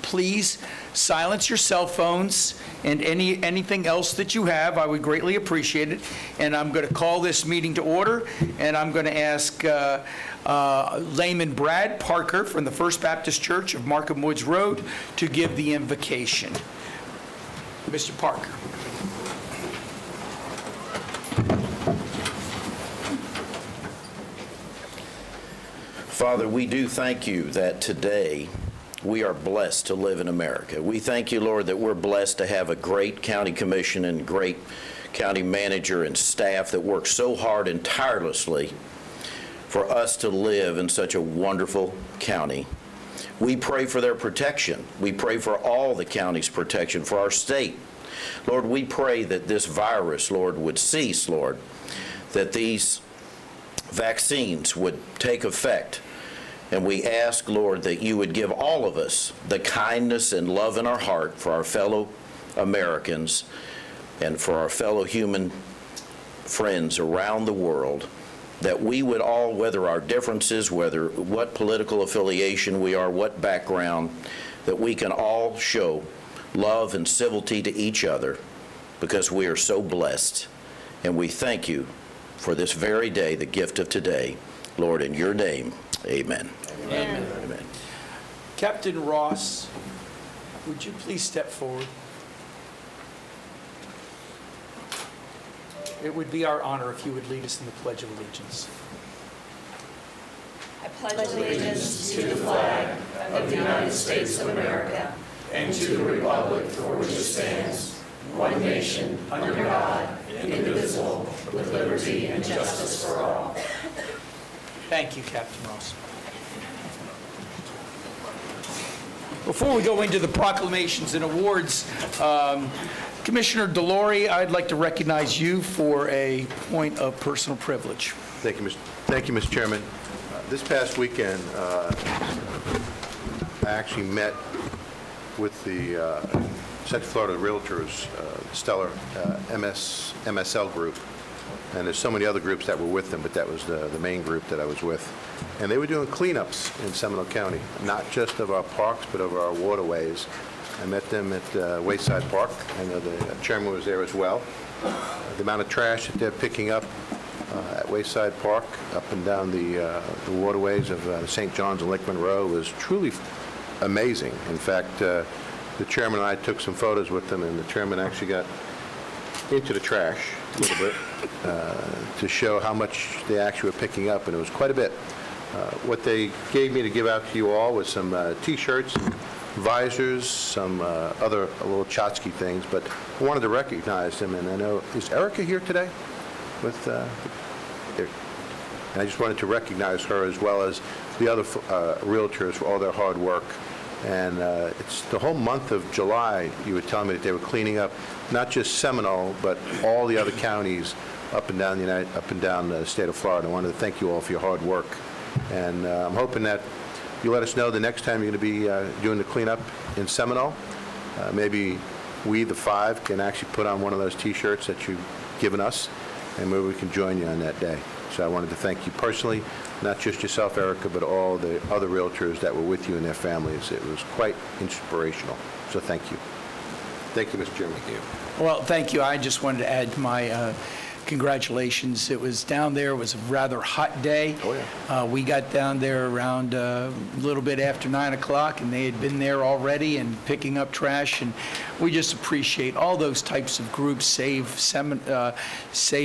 Please silence your cell phones and anything else that you have. I would greatly appreciate it. And I'm going to call this meeting to order, and I'm going to ask Layman Brad Parker from the First Baptist Church of Markham Woods Road to give the invocation. Mr. Parker. Father, we do thank you that today we are blessed to live in America. We thank you, Lord, that we're blessed to have a great county commission and great county manager and staff that work so hard and tirelessly for us to live in such a wonderful county. We pray for their protection. We pray for all the county's protection, for our state. Lord, we pray that this virus, Lord, would cease, Lord, that these vaccines would take effect. And we ask, Lord, that you would give all of us the kindness and love in our heart for our fellow Americans and for our fellow human friends around the world, that we would all, whether our differences, whether what political affiliation we are, what background, that we can all show love and civility to each other because we are so blessed. And we thank you for this very day, the gift of today. Lord, in your name, amen. Amen. Amen. Captain Ross, would you please step forward? It would be our honor if you would lead us in the Pledge of Allegiance. I pledge allegiance to the flag of the United States of America and to the republic for which it stands, one nation, under God, indivisible, with liberty and justice for all. Thank you, Captain Ross. Before we go into the proclamations and awards, Commissioner DeLore, I'd like to recognize you for a point of personal privilege. Thank you, Mr. Chairman. This past weekend, I actually met with the Central Florida Realtors Stellar MSL group, and there's so many other groups that were with them, but that was the main group that I was with. And they were doing cleanups in Seminole County, not just of our parks, but of our waterways. I met them at Wayside Park. I know the chairman was there as well. The amount of trash that they're picking up at Wayside Park, up and down the waterways of St. John's and Lake Monroe was truly amazing. In fact, the chairman and I took some photos with them, and the chairman actually got into the trash a little bit to show how much they actually were picking up, and it was quite a bit. What they gave me to give out to you all was some T-shirts, visors, some other little tchotchke things, but I wanted to recognize them, and I know, is Erica here today? And I just wanted to recognize her as well as the other realtors for all their hard work. And it's the whole month of July, you were telling me that they were cleaning up not just Seminole, but all the other counties up and down the state of Florida. I wanted to thank you all for your hard work. And I'm hoping that you let us know the next time you're going to be doing the cleanup in Seminole. Maybe we, the five, can actually put on one of those T-shirts that you've given us, and maybe we can join you on that day. So I wanted to thank you personally, not just yourself, Erica, but all the other realtors that were with you and their families. It was quite inspirational. So thank you. Thank you, Mr. Chairman. Thank you. Well, thank you. I just wanted to add my congratulations. It was down there. It was a rather hot day. Oh, yeah. We got down there around a little bit after 9 o'clock, and they had been there already and picking up trash. And we just appreciate all those types of groups, Save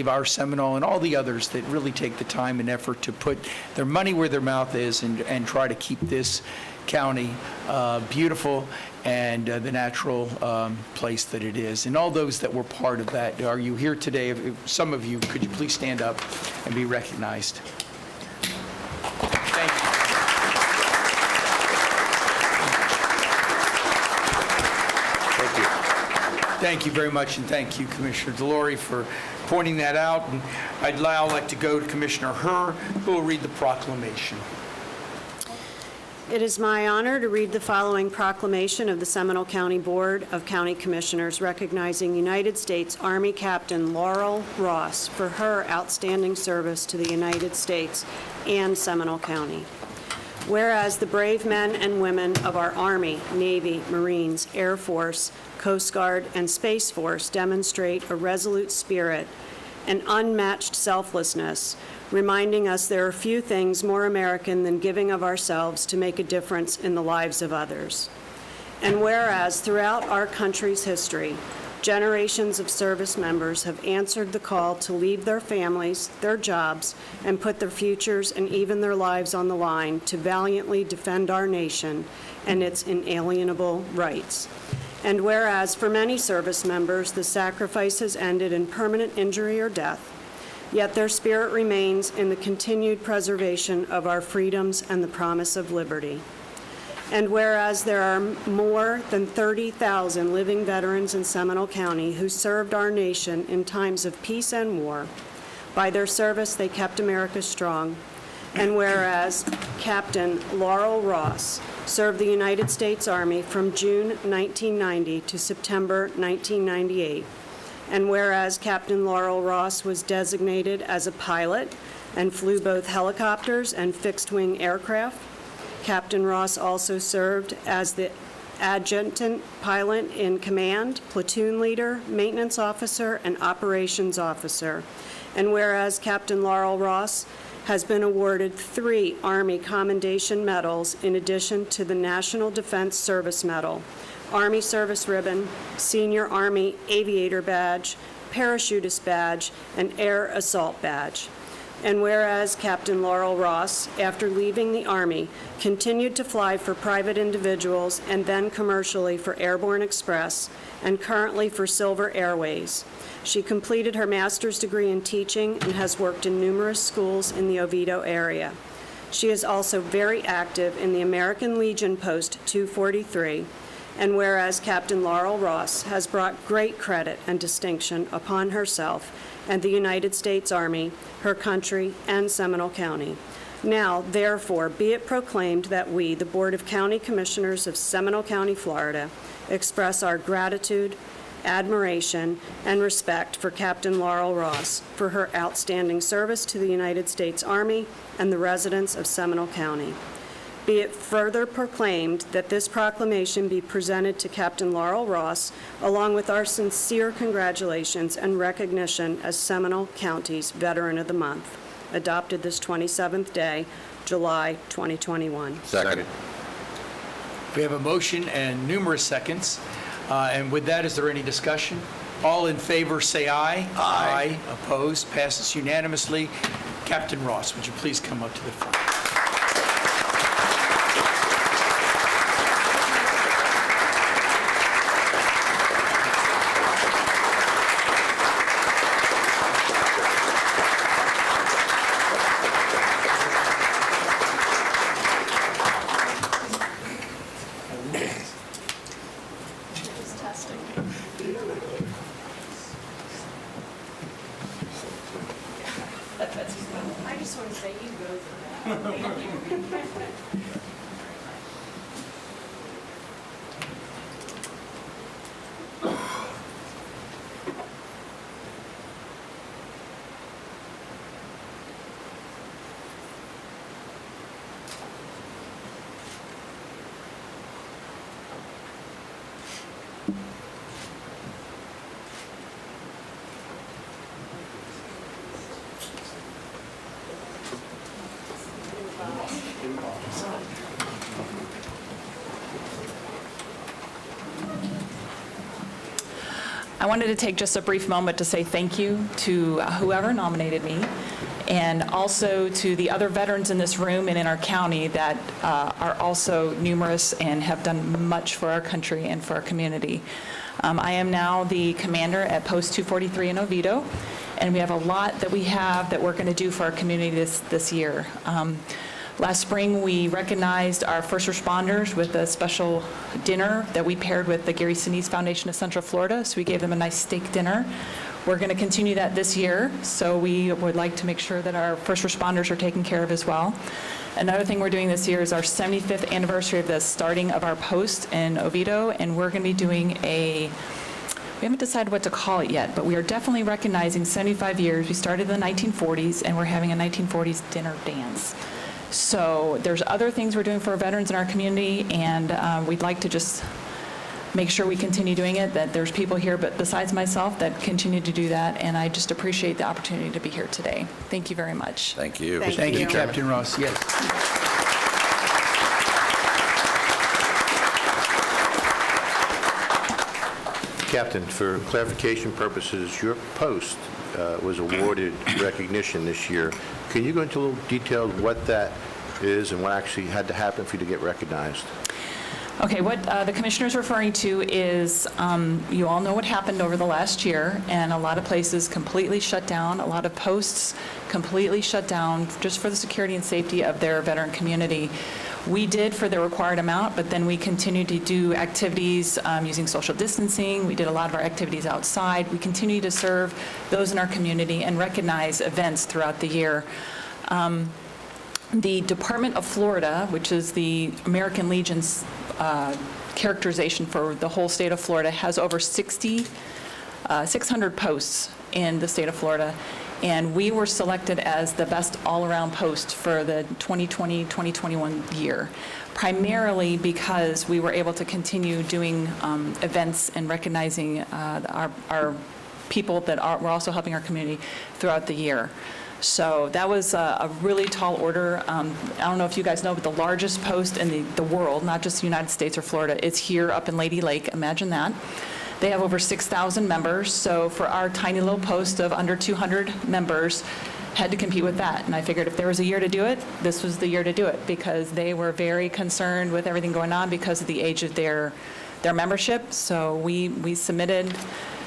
Our Seminole, and all the others that really take the time and effort to put their money where their mouth is and try to keep this county beautiful and the natural place that it is. And all those that were part of that, are you here today? If some of you, could you please stand up and be recognized? Thank you. Thank you. Thank you very much, and thank you, Commissioner DeLore, for pointing that out. And I'd now like to go to Commissioner Herr, who will read the proclamation. It is my honor to read the following proclamation of the Seminole County Board of County Commissioners recognizing United States Army Captain Laurel Ross for her outstanding service to the United States and Seminole County. Whereas the brave men and women of our Army, Navy, Marines, Air Force, Coast Guard, and Space Force demonstrate a resolute spirit and unmatched selflessness, reminding us there are few things more American than giving of ourselves to make a difference in the lives of others. And whereas throughout our country's history, generations of service members have answered the call to leave their families, their jobs, and put their futures and even their lives on the line to valiantly defend our nation and its inalienable rights. And whereas for many service members, the sacrifice has ended in permanent injury or death, yet their spirit remains in the continued preservation of our freedoms and the promise of liberty. And whereas there are more than 30,000 living veterans in Seminole County who served our nation in times of peace and war, by their service they kept America strong. And whereas Captain Laurel Ross served the United States Army from June 1990 to September 1998. And whereas Captain Laurel Ross was designated as a pilot and flew both helicopters and fixed-wing aircraft, Captain Ross also served as the adjutant pilot in command, platoon leader, maintenance officer, and operations officer. And whereas Captain Laurel Ross has been awarded 3 Army Commendation Medals in addition to the National Defense Service Medal, Army Service Ribbon, Senior Army Aviator Badge, Parachutist Badge, and Air Assault Badge. And whereas Captain Laurel Ross, after leaving the Army, continued to fly for private individuals and then commercially for Airborne Express and currently for Silver Airways. She completed her master's degree in teaching and has worked in numerous schools in the Oviedo area. She is also very active in the American Legion Post 243. And whereas Captain Laurel Ross has brought great credit and distinction upon herself and the United States Army, her country, and Seminole County. Now, therefore, be it proclaimed that we, the Board of County Commissioners of Seminole County, Florida, express our gratitude, admiration, and respect for Captain Laurel Ross for her outstanding service to the United States Army and the residents of Seminole County. Be it further proclaimed that this proclamation be presented to Captain Laurel Ross, along with our sincere congratulations and recognition as Seminole County's Veteran of the Month, adopted this 27th day, July 2021. Second. We have a motion and numerous seconds. And with that, is there any discussion? All in favor, say aye. Aye. Opposed? Passes unanimously. Captain Ross, would you please come up to the front? I just want to say you go for that. I wanted to take just a brief moment to say thank you to whoever nominated me, and also to the other veterans in this room and in our county that are also numerous and have done much for our country and for our community. I am now the commander at Post 243 in Oviedo, and we have a lot that we're going to do for our community this year. Last spring, we recognized our first responders with a special dinner that we paired with the Gary Sinise Foundation of Central Florida, so we gave them a nice steak dinner. We're going to continue that this year, so we would like to make sure that our first responders are taken care of as well. Another thing we're doing this year is our 75th anniversary of the starting of our post in Oviedo, and we're going to be doing we haven't decided what to call it yet, but we are definitely recognizing 75 years. We started in the 1940s, and we're having a 1940s dinner dance. So there's other things we're doing for our veterans in our community, and we'd like to just make sure we continue doing it, that there's people here but besides myself that continue to do that, and I just appreciate the opportunity to be here today. Thank you very much. Thank you. Thank you, Captain Ross. Yes. Captain, for clarification purposes, your post was awarded recognition this year. Can you go into a little detail what that is and what actually had to happen for you to get recognized? Okay, what the commissioner's referring to is, you all know what happened over the last year, and a lot of places completely shut down, a lot of posts completely shut down just for the security and safety of their veteran community. We did for the required amount, but then we continued to do activities using social distancing. We did a lot of our activities outside. We continue to serve those in our community and recognize events throughout the year. The Department of Florida, which is the American Legion's characterization for the whole state of Florida, has over 600 posts in the state of Florida, and we were selected as the best all-around post for the 2020-2021 year, primarily because we were able to continue doing events and recognizing our people that were also helping our community throughout the year. So that was a really tall order. I don't know if you guys know, but the largest post in the world, not just the United States or Florida, is here up in Lady Lake. Imagine that. They have over 6,000 members. So for our tiny little post of under 200 members, had to compete with that. And I figured if there was a year to do it, this was the year to do it, because they were very concerned with everything going on because of the age of their membership. So we submitted,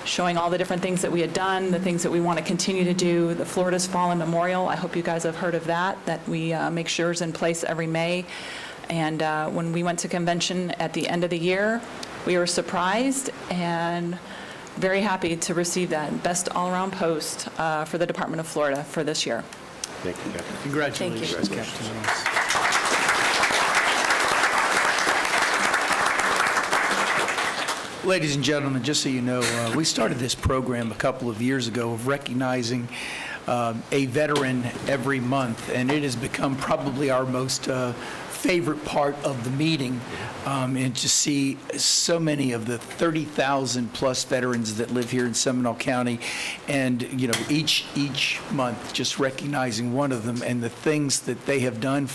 showing all the different things that we had done, the things that we want to continue to do. The Florida's Fallen Memorial, I hope you guys have heard of that we make sure is in place every May. And when we went to convention at the end of the year, we were surprised and very happy to receive that Best All-Around Post for the Department of Florida for this year. Thank you, Captain. Congratulations, Captain Ross. Ladies and gentlemen, just so you know, we started this program a couple of years ago of recognizing a veteran every month, and it has become probably our most favorite part of the meeting, and to see so many of the 30,000 plus veterans that live here in Seminole County, and each month just recognizing one of them and the things that they have done.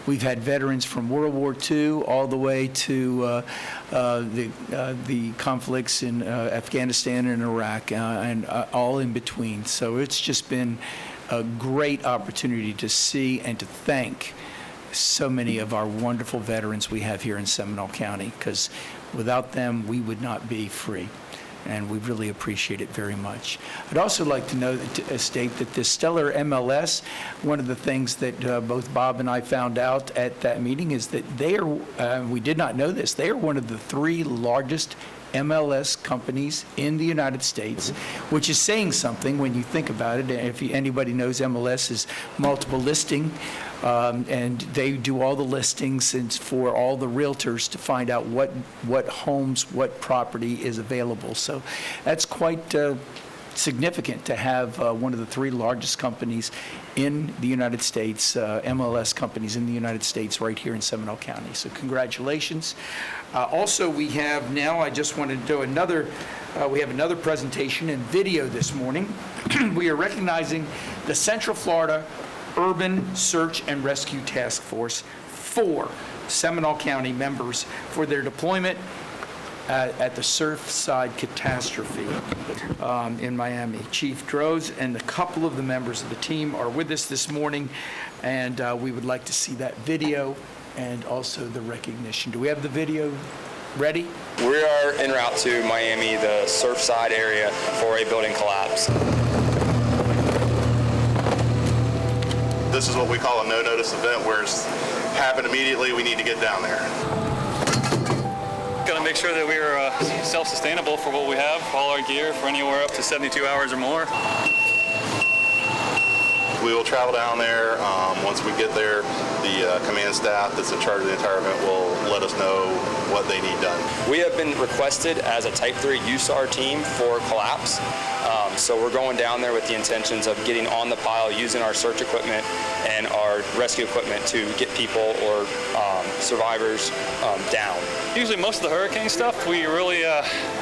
We've had veterans from World War II all the way to the conflicts in Afghanistan and Iraq, and all in between. So it's just been a great opportunity to see and to thank so many of our wonderful veterans we have here in Seminole County, because without them, we would not be free. And we really appreciate it very much. I'd also like to state that the Stellar MLS, one of the things that both Bob and I found out at that meeting is that they are, we did not know this, they are one of the 3 largest MLS companies in the United States, which is saying something when you think about it. If anybody knows, MLS is multiple listing, and they do all the listings for all the realtors to find out what homes, what property is available. So that's quite significant to have one of the 3 largest companies in the United States, MLS companies in the United States, right here in Seminole County. So congratulations. Also, we have now, I just wanted to do we have another presentation and video this morning. We are recognizing the Central Florida Urban Search and Rescue Task Force, 4 Seminole County members for their deployment at the Surfside catastrophe in Miami. Chief Droz and a couple of the members of the team are with us this morning, and we would like to see that video and also the recognition. Do we have the video ready? We are en route to Miami, the Surfside area, for a building collapse. This is what we call a no-notice event, where it's happened immediately. We need to get down there. Got to make sure that we are self-sustainable for what we have, all our gear for anywhere up to 72 hours or more. We will travel down there. Once we get there, the command staff that's in charge of the entire event will let us know what they need done. We have been requested as a Type 3 USAR team for collapse. So we're going down there with the intentions of getting on the pile, using our search equipment and our rescue equipment to get people or survivors down. Usually most of the hurricane stuff, we really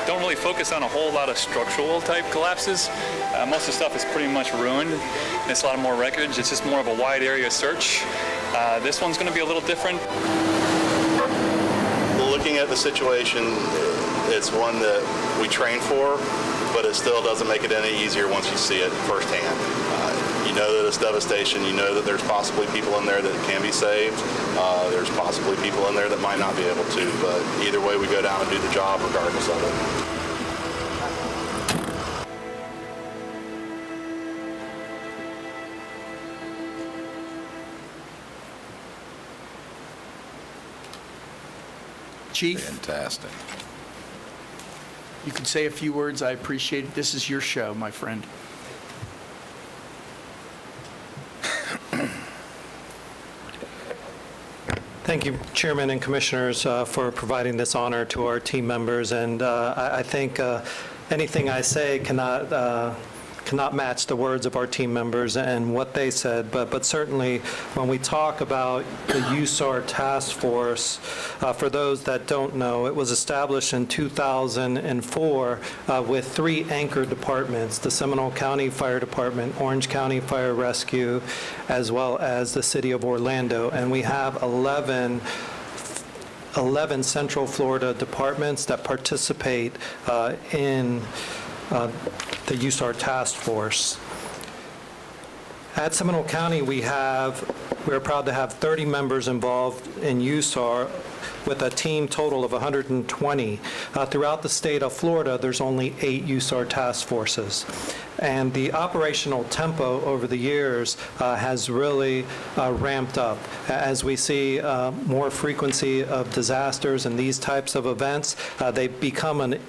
don't really focus on a whole lot of structural type collapses. Most of the stuff is pretty much ruined. It's a lot more wreckage. It's just more of a wide area search. This one's going to be a little different. Looking at the situation, it's one that we train for, but it still doesn't make it any easier once you see it firsthand. You know that it's devastation. You know that there's possibly people in there that can be saved. There's possibly people in there that might not be able to, but either way, we go down and do the job regardless of it. Chief, Fantastic. you can say a few words. I appreciate it. This is your show, my friend. Thank you, Chairman and Commissioners, for providing this honor to our team members. And I think anything I say cannot match the words of our team members and what they said, but certainly when we talk about the USAR task force, for those that don't know, it was established in 2004 with 3 anchor departments: the Seminole County Fire Department, Orange County Fire Rescue, as well as the City of Orlando. And we have 11 Central Florida departments that participate in the USAR task force. At Seminole County, we're proud to have 30 members involved in USAR, with a team total of 120. Throughout the state of Florida, there's only 8 USAR task forces. And the operational tempo over the years has really ramped up. As we see more frequency of disasters and these types of events, they become an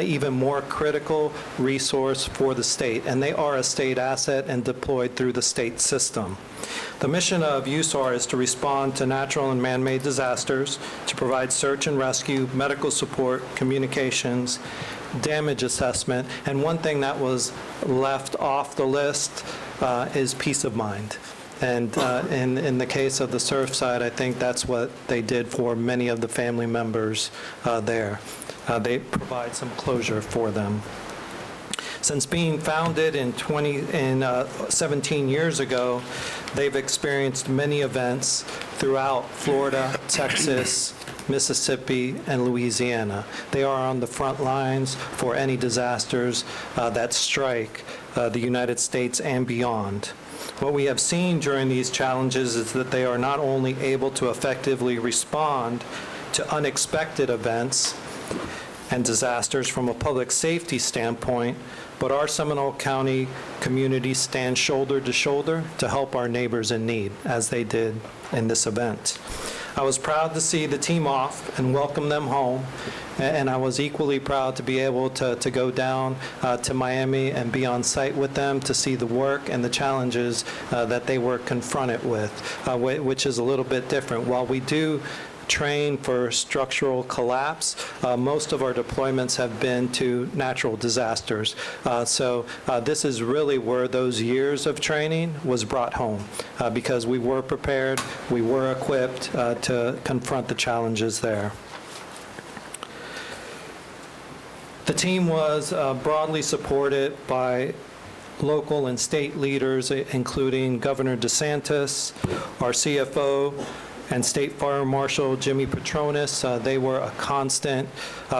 even more critical resource for the state, and they are a state asset and deployed through the state system. The mission of USAR is to respond to natural and man-made disasters, to provide search and rescue, medical support, communications, damage assessment, and one thing that was left off the list is peace of mind. And in the case of the Surfside, I think that's what they did for many of the family members there. They provide some closure for them. Since being founded in 17 years ago, they've experienced many events throughout Florida, Texas, Mississippi, and Louisiana. They are on the front lines for any disasters that strike the United States and beyond. What we have seen during these challenges is that they are not only able to effectively respond to unexpected events and disasters from a public safety standpoint, but our Seminole County community stands shoulder to shoulder to help our neighbors in need, as they did in this event. I was proud to see the team off and welcome them home, and I was equally proud to be able to go down to Miami and be on site with them to see the work and the challenges that they were confronted with, which is a little bit different. While we do train for structural collapse, most of our deployments have been to natural disasters. So this is really where those years of training was brought home, because we were prepared, we were equipped to confront the challenges there. The team was broadly supported by local and state leaders, including Governor DeSantis, our CFO, and State Fire Marshal Jimmy Petronis. They were a constant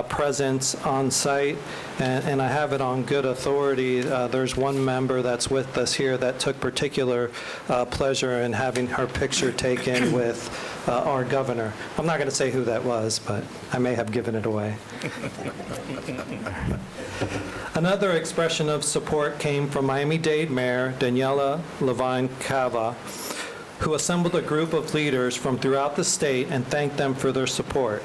presence on site, and I have it on good authority. There's one member that's with us here that took particular pleasure in having her picture taken with our governor. I'm not going to say who that was, but I may have given it away. Another expression of support came from Miami-Dade Mayor Daniela Levine Cava, who assembled a group of leaders from throughout the state and thanked them for their support.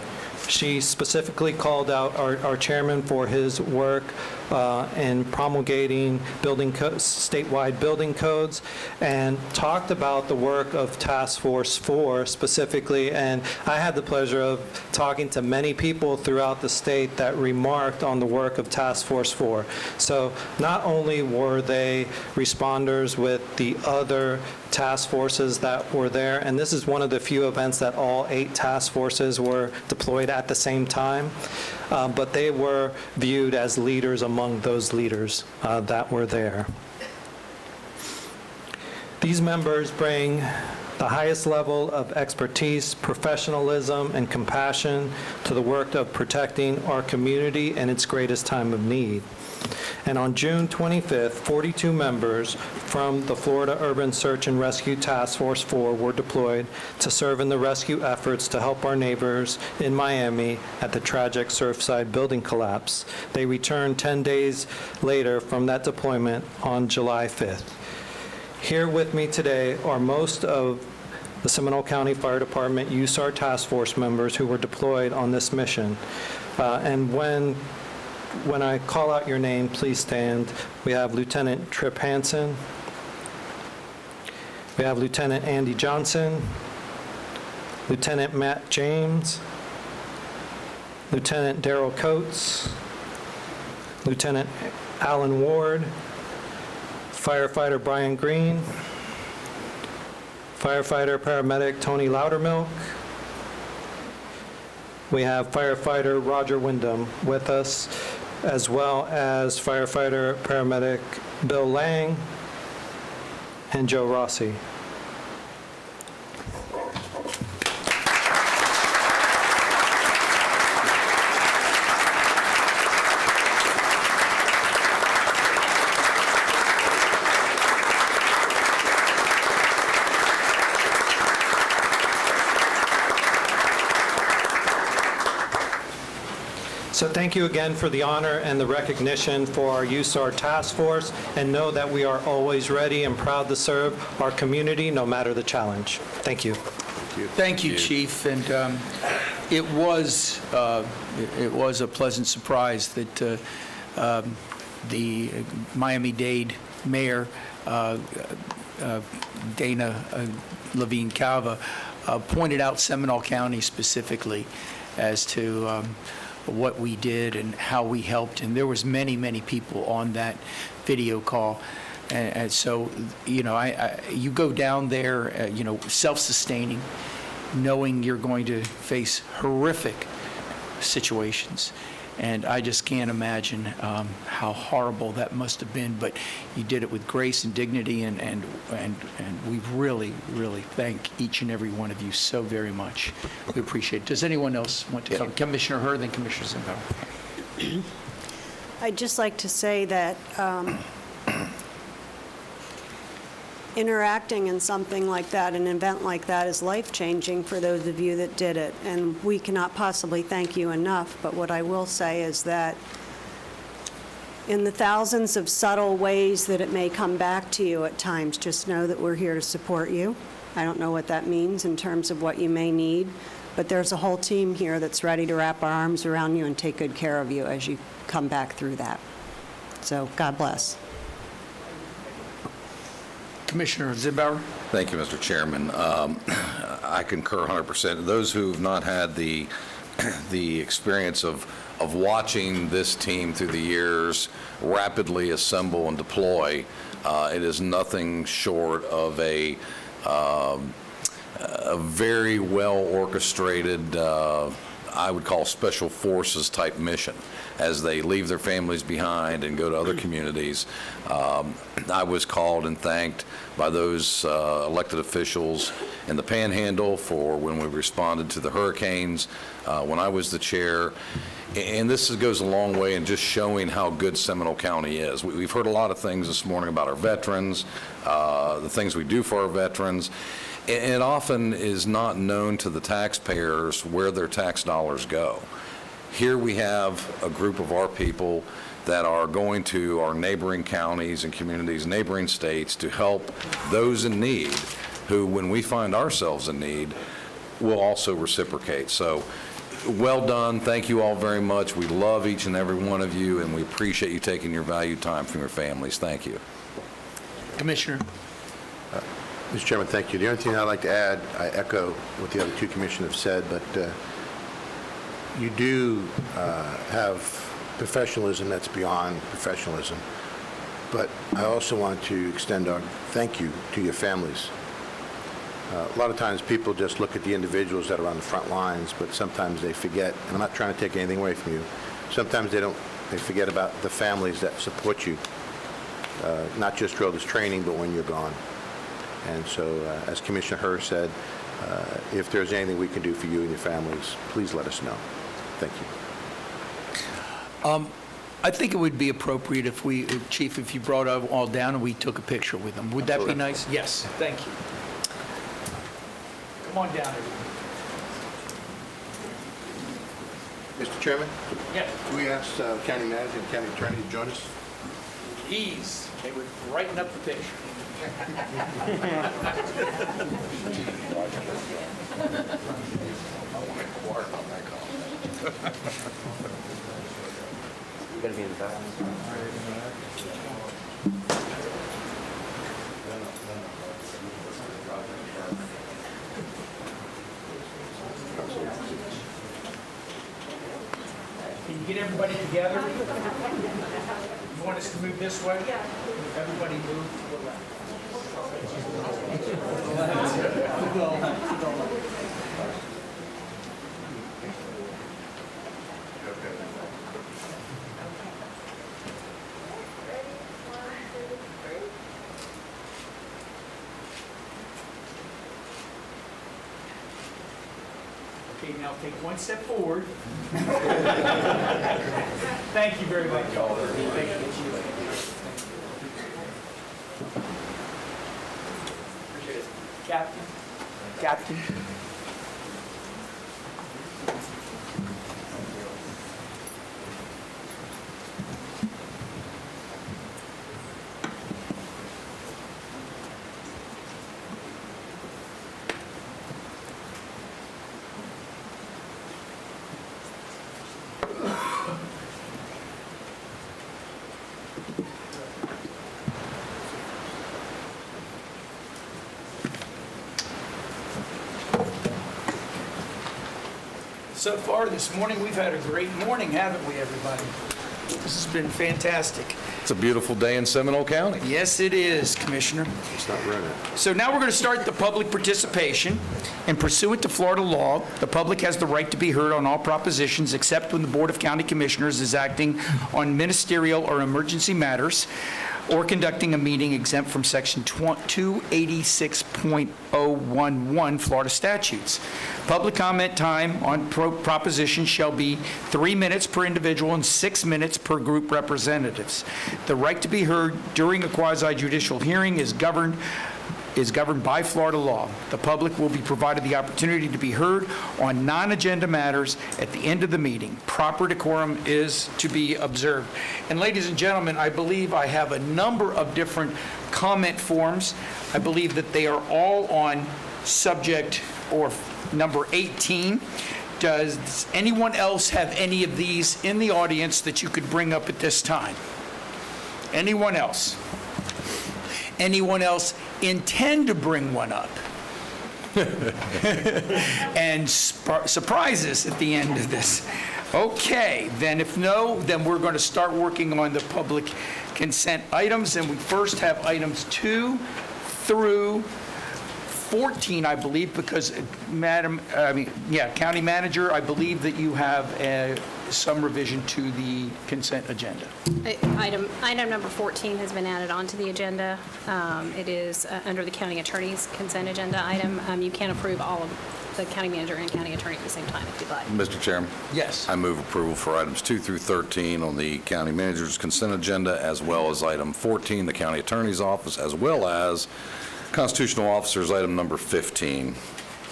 She specifically called out our chairman for his work in promulgating statewide building codes, and talked about the work of Task Force 4 specifically. And I had the pleasure of talking to many people throughout the state that remarked on the work of Task Force 4. So not only were they responders with the other task forces that were there, and this is one of the few events that all 8 task forces were deployed at the same time, but they were viewed as leaders among those leaders that were there. These members bring the highest level of expertise, professionalism, and compassion to the work of protecting our community in its greatest time of need. And on June 25th, 42 members from the Florida Urban Search and Rescue Task Force 4 were deployed to serve in the rescue efforts to help our neighbors in Miami at the tragic Surfside building collapse. They returned 10 days later from that deployment on July 5th. Here with me today are most of the Seminole County Fire Department USAR Task Force members who were deployed on this mission. And when I call out your name, please stand. We have Lieutenant Trip Hansen. We have Lieutenant Andy Johnson, Lieutenant Matt James, Lieutenant Daryl Coates, Lieutenant Alan Ward, Firefighter Brian Green, Firefighter Paramedic Tony Loudermilk. We have Firefighter Roger Wyndham with us, as well as Firefighter Paramedic Bill Lang and Joe Rossi. So thank you again for the honor and the recognition for our USAR task force, and know that we are always ready and proud to serve our community no matter the challenge. Thank you. Thank you, Chief. And it was a pleasant surprise that the Miami-Dade Mayor, Dana Levine Cava, pointed out Seminole County specifically as to what we did and how we helped. And there was many, many people on that video call. And so, you know, you go down there, you know, self-sustaining, knowing you're going to face horrific situations. And I just can't imagine how horrible that must have been. But you did it with grace and dignity, and we really, really thank each and every one of you so very much. We appreciate it. Does anyone else want to come? Commissioner Hurd, then Commissioner Zimbauer. I'd just like to say that interacting in something like that, an event like that, is life-changing for those of you that did it, and we cannot possibly thank you enough. But what I will say is that in the thousands of subtle ways that it may come back to you at times, just know that we're here to support you. I don't know what that means in terms of what you may need, but there's a whole team here that's ready to wrap our arms around you and take good care of you as you come back through that. So God bless. Commissioner Zimbauer? Thank you, Mr. Chairman. I concur 100%. Those who have not had the experience of watching this team through the years rapidly assemble and deploy, it is nothing short of a very well orchestrated, I would call special forces type mission as they leave their families behind and go to other communities. I was called and thanked by those elected officials in the Panhandle for when we responded to the hurricanes, when I was the chair. And this goes a long way in just showing how good Seminole County is. We've heard a lot of things this morning about our veterans, the things we do for our veterans. And it often is not known to the taxpayers where their tax dollars go. Here we have a group of our people that are going to our neighboring counties and communities, neighboring states, to help those in need, who, when we find ourselves in need, will also reciprocate. So well done. Thank you all very much. We love each and every one of you, and we appreciate you taking your valued time from your families. Thank you. Commissioner? Mr. Chairman, thank you. The only thing I'd like to add, I echo what the other two commissioners have said, but you do have professionalism that's beyond professionalism. But I also want to extend our thank you to your families. A lot of times people just look at the individuals that are on the front lines, but sometimes they forget, and I'm not trying to take anything away from you, sometimes they forget about the families that support you, not just through this training, but when you're gone. And so, as Commissioner Hurst said, if there's anything we can do for you and your families, please let us know. Thank you. I think it would be appropriate if we, Chief, if you brought it all down and we took a picture with them. Would that be Absolutely. nice? Yes, thank you. Come on down, everyone. Mr. Chairman, Yeah, can we ask County Manager and County Attorney to join us? ease. They would brighten up the picture. Can you get everybody together? You want us to move this way? Yeah. Everybody move to the left. Okay, now take one step forward. Thank you very much. Thank you. Appreciate it. Captain? So far this morning, we've had a great morning, haven't we, everybody? This has been fantastic. It's a beautiful day in Seminole County. Yes, it is, Commissioner. Let's not ruin it. So now we're going to start the public participation. And pursuant to Florida law, the public has the right to be heard on all propositions except when the Board of County Commissioners is acting on ministerial or emergency matters or conducting a meeting exempt from Section 286.011 Florida statutes. Public comment time on propositions shall be 3 minutes per individual and 6 minutes per group representatives. The right to be heard during a quasi-judicial hearing is governed by Florida law. The public will be provided the opportunity to be heard on non-agenda matters at the end of the meeting. Proper decorum is to be observed. And ladies and gentlemen, I believe I have a number of different comment forms. I believe that they are all on subject or number 18. Does anyone else have any of these in the audience that you could bring up at this time? Anyone else? Anyone else intend to bring one up? And surprises at the end of this. Okay, then if no, then we're going to start working on the public consent items, and we first have items 2 through 14, I believe, because County Manager, I believe that you have some revision to the consent agenda. Item number 14 has been added onto the agenda. It is under the county attorney's consent agenda item. You can approve all of the county manager and county attorney at the same time if you'd like. Mr. Chairman? Yes. I move approval for items 2 through 13 on the county manager's consent agenda, as well as item 14, the county attorney's office, as well as constitutional officers, item number 15.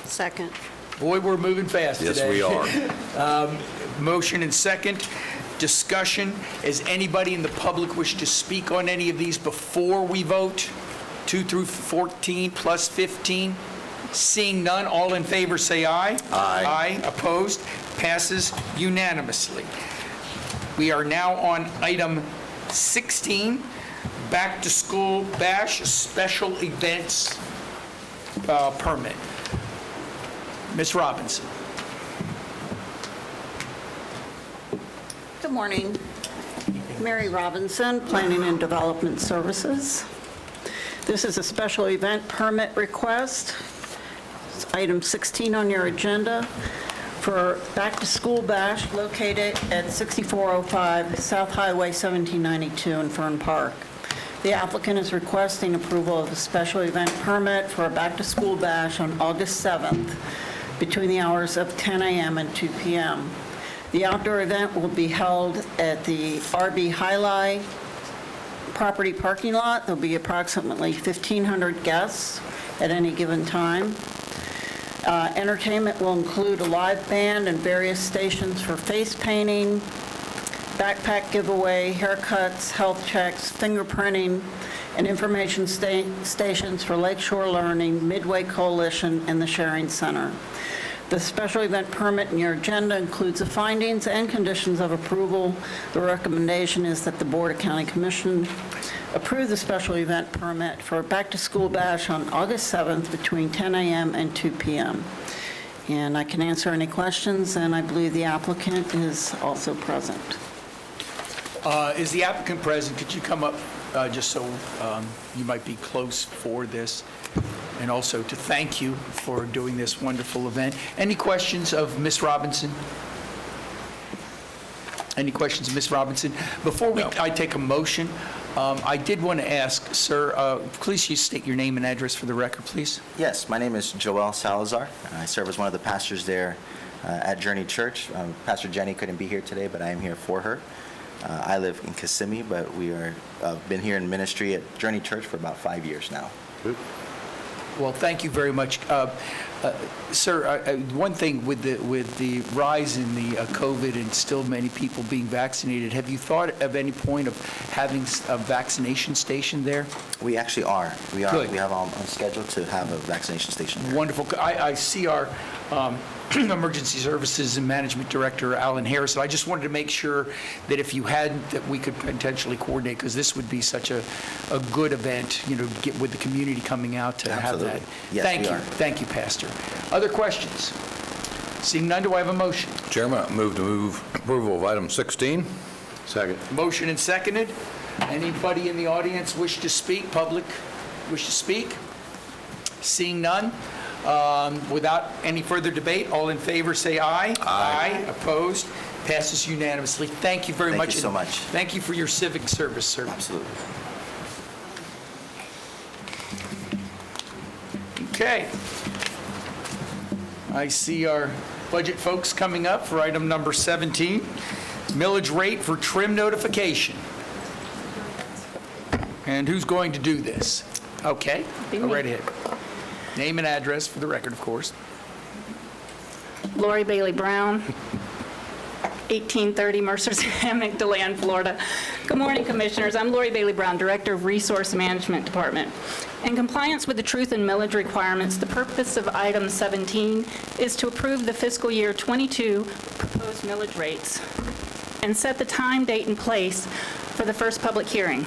Second. Boy, we're moving fast today. Yes, we are. Motion and second. Discussion. Does anybody in the public wish to speak on any of these before we vote? 2 through 14 plus 15? Seeing none, all in favor say aye. Aye. Aye. Opposed? Passes unanimously. We are now on item 16, Back to School Bash Special Events Permit. Ms. Robinson. Good morning. Mary Robinson, Planning and Development Services. This is a special event permit request. It's item 16 on your agenda for Back to School Bash located at 6405 South Highway 1792 in Fern Park. The applicant is requesting approval of a special event permit for a Back to School Bash on August 7th between the hours of 10 a.m. and 2 p.m. The outdoor event will be held at the RB Highlight property parking lot. There'll be approximately 1,500 guests at any given time. Entertainment will include a live band and various stations for face painting, backpack giveaway, haircuts, health checks, fingerprinting, and information stations for Lakeshore Learning, Midway Coalition, and the Sharing Center. The special event permit in your agenda includes the findings and conditions of approval. The recommendation is that the Board of County Commission approve the special event permit for Back to School Bash on August 7th between 10 a.m. and 2 p.m. And I can answer any questions, and I believe the applicant is also present. Is the applicant present? Could you come up just so you might be close for this? And also to thank you for doing this wonderful event. Any questions of Ms. Robinson? Any questions of Ms. Robinson? Before I take a motion, I did want to ask, sir, please you state your name and address for the record, please. Yes, my name is Joel Salazar. I serve as one of the pastors there at Journey Church. Pastor Jenny couldn't be here today, but I am here for her. I live in Kissimmee, but we are been here in ministry at Journey Church for about 5 years now. Good. Well, thank you very much. Sir, one thing with the rise in the COVID and still many people being vaccinated, have you thought of any point of having a vaccination station there? We actually are. We are. Good. We have on schedule to have a vaccination station there. Wonderful. I see our Emergency Services and Management Director, Alan Harris. I just wanted to make sure that if you hadn't, that we could potentially coordinate, because this would be such a good event, you know, get with the community coming out to Absolutely. have that. Yes, Thank we you. are. Thank you, Pastor. Other questions? Seeing none, do I have a motion? Chairman, I move approval of item 16. Second. Motion and seconded. Anybody in the audience wish to speak? Public wish to speak? Seeing none, without any further debate, all in favor say aye. Aye. Opposed? Passes unanimously. Thank you very Thank much. you so and much. Thank you for your civic service, sir. Absolutely. Okay. I see our budget folks coming up for item number 17, millage rate for trim notification. And who's going to do this? Okay, go right ahead. Name and address for the record, of course. Lori Bailey Brown, 1830 Mercer's Hammock, DeLand, Florida. Good morning, Commissioners. I'm Lori Bailey Brown, Director of Resource Management Department. In compliance with the truth and millage requirements, the purpose of item 17 is to approve the fiscal year 22 proposed millage rates and set the time, date, and place for the first public hearing.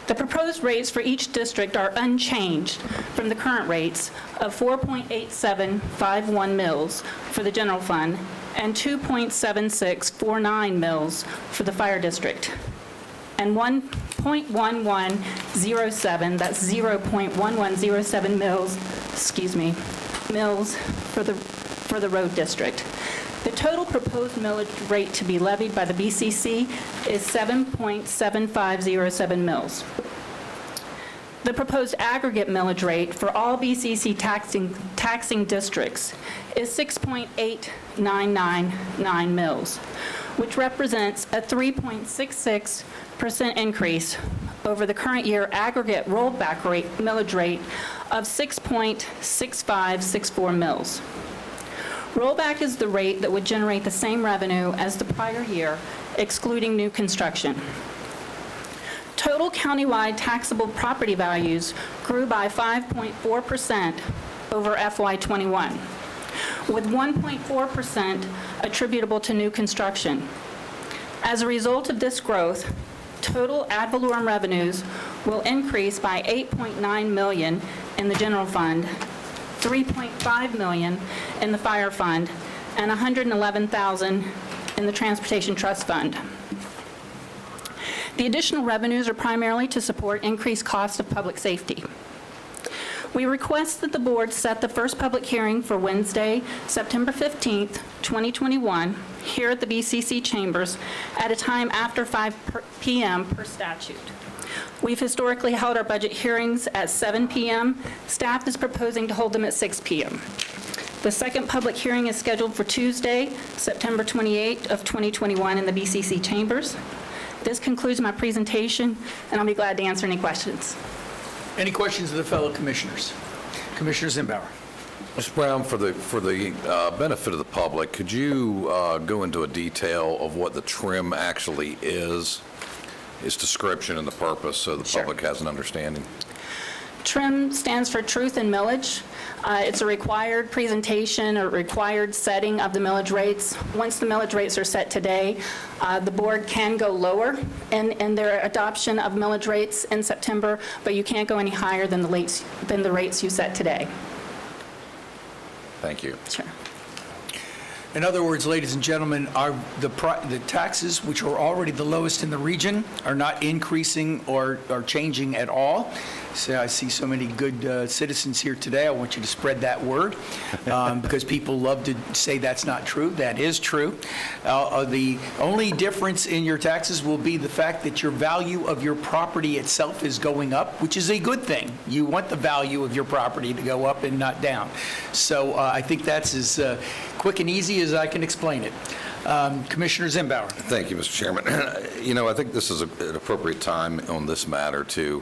The proposed rates for each district are unchanged from the current rates of 4.8751 mils for the general fund and 2.7649 mils for the fire district, and 1.1107, that's 0.1107 mils for the road district. The total proposed millage rate to be levied by the BCC is 7.7507 mils. The proposed aggregate millage rate for all BCC taxing districts is 6.8999 mils, which represents a 3.66% increase over the current year aggregate rollback rate millage rate of 6.6564 mils. Rollback is the rate that would generate the same revenue as the prior year, excluding new construction. Total countywide taxable property values grew by 5.4% over FY21, with 1.4% attributable to new construction. As a result of this growth, total ad valorem revenues will increase by $8.9 million in the general fund, $3.5 million in the fire fund, and $111,000 in the transportation trust fund. The additional revenues are primarily to support increased cost of public safety. We request that the board set the first public hearing for Wednesday, September 15th, 2021, here at the BCC chambers at a time after 5 p.m. per statute. We've historically held our budget hearings at 7 p.m. Staff is proposing to hold them at 6 p.m. The second public hearing is scheduled for Tuesday, September 28th of 2021 in the BCC chambers. This concludes my presentation, and I'll be glad to answer any questions. Any questions of the fellow commissioners? Commissioner Zimbauer. Mr. Brown, for the benefit of the public, could you go into a detail of what the trim actually is, its description and the purpose, so the public has an understanding? TRIM stands for Truth in Millage. It's a required presentation or required setting of the millage rates. Once the millage rates are set today, the board can go lower in their adoption of millage rates in September, but you can't go any higher than the rates you set today. Thank you. Sure. In other words, ladies and gentlemen, the taxes, which are already the lowest in the region, are not increasing or changing at all. So I see so many good citizens here today. I want you to spread that word because people love to say that's not true. That is true. The only difference in your taxes will be the fact that your value of your property itself is going up, which is a good thing. You want the value of your property to go up and not down. So I think that's as quick and easy as I can explain it. Commissioner Zimbauer. Thank you, Mr. Chairman. I think this is an appropriate time on this matter to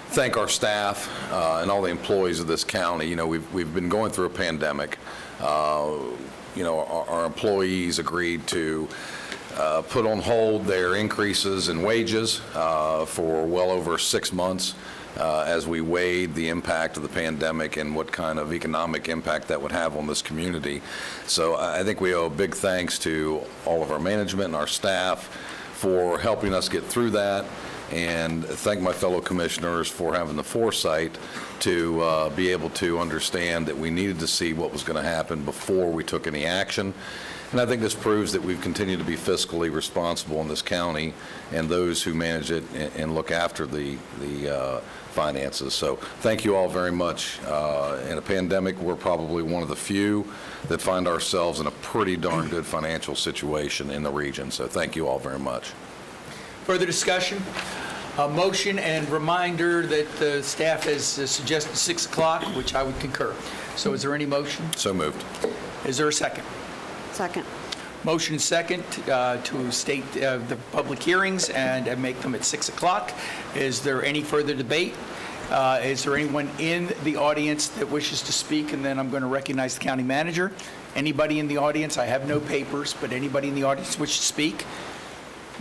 thank our staff and all the employees of this county. We've been going through a pandemic. Our employees agreed to put on hold their increases in wages for well over 6 months as we weighed the impact of the pandemic and what kind of economic impact that would have on this community. So I think we owe a big thanks to all of our management and our staff for helping us get through that, and thank my fellow commissioners for having the foresight to be able to understand that we needed to see what was going to happen before we took any action. And I think this proves that we've continued to be fiscally responsible in this county and those who manage it and look after the finances. So thank you all very much. In a pandemic, we're probably one of the few that find ourselves in a pretty darn good financial situation in the region. So thank you all very much. Further discussion? A motion and reminder that the staff has suggested 6 o'clock, which I would concur. So is there any motion? So moved. Is there a second? Second. Motion second to state the public hearings and make them at 6 o'clock. Is there any further debate? Is there anyone in the audience that wishes to speak? And then I'm going to recognize the county manager. Anybody in the audience? I have no papers, but anybody in the audience wish to speak?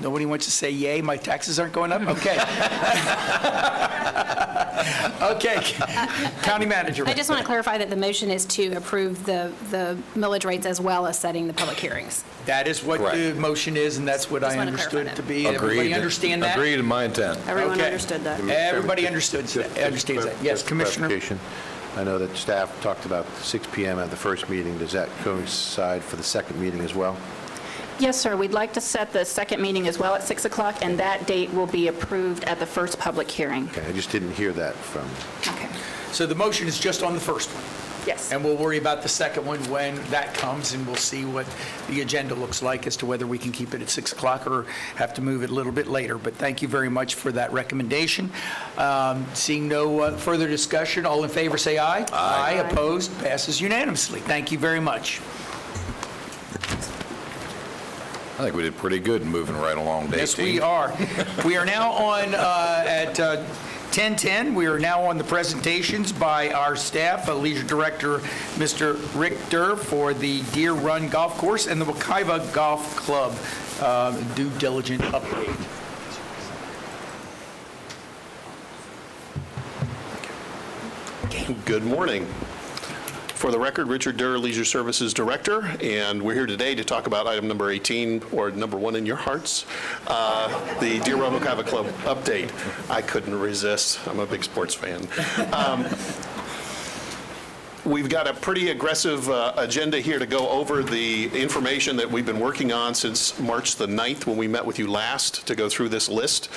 Nobody wants to say yay, my taxes aren't going up? Okay. Okay. County manager. I just want to clarify that the motion is to approve the millage rates as well as setting the public hearings. That is what the motion is, and that's what I want to understood it clarify to be. Agreed. Everybody understand that? Agreed in my intent. Everyone Okay. understood that. Everybody understands that. Yes, Commissioner? Clarification. I know that staff talked about 6 p.m. at the first meeting. Does that coincide for the second meeting as well? Yes, sir. We'd like to set the second meeting as well at 6 o'clock, and that date will be approved at the first public hearing. Okay, I just didn't hear that from... Okay. So the motion is just on the first one. Yes. And we'll worry about the second one when that comes, and we'll see what the agenda looks like as to whether we can keep it at 6 o'clock or have to move it a little bit later. But thank you very much for that recommendation. Seeing no further discussion, all in favor say aye. Aye. Opposed? Passes unanimously. Thank you very much. I think we did pretty good moving right along, Dave. Yes, we are. We are now on at 10:10. We are now on the presentations by our staff, Leisure Director Mr. Rick Durr for the Deer Run Golf Course and the Wekiva Golf Club due diligence update. Good morning. For the record, Richard Durr, Leisure Services Director, and we're here today to talk about item number 18, or number 1 in your hearts, the Deer Run Wekiwa Club update. I couldn't resist. I'm a big sports fan. We've got a pretty aggressive agenda here to go over the information that we've been working on since March the 9th when we met with you last to go through this list.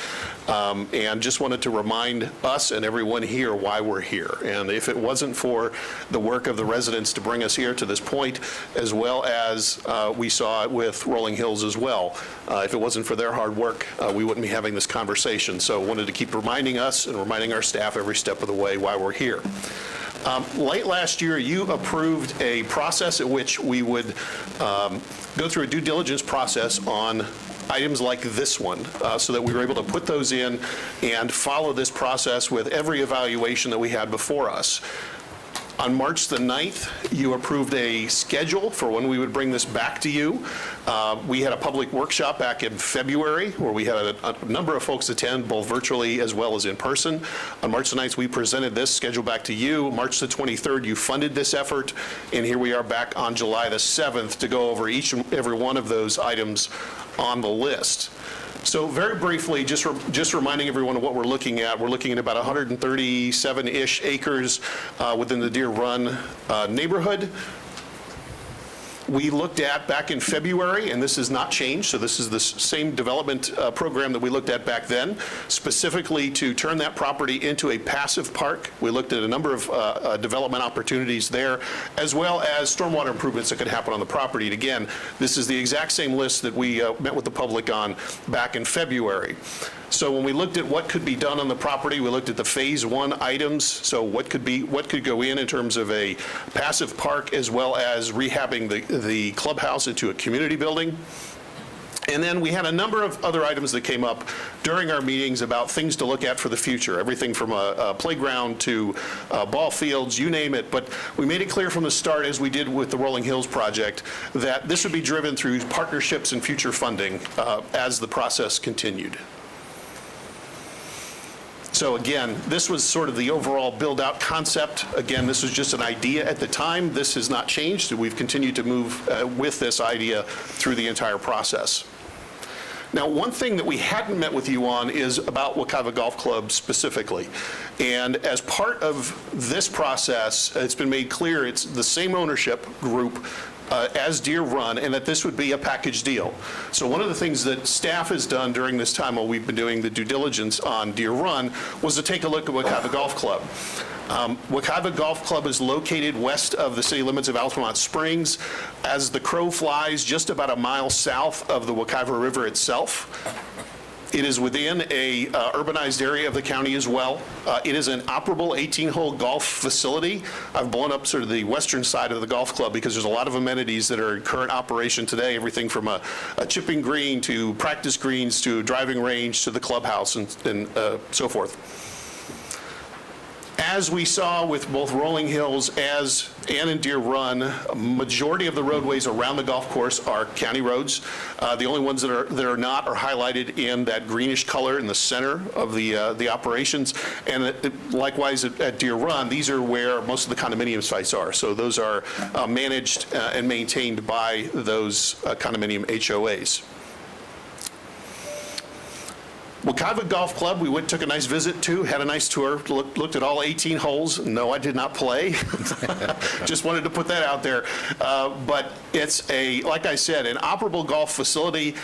And just wanted to remind us and everyone here why we're here. And if it wasn't for the work of the residents to bring us here to this point, as well as we saw it with Rolling Hills as well, if it wasn't for their hard work, we wouldn't be having this conversation. So wanted to keep reminding us and reminding our staff every step of the way why we're here. Late last year, you approved a process at which we would go through a due diligence process on items like this one, so that we were able to put those in and follow this process with every evaluation that we had before us. On March the 9th, you approved a schedule for when we would bring this back to you. We had a public workshop back in February where we had a number of folks attend, both virtually as well as in person. On March the 9th, we presented this schedule back to you. March the 23rd, you funded this effort, and here we are back on July the 7th to go over each and every one of those items on the list. So very briefly, just reminding everyone of what we're looking at. We're looking at about 137-ish acres within the Deer Run neighborhood. We looked at back in February, and this has not changed, so this is the same development program that we looked at back then, specifically to turn that property into a passive park. We looked at a number of development opportunities there, as well as stormwater improvements that could happen on the property. And again, this is the exact same list that we met with the public on back in February. So when we looked at what could be done on the property, we looked at the phase 1 items, so what could go in terms of a passive park, as well as rehabbing the clubhouse into a community building. And then we had a number of other items that came up during our meetings about things to look at for the future, everything from a playground to ball fields, you name it. But we made it clear from the start, as we did with the Rolling Hills project, that this would be driven through partnerships and future funding as the process continued. So again, this was sort of the overall build-out concept. Again, this was just an idea at the time. This has not changed, and we've continued to move with this idea through the entire process. Now, one thing that we hadn't met with you on is about Wekiwa Golf Club specifically. And as part of this process, it's been made clear it's the same ownership group as Deer Run, and that this would be a package deal. So one of the things that staff has done during this time while we've been doing the due diligence on Deer Run was to take a look at Wekiwa Golf Club. Wekiwa Golf Club is located west of the city limits of Altamont Springs. As the crow flies, just about a mile south of the Wekiwa River itself. It is within a urbanized area of the county as well. It is an operable 18-hole golf facility. I've blown up sort of the western side of the golf club because there's a lot of amenities that are in current operation today, everything from a chipping green to practice greens to a driving range to the clubhouse and so forth. As we saw with both Rolling Hills and in Deer Run, a majority of the roadways around the golf course are county roads. The only ones that are not are highlighted in that greenish color in the center of the operations. And likewise at Deer Run, these are where most of the condominium sites are. So those are managed and maintained by those condominium HOAs. Wekiwa Golf Club, we took a nice visit to, had a nice tour, looked at all 18 holes. No, I did not play. Just wanted to put that out there. But it's like I said, an operable golf facility.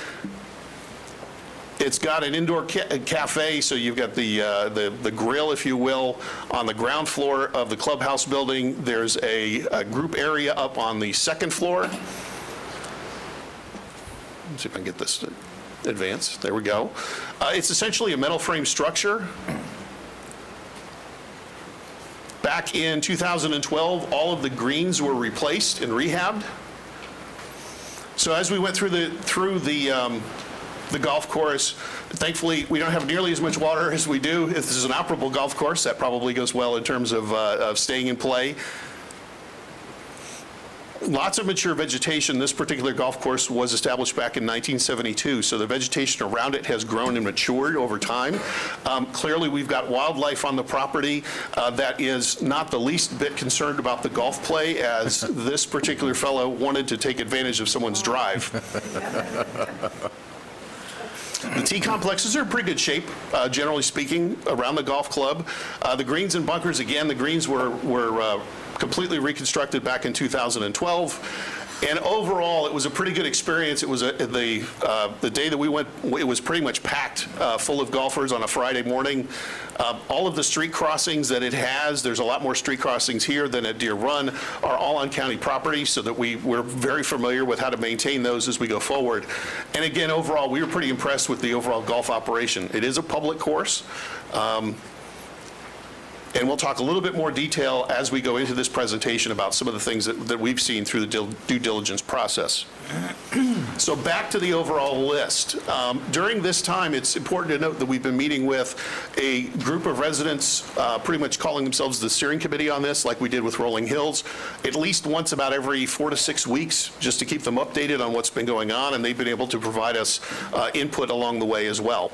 It's got an indoor cafe, so you've got the grill, if you will, on the ground floor of the clubhouse building. There's a group area up on the second floor. Let's see if I can get this to advance. There we go. It's essentially a metal frame structure. Back in 2012, all of the greens were replaced and rehabbed. So as we went through the golf course, thankfully we don't have nearly as much water as we do. If this is an operable golf course, that probably goes well in terms of staying in play. Lots of mature vegetation. This particular golf course was established back in 1972, so the vegetation around it has grown and matured over time. Clearly, we've got wildlife on the property that is not the least bit concerned about the golf play, as this particular fellow wanted to take advantage of someone's drive. The tee complexes are in pretty good shape, generally speaking, around the golf club. The greens and bunkers, again, the greens were completely reconstructed back in 2012. And overall, it was a pretty good experience. It was the day that we went, it was pretty much packed full of golfers on a Friday morning. All of the street crossings that it has, there's a lot more street crossings here than at Deer Run, are all on county property, so that we're very familiar with how to maintain those as we go forward. And again, overall, we were pretty impressed with the overall golf operation. It is a public course. And we'll talk a little bit more detail as we go into this presentation about some of the things that we've seen through the due diligence process. So back to the overall list. During this time, it's important to note that we've been meeting with a group of residents, pretty much calling themselves the steering committee on this, like we did with Rolling Hills, at least once about every 4 to 6 weeks, just to keep them updated on what's been going on, and they've been able to provide us input along the way as well.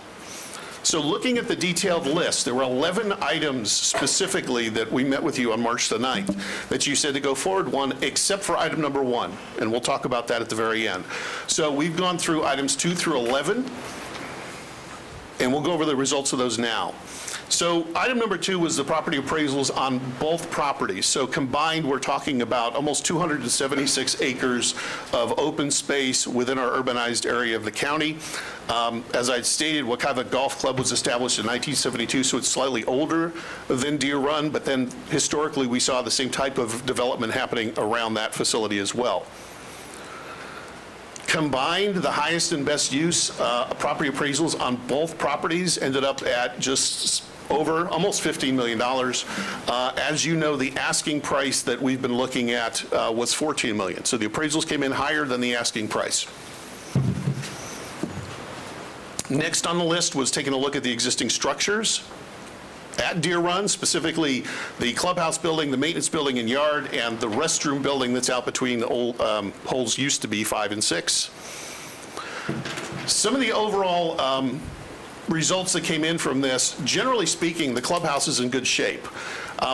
So looking at the detailed list, there were 11 items specifically that we met with you on March the 9th that you said to go forward one, except for item number 1, and we'll talk about that at the very end. So we've gone through items 2 through 11, and we'll go over the results of those now. So item number 2 was the property appraisals on both properties. So combined, we're talking about almost 276 acres of open space within our urbanized area of the county. As I stated, Wekiva Golf Club was established in 1972, so it's slightly older than Deer Run, but then historically we saw the same type of development happening around that facility as well. Combined, the highest and best use property appraisals on both properties ended up at just over almost $15 million. As you know, the asking price that we've been looking at was $14 million. So the appraisals came in higher than the asking price. Next on the list was taking a look at the existing structures at Deer Run, specifically the clubhouse building, the maintenance building and yard, and the restroom building that's out between the old holes used to be 5 and 6. Some of the overall results that came in from this, generally speaking, the clubhouse is in good shape.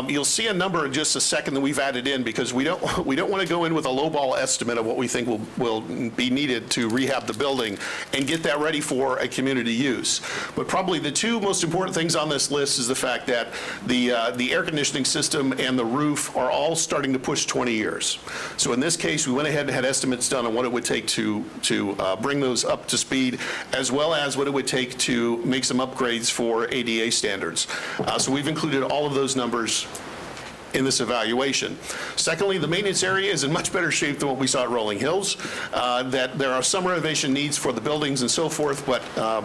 You'll see a number in just a second that we've added in, because we don't want to go in with a lowball estimate of what we think will be needed to rehab the building and get that ready for a community use. But probably the 2 most important things on this list is the fact that the air conditioning system and the roof are all starting to push 20 years. So in this case, we went ahead and had estimates done on what it would take to bring those up to speed, as well as what it would take to make some upgrades for ADA standards. So we've included all of those numbers in this evaluation. Secondly, the maintenance area is in much better shape than what we saw at Rolling Hills. That there are some renovation needs for the buildings and so forth, but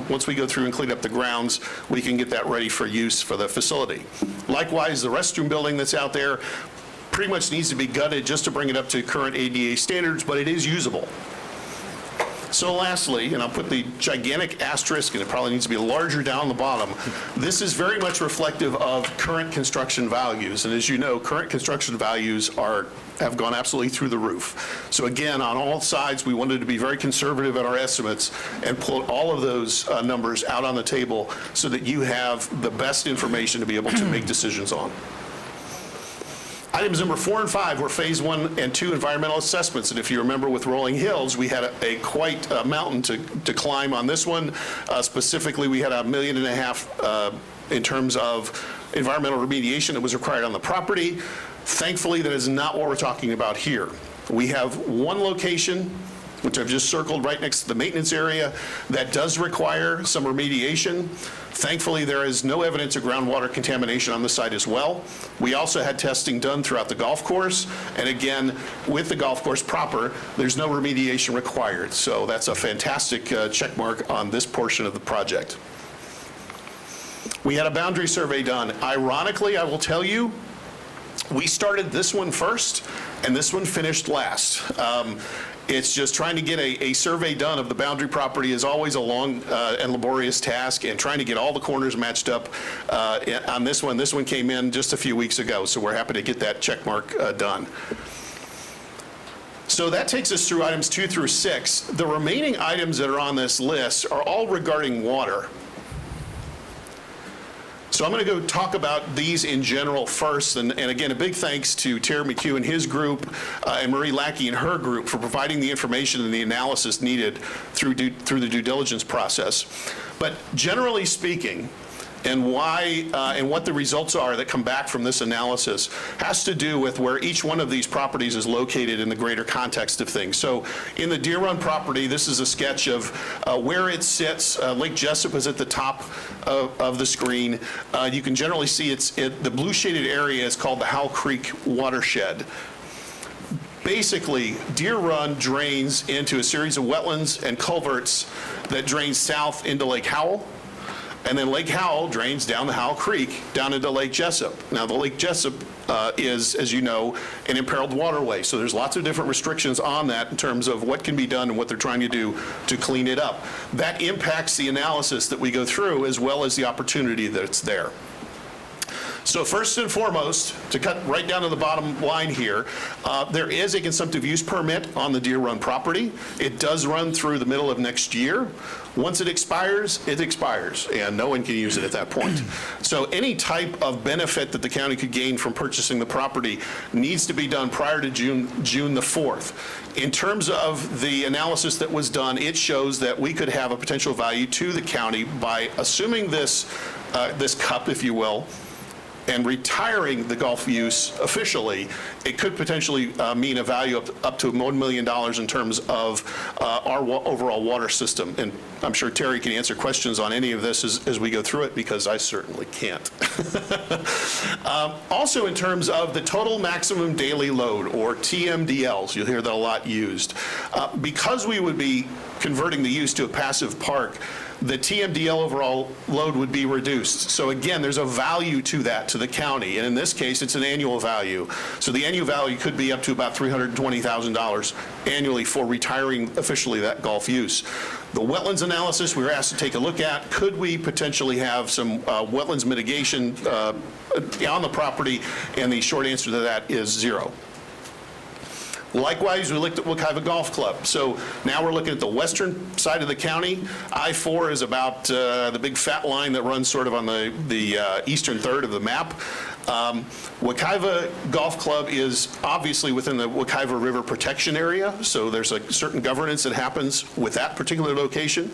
once we go through and clean up the grounds, we can get that ready for use for the facility. Likewise, the restroom building that's out there pretty much needs to be gutted just to bring it up to current ADA standards, but it is usable. So lastly, and I'll put the gigantic asterisk, and it probably needs to be larger down the bottom, this is very much reflective of current construction values. And as you know, current construction values have gone absolutely through the roof. So again, on all sides, we wanted to be very conservative in our estimates and pull all of those numbers out on the table so that you have the best information to be able to make decisions on. Items number 4 and 5 were phase 1 and 2 environmental assessments. And if you remember with Rolling Hills, we had quite a mountain to climb on this one. Specifically, we had $1.5 million in terms of environmental remediation that was required on the property. Thankfully, that is not what we're talking about here. We have one location, which I've just circled right next to the maintenance area, that does require some remediation. Thankfully, there is no evidence of groundwater contamination on the site as well. We also had testing done throughout the golf course, and again, with the golf course proper, there's no remediation required. So that's a fantastic check mark on this portion of the project. We had a boundary survey done. Ironically, I will tell you, we started this one first, and this one finished last. It's just trying to get a survey done of the boundary property is always a long and laborious task, and trying to get all the corners matched up on this one. This one came in just a few weeks ago, so we're happy to get that check mark done. So that takes us through items 2 through 6. The remaining items that are on this list are all regarding water. So I'm going to go talk about these in general first, and again, a big thanks to Terry McHugh and his group, and Marie Lackey and her group for providing the information and the analysis needed through the due diligence process. But generally speaking, and why and what the results are that come back from this analysis has to do with where each one of these properties is located in the greater context of things. So in the Deer Run property, this is a sketch of where it sits. Lake Jessup is at the top of the screen. You can generally see the blue shaded area is called the Howell Creek watershed. Basically, Deer Run drains into a series of wetlands and culverts that drain south into Lake Howell. And then Lake Howell drains down the Howell Creek down into Lake Jessup. Now, the Lake Jessup is, as you know, an imperiled waterway. So there's lots of different restrictions on that in terms of what can be done and what they're trying to do to clean it up. That impacts the analysis that we go through as well as the opportunity that's there. So first and foremost, to cut right down to the bottom line here, there is a consumptive use permit on the Deer Run property. It does run through the middle of next year. Once it expires, and no one can use it at that point. So any type of benefit that the county could gain from purchasing the property needs to be done prior to June the 4th. In terms of the analysis that was done, it shows that we could have a potential value to the county by assuming this cup, if you will, and retiring the golf use officially. It could potentially mean a value up to $1 million in terms of our overall water system. And I'm sure Terry can answer questions on any of this as we go through it, because I certainly can't. Also, in terms of the total maximum daily load, or TMDLs, you'll hear that a lot used. Because we would be converting the use to a passive park, the TMDL overall load would be reduced. So again, there's a value to that, to the county, and in this case, it's an annual value. So the annual value could be up to about $320,000 annually for retiring officially that golf use. The wetlands analysis we were asked to take a look at, could we potentially have some wetlands mitigation on the property, and the short answer to that is 0. Likewise, we looked at Wekiva Golf Club. So now we're looking at the western side of the county. I-4 is about the big fat line that runs sort of on the eastern third of the map. Wekiva Golf Club is obviously within the Wekiva River Protection Area, so there's a certain governance that happens with that particular location.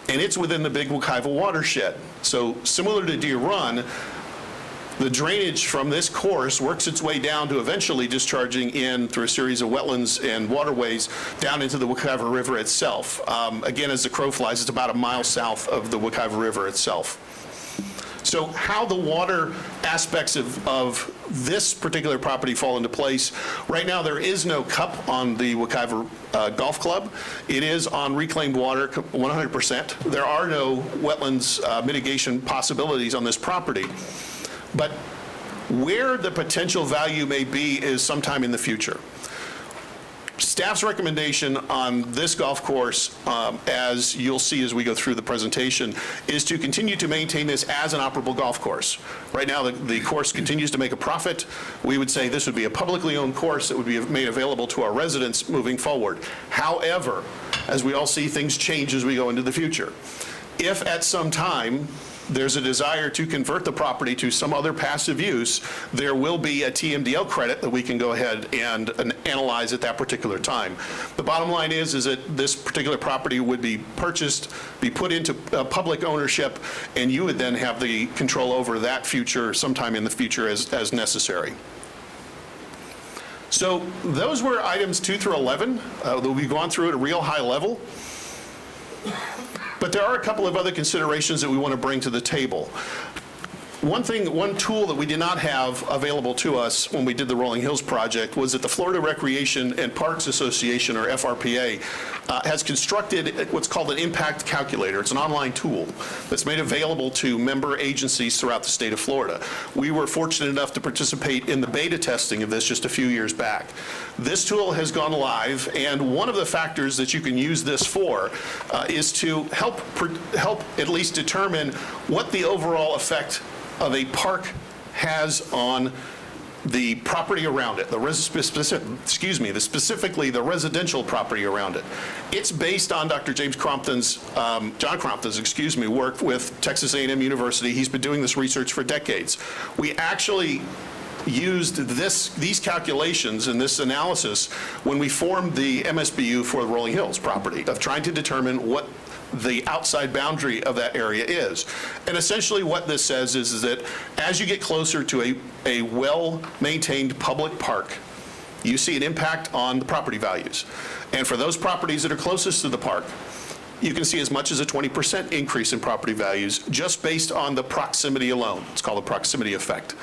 And it's within the big Wekiva watershed. So similar to Deer Run, the drainage from this course works its way down to eventually discharging in through a series of wetlands and waterways down into the Wekiva River itself. Again, as the crow flies, it's about a mile south of the Wekiva River itself. So how the water aspects of this particular property fall into place, right now there is no cup on the Wekiva Golf Club. It is on reclaimed water 100%. There are no wetlands mitigation possibilities on this property. But where the potential value may be is sometime in the future. Staff's recommendation on this golf course, as you'll see as we go through the presentation, is to continue to maintain this as an operable golf course. Right now, the course continues to make a profit. We would say this would be a publicly owned course that would be made available to our residents moving forward. However, as we all see, things change as we go into the future. If at some time there's a desire to convert the property to some other passive use, there will be a TMDL credit that we can go ahead and analyze at that particular time. The bottom line is that this particular property would be purchased, be put into public ownership, and you would then have the control over that future sometime in the future as necessary. So those were items 2 through 11 that we've gone through at a real high level. But there are a couple of other considerations that we want to bring to the table. One tool that we did not have available to us when we did the Rolling Hills project was that the Florida Recreation and Parks Association, or FRPA, has constructed what's called an impact calculator. It's an online tool that's made available to member agencies throughout the state of Florida. We were fortunate enough to participate in the beta testing of this just a few years back. This tool has gone live, and one of the factors that you can use this for is to help at least determine what the overall effect of a park has on the property around it, specifically the residential property around it. It's based on Dr. John Crompton's work with Texas A&M University. He's been doing this research for decades. We actually used these calculations and this analysis when we formed the MSBU for the Rolling Hills property, of trying to determine what the outside boundary of that area is. And essentially what this says is that as you get closer to a well-maintained public park, you see an impact on the property values. And for those properties that are closest to the park, you can see as much as a 20% increase in property values just based on the proximity alone. It's called the proximity effect.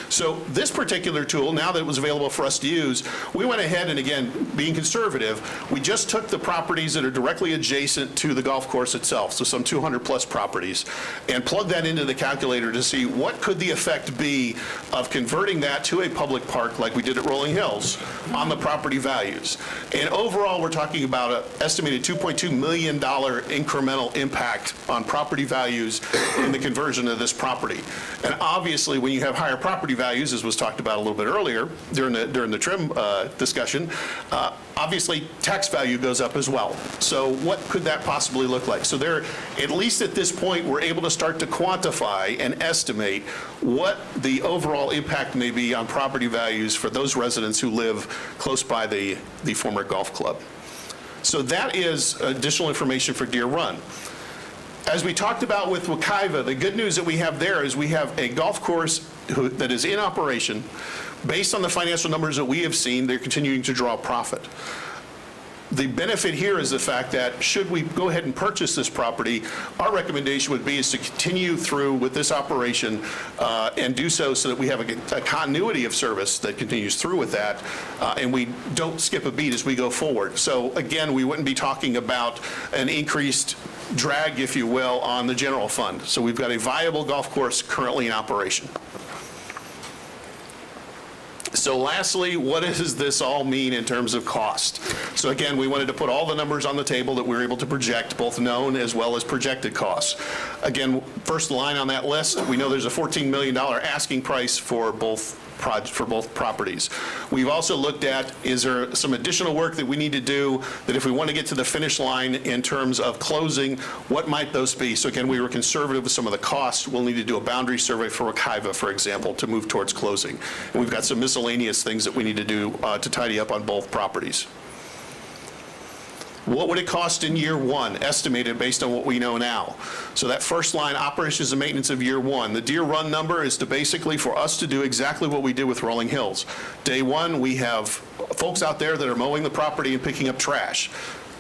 So this particular tool, now that it was available for us to use, we went ahead and, again, being conservative, we just took the properties that are directly adjacent to the golf course itself, so some 200-plus properties, and plugged that into the calculator to see what could the effect be of converting that to a public park like we did at Rolling Hills on the property values. And overall, we're talking about an estimated $2.2 million incremental impact on property values in the conversion of this property. And obviously, when you have higher property values, as was talked about a little bit earlier during the trim discussion, obviously tax value goes up as well. So what could that possibly look like? So there, at least at this point, we're able to start to quantify and estimate what the overall impact may be on property values for those residents who live close by the former golf club. So that is additional information for Deer Run. As we talked about with Wekiva, the good news that we have there is we have a golf course that is in operation. Based on the financial numbers that we have seen, they're continuing to draw profit. The benefit here is the fact that should we go ahead and purchase this property, our recommendation would be is to continue through with this operation and do so that we have a continuity of service that continues through with that, and we don't skip a beat as we go forward. So again, we wouldn't be talking about an increased drag, if you will, on the general fund. So we've got a viable golf course currently in operation. So lastly, what does this all mean in terms of cost? So again, we wanted to put all the numbers on the table that we were able to project, both known as well as projected costs. Again, first line on that list, we know there's a $14 million asking price for both properties. We've also looked at, is there some additional work that we need to do, that if we want to get to the finish line in terms of closing, what might those be? So again, we were conservative with some of the costs. We'll need to do a boundary survey for Wekiva, for example, to move towards closing. And we've got some miscellaneous things that we need to do to tidy up on both properties. What would it cost in year one, estimated based on what we know now? So that first line, operations and maintenance of year one. The Deer Run number is to basically for us to do exactly what we did with Rolling Hills. Day one, we have folks out there that are mowing the property and picking up trash.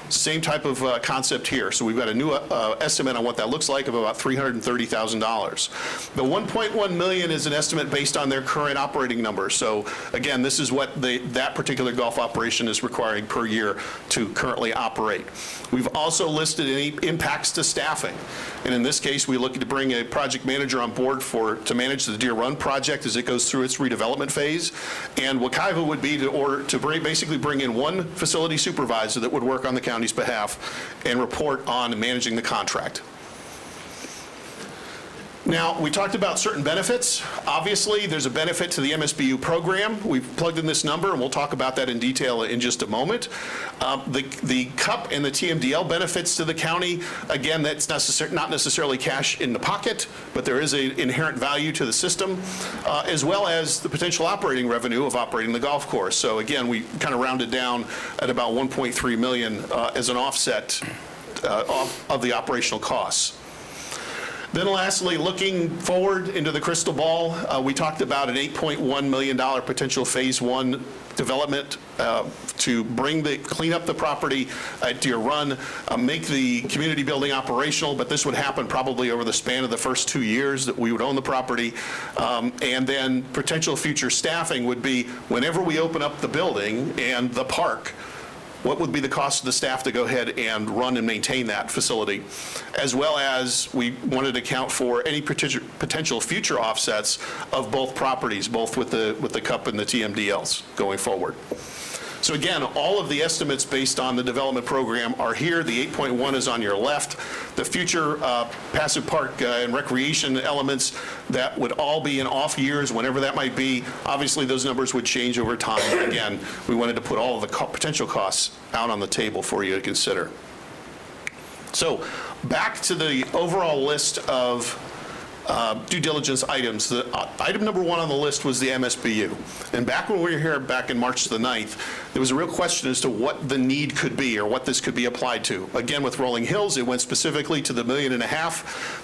Same type of concept here. So we've got a new estimate on what that looks like of about $330,000. The $1.1 million is an estimate based on their current operating numbers. So again, this is what that particular golf operation is requiring per year to currently operate. We've also listed any impacts to staffing. And in this case, we look to bring a project manager on board to manage the Deer Run project as it goes through its redevelopment phase. And Wekiva would be basically bring in one facility supervisor that would work on the county's behalf and report on managing the contract. Now, we talked about certain benefits. Obviously, there's a benefit to the MSBU program. We've plugged in this number, and we'll talk about that in detail in just a moment. The CUP and the TMDL benefits to the county, again, that's not necessarily cash in the pocket, but there is an inherent value to the system, as well as the potential operating revenue of operating the golf course. So again, we kind of rounded down at about $1.3 million as an offset of the operational costs. Then lastly, looking forward into the crystal ball, we talked about an $8.1 million potential phase one development to clean up the property at Deer Run, make the community building operational, but this would happen probably over the span of the first 2 years that we would own the property. And then potential future staffing would be whenever we open up the building and the park, what would be the cost of the staff to go ahead and run and maintain that facility, as well as we wanted to account for any potential future offsets of both properties, both with the CUP and the TMDLs going forward. So again, all of the estimates based on the development program are here. The 8.1 is on your left. the future passive park and recreation elements that would all be in off years, whenever that might be. Obviously, those numbers would change over time. But again, we wanted to put all of the potential costs out on the table for you to consider. So back to the overall list of due diligence items. Item number one on the list was the MSBU. And back when we were here back in March the 9th, there was a real question as to what the need could be or what this could be applied to. Again, with Rolling Hills, it went specifically to the $1.5 million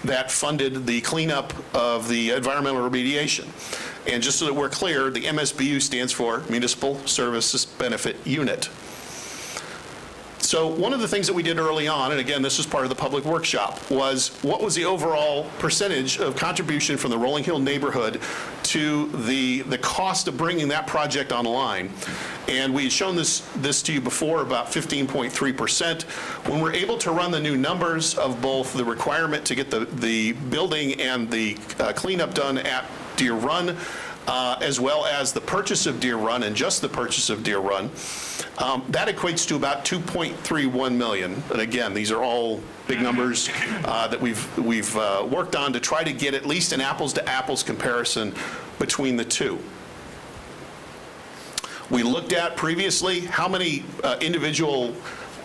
that funded the cleanup of the environmental remediation. And just so that we're clear, the MSBU stands for Municipal Services Benefit Unit. So one of the things that we did early on, and again, this was part of the public workshop, was what was the overall percentage of contribution from the Rolling Hill neighborhood to the cost of bringing that project online. And we had shown this to you before, about 15.3%. When we're able to run the new numbers of both the requirement to get the building and the cleanup done at Deer Run, as well as the purchase of Deer Run and just the purchase of Deer Run, that equates to about $2.31 million. And again, these are all big numbers that we've worked on to try to get at least an apples-to-apples comparison between the two. We looked at previously how many individual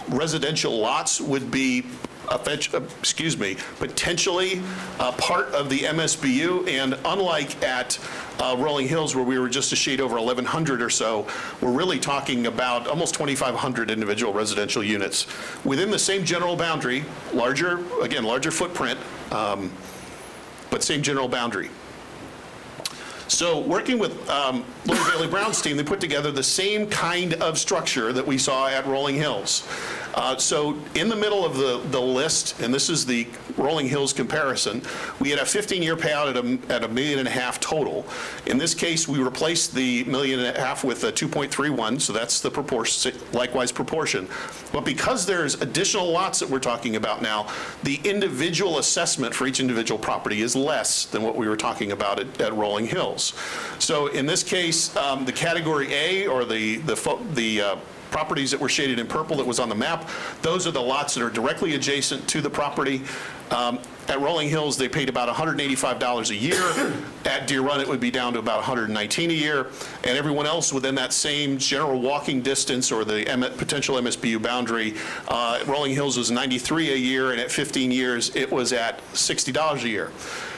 residential lots would be potentially part of the MSBU, and unlike at Rolling Hills, where we were just a shade over 1,100 or so, we're really talking about almost 2,500 individual residential units within the same general boundary, larger footprint, but same general boundary. So working with Lori Bailey Brown's team, they put together the same kind of structure that we saw at Rolling Hills. So in the middle of the list, and this is the Rolling Hills comparison, we had a 15-year payout at $1.5 million total. In this case, we replaced the $1.5 million with a 2.31, so that's the likewise proportion. But because there's additional lots that we're talking about now, the individual assessment for each individual property is less than what we were talking about at Rolling Hills. So in this case, the category A, or the properties that were shaded in purple that was on the map, those are the lots that are directly adjacent to the property. At Rolling Hills, they paid about $185 a year. At Deer Run, it would be down to about $119 a year. And everyone else within that same general walking distance or the potential MSBU boundary, Rolling Hills was $93 a year, and at 15 years, it was at $60 a year.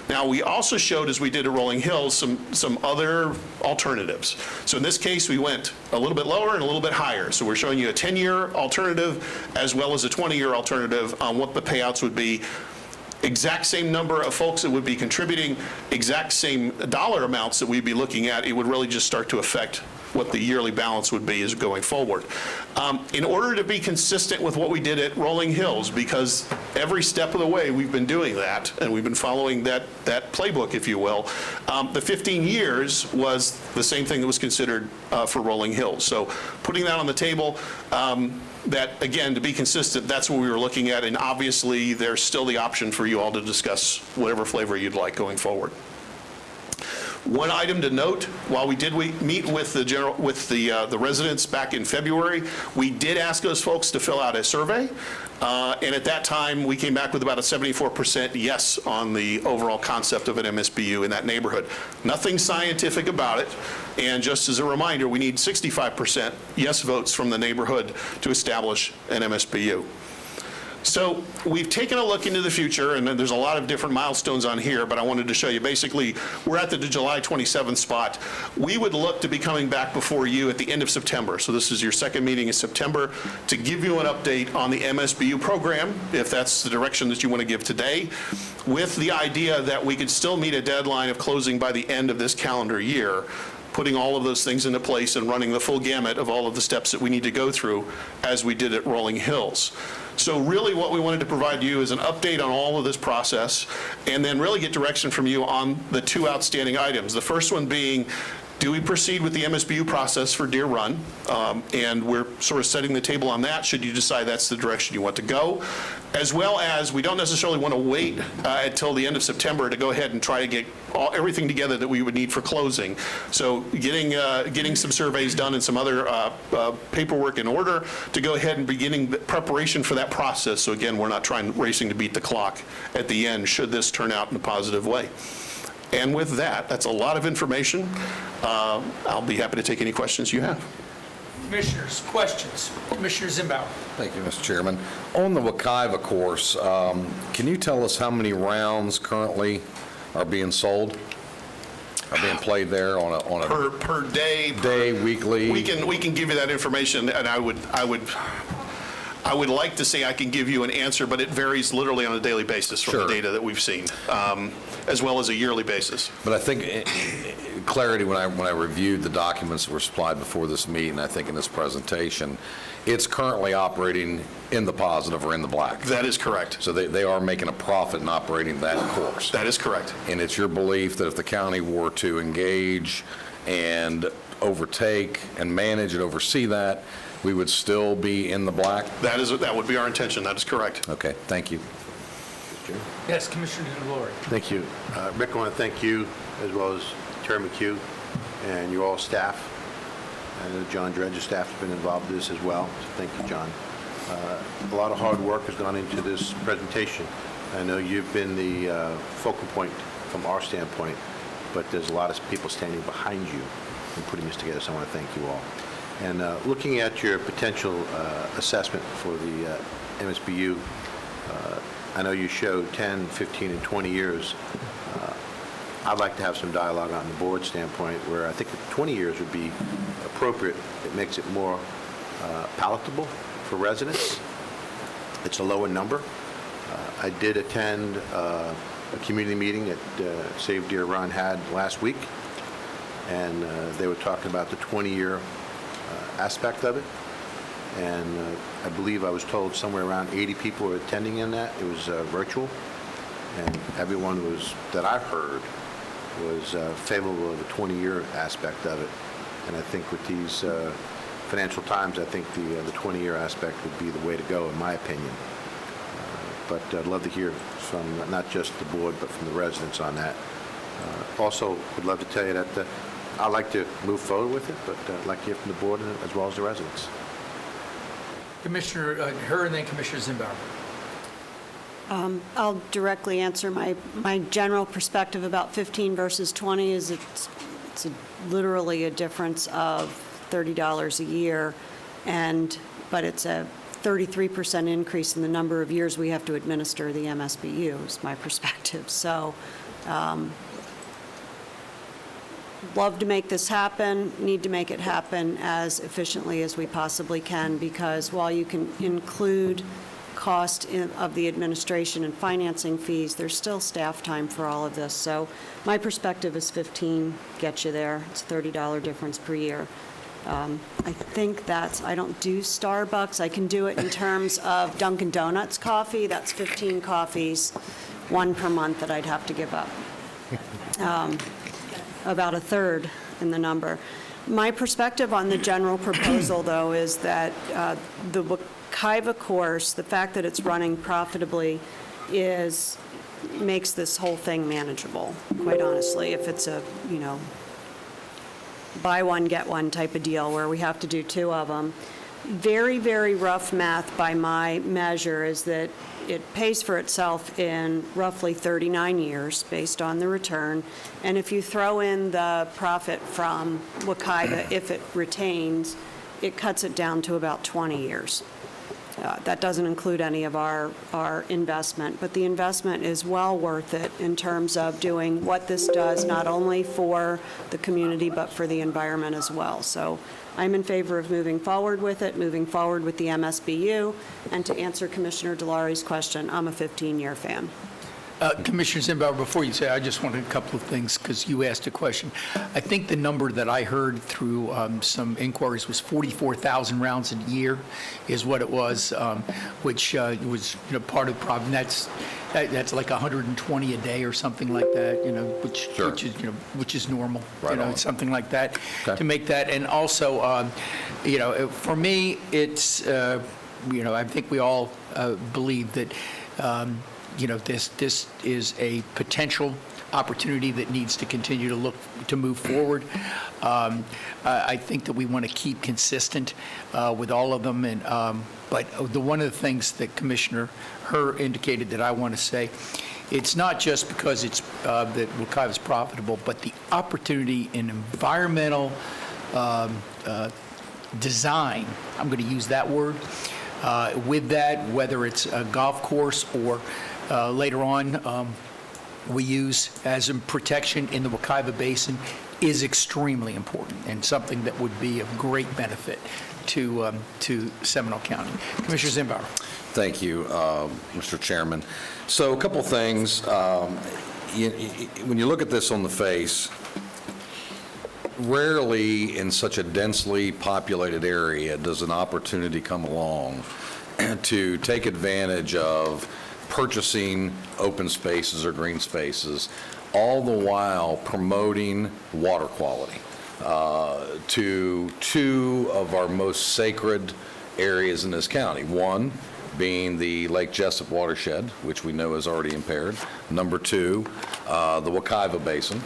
Now, we also showed, as we did at Rolling Hills, some other alternatives. So in this case, we went a little bit lower and a little bit higher. So we're showing you a 10-year alternative as well as a 20-year alternative on what the payouts would be. Exact same number of folks that would be contributing, exact same dollar amounts that we'd be looking at. It would really just start to affect what the yearly balance would be as going forward. In order to be consistent with what we did at Rolling Hills, because every step of the way we've been doing that, and we've been following that playbook, if you will, the 15 years was the same thing that was considered for Rolling Hills. So putting that on the table, that, again, to be consistent, that's what we were looking at, and obviously there's still the option for you all to discuss whatever flavor you'd like going forward. One item to note, while we did meet with the residents back in February, we did ask those folks to fill out a survey, and at that time, we came back with about a 74% yes on the overall concept of an MSBU in that neighborhood. Nothing scientific about it, and just as a reminder, we need 65% yes votes from the neighborhood to establish an MSBU. So we've taken a look into the future, and there's a lot of different milestones on here, but I wanted to show you. Basically, we're at the July 27th spot. We would look to be coming back before you at the end of September. So this is your second meeting in September, to give you an update on the MSBU program, if that's the direction that you want to give today, with the idea that we could still meet a deadline of closing by the end of this calendar year, putting all of those things into place and running the full gamut of all of the steps that we need to go through as we did at Rolling Hills. So really what we wanted to provide you is an update on all of this process, and then really get direction from you on the two outstanding items. The first one being, Do we proceed with the MSBU process for Deer Run? And we're sort of setting the table on that, should you decide that's the direction you want to go. As well as, we don't necessarily want to wait until the end of September to go ahead and try to get everything together that we would need for closing. So getting some surveys done and some other paperwork in order to go ahead and beginning the preparation for that process. So again, we're not racing to beat the clock at the end, should this turn out in a positive way. And with that, that's a lot of information. I'll be happy to take any questions you have. Commissioners, questions? Commissioner Zimbauer. Thank you, Mr. Chairman. On the Wekiva course, can you tell us how many rounds currently are being sold, are being played there on a Per day? weekly? We can give you that information, and I would like to say I can give you an answer, but it varies literally on a daily basis from the data that we've seen, as well as a yearly basis. But I think clarity, when I reviewed the documents that were supplied before this meeting, I think in this presentation, it's currently operating in the positive or in the black. That is correct. So they are making a profit in operating that course. That is correct. And it's your belief that if the county were to engage and overtake and manage and oversee that, we would still be in the black? That would be our intention. That is correct. Okay, thank you. Yes, Commissioner DeLore. Thank you. Rick, I want to thank you, as well as Terry McHugh and your all staff. I know John Dredge's staff has been involved in this as well, so thank you, John. A lot of hard work has gone into this presentation. I know you've been the focal point from our standpoint, but there's a lot of people standing behind you in putting this together, so I want to thank you all. And looking at your potential assessment for the MSBU, I know you showed 10, 15, and 20 years. I'd like to have some dialogue on the board standpoint where I think 20 years would be appropriate. It makes it more palatable for residents. It's a lower number. I did attend a community meeting that Save Deer Run had last week, and they were talking about the 20-year aspect of it. And I believe I was told somewhere around 80 people were attending in that. It was virtual, and everyone that I heard was favorable of the 20-year aspect of it. And I think with these financial times, I think the 20-year aspect would be the way to go, in my opinion. But I'd love to hear from not just the board, but from the residents on that. Also, would love to tell you that I'd like to move forward with it, but I'd like to hear from the board as well as the residents. Commissioner Herr and then Commissioner Zimbauer. I'll directly answer. My general perspective about 15 versus 20 is it's literally a difference of $30 a year, but it's a 33% increase in the number of years we have to administer the MSBU, is my perspective. So love to make this happen, need to make it happen as efficiently as we possibly can, because while you can include cost of the administration and financing fees, there's still staff time for all of this. So my perspective is 15 gets you there. It's a $30 difference per year. I think I don't do Starbucks. I can do it in terms of Dunkin' Donuts coffee. That's 15 coffees, one per month that I'd have to give up. About a third in the number. My perspective on the general proposal, though, is that the Wekiva course, the fact that it's running profitably makes this whole thing manageable, quite honestly. If it's a, buy one, get one type of deal where we have to do two of them. Very, very rough math by my measure is that it pays for itself in roughly 39 years based on the return. And if you throw in the profit from Wekiva, if it retains, it cuts it down to about 20 years. That doesn't include any of our investment, but the investment is well worth it in terms of doing what this does, not only for the community, but for the environment as well. So I'm in favor of moving forward with it, moving forward with the MSBU, and to answer Commissioner DeLaure's question, I'm a 15-year fan. Commissioner Zimbauer, before you say, I just wanted a couple of things, because you asked a question. I think the number that I heard through some inquiries was 44,000 rounds a year is what it was, which was, part of the problem. That's like 120 a day or something like that, Sure. which is normal, Right on. something like that, Okay. to make that. And also, for me, it's, I think we all believe that, this is a potential opportunity that needs to continue to move forward. I think that we want to keep consistent with all of them, but one of the things that Commissioner Herr indicated that I want to say, it's not just because it's that Wekiva is profitable, but the opportunity in environmental design, I'm going to use that word, with that, whether it's a golf course or later on we use as a protection in the Wekiva Basin, is extremely important and something that would be of great benefit to Seminole County. Commissioner Zimbauer. Thank you, Mr. Chairman. So a couple things. When you look at this on the face, rarely in such a densely populated area does an opportunity come along to take advantage of purchasing open spaces or green spaces, all the while promoting water quality to two of our most sacred areas in this county. One being the Lake Jessup watershed, which we know is already impaired. Number two, the Wekiva Basin.